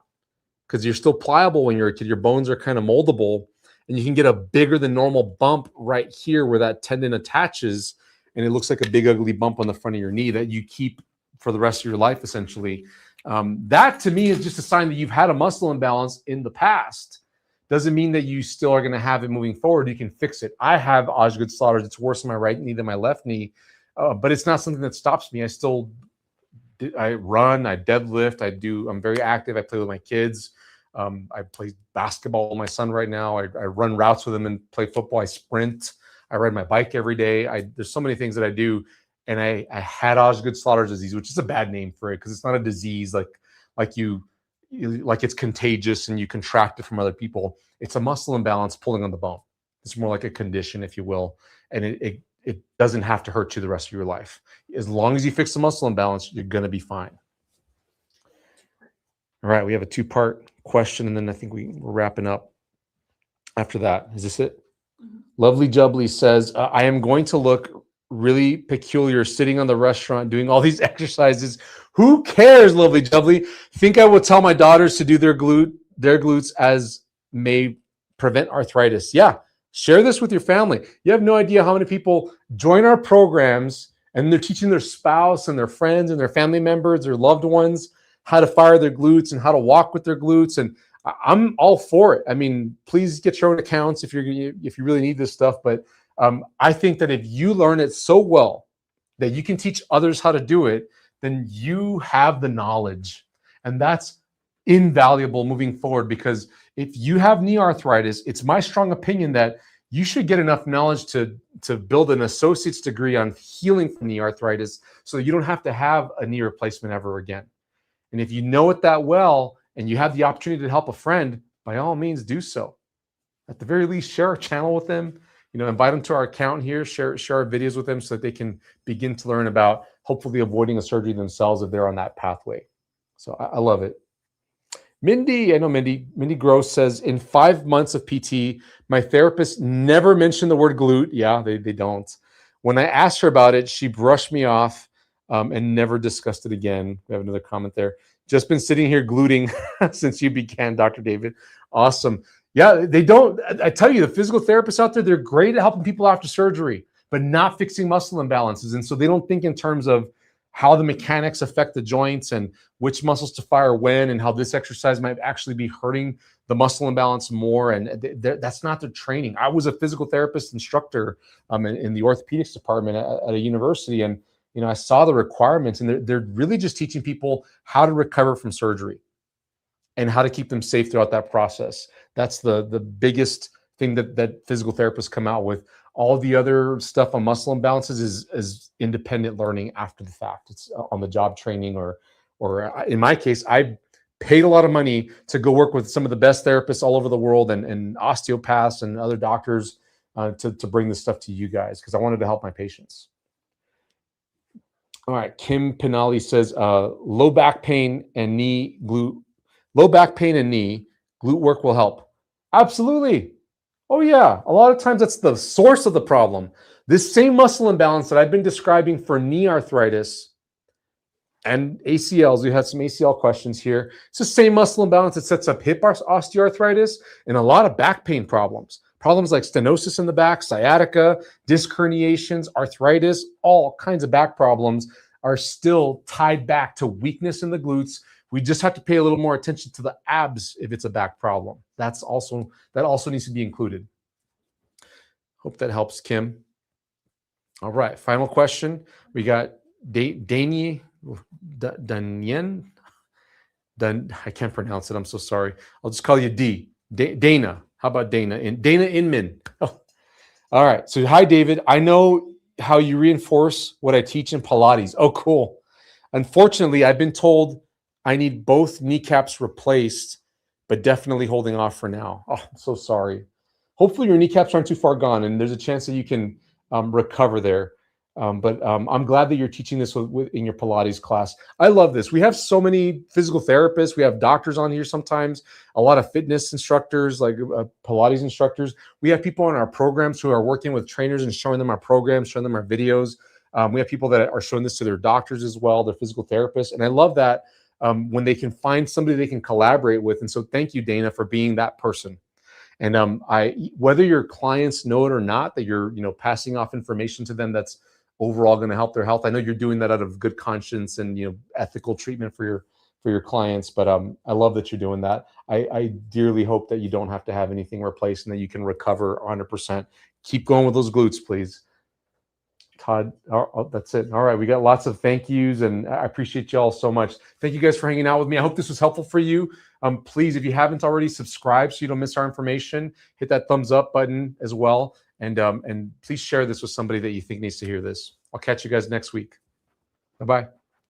because you're still pliable when you're a kid. Your bones are kind of moldable, and you can get a bigger than normal bump right here where that tendon attaches, and it looks like a big ugly bump on the front of your knee that you keep for the rest of your life, essentially. That to me is just a sign that you've had a muscle imbalance in the past. Doesn't mean that you still are going to have it moving forward. You can fix it. I have Osgood-Schlatters. It's worse in my right knee than my left knee, but it's not something that stops me. I run, I deadlift, I'm very active. I play with my kids. I play basketball with my son right now. I run routes with him and play football. I sprint. I ride my bike every day. There's so many things that I do. And I had Osgood-Schlatters disease, which is a bad name for it because it's not a disease like it's contagious and you contract it from other people. It's a muscle imbalance pulling on the bone. It's more like a condition, if you will. And it doesn't have to hurt you the rest of your life. As long as you fix the muscle imbalance, you're going to be fine. All right, we have a 2-part question, and then I think we're wrapping up after that. Is this it? Mm-hmm. Lovely Jubbly says, I am going to look really peculiar sitting on the restaurant doing all these exercises. Who cares, Lovely Jubbly? Think I will tell my daughters to do their glutes as may prevent arthritis. Yeah, share this with your family. You have no idea how many people join our programs and they're teaching their spouse and their friends and their family members, their loved ones, how to fire their glutes and how to walk with their glutes. And I'm all for it. I mean, please get your own accounts if you really need this stuff. But I think that if you learn it so well that you can teach others how to do it, then you have the knowledge. And that's invaluable moving forward, because if you have knee arthritis, it's my strong opinion that you should get enough knowledge to build an associate's degree on healing from knee arthritis so you don't have to have a knee replacement ever again. And if you know it that well and you have the opportunity to help a friend, by all means do so. At the very least, share our channel with them. Invite them to our account here, share our videos with them so that they can begin to learn about hopefully avoiding a surgery themselves if they're on that pathway. So I love it. Mindy Gross says, in 5 months of PT, my therapist never mentioned the word glute. Yeah, they don't. When I asked her about it, she brushed me off and never discussed it again. We have another comment there. Just been sitting here gluting since you began, Dr. David. Awesome. Yeah, they don't. I tell you, the physical therapists out there, they're great at helping people after surgery, but not fixing muscle imbalances. And so they don't think in terms of how the mechanics affect the joints and which muscles to fire when, and how this exercise might actually be hurting the muscle imbalance more. And that's not their training. I was a physical therapist instructor in the orthopedics department at a university, and I saw the requirements, and they're really just teaching people how to recover from surgery and how to keep them safe throughout that process. That's the biggest thing that physical therapists come out with. All the other stuff on muscle imbalances is independent learning after the fact. It's on the job training, or in my case, I paid a lot of money to go work with some of the best therapists all over the world and osteopaths and other doctors to bring this stuff to you guys, because I wanted to help my patients. All right, Kim Pinali says low back pain and knee glute work will help. Absolutely. Oh yeah, a lot of times that's the source of the problem. This same muscle imbalance that I've been describing for knee arthritis and ACLs, we had some ACL questions here. It's the same muscle imbalance that sets up hip osteoarthritis and a lot of back pain problems. Problems like stenosis in the back, sciatica, disc herniations, arthritis, all kinds of back problems are still tied back to weakness in the glutes. We just have to pay a little more attention to the abs if it's a back problem. That also needs to be included. Hope that helps, Kim. All right, final question. We got Danien. I can't pronounce it. I'm so sorry. I'll just call you D. Dana. How about Dana? Dana Inman. Oh. All right. So hi, David. I know how you reinforce what I teach in Pilates. Oh, cool. Unfortunately, I've been told I need both kneecaps replaced, but definitely holding off for now. Oh, I'm so sorry. Hopefully your kneecaps aren't too far gone, and there's a chance that you can recover there. But I'm glad that you're teaching this in your Pilates class. I love this. We have so many physical therapists. We have doctors on here sometimes, a lot of fitness instructors, like Pilates instructors. We have people on our programs who are working with trainers and showing them our programs, showing them our videos. We have people that are showing this to their doctors as well, their physical therapists. And I love that when they can find somebody they can collaborate with. And so thank you, Dana, for being that person. And whether your clients know it or not, that you're passing off information to them that's overall going to help their health. I know you're doing that out of good conscience and ethical treatment for your clients. But I love that you're doing that. I dearly hope that you don't have to have anything replaced and that you can recover 100%. Keep going with those glutes, please. Todd, that's it. All right, we got lots of thank yous, and I appreciate you all so much. Thank you guys for hanging out with me. I hope this was helpful for you. Please, if you haven't already, subscribe so you don't miss our information. Hit that thumbs up button as well, and please share this with somebody that you think needs to hear this. I'll catch you guys next week. Bye-bye.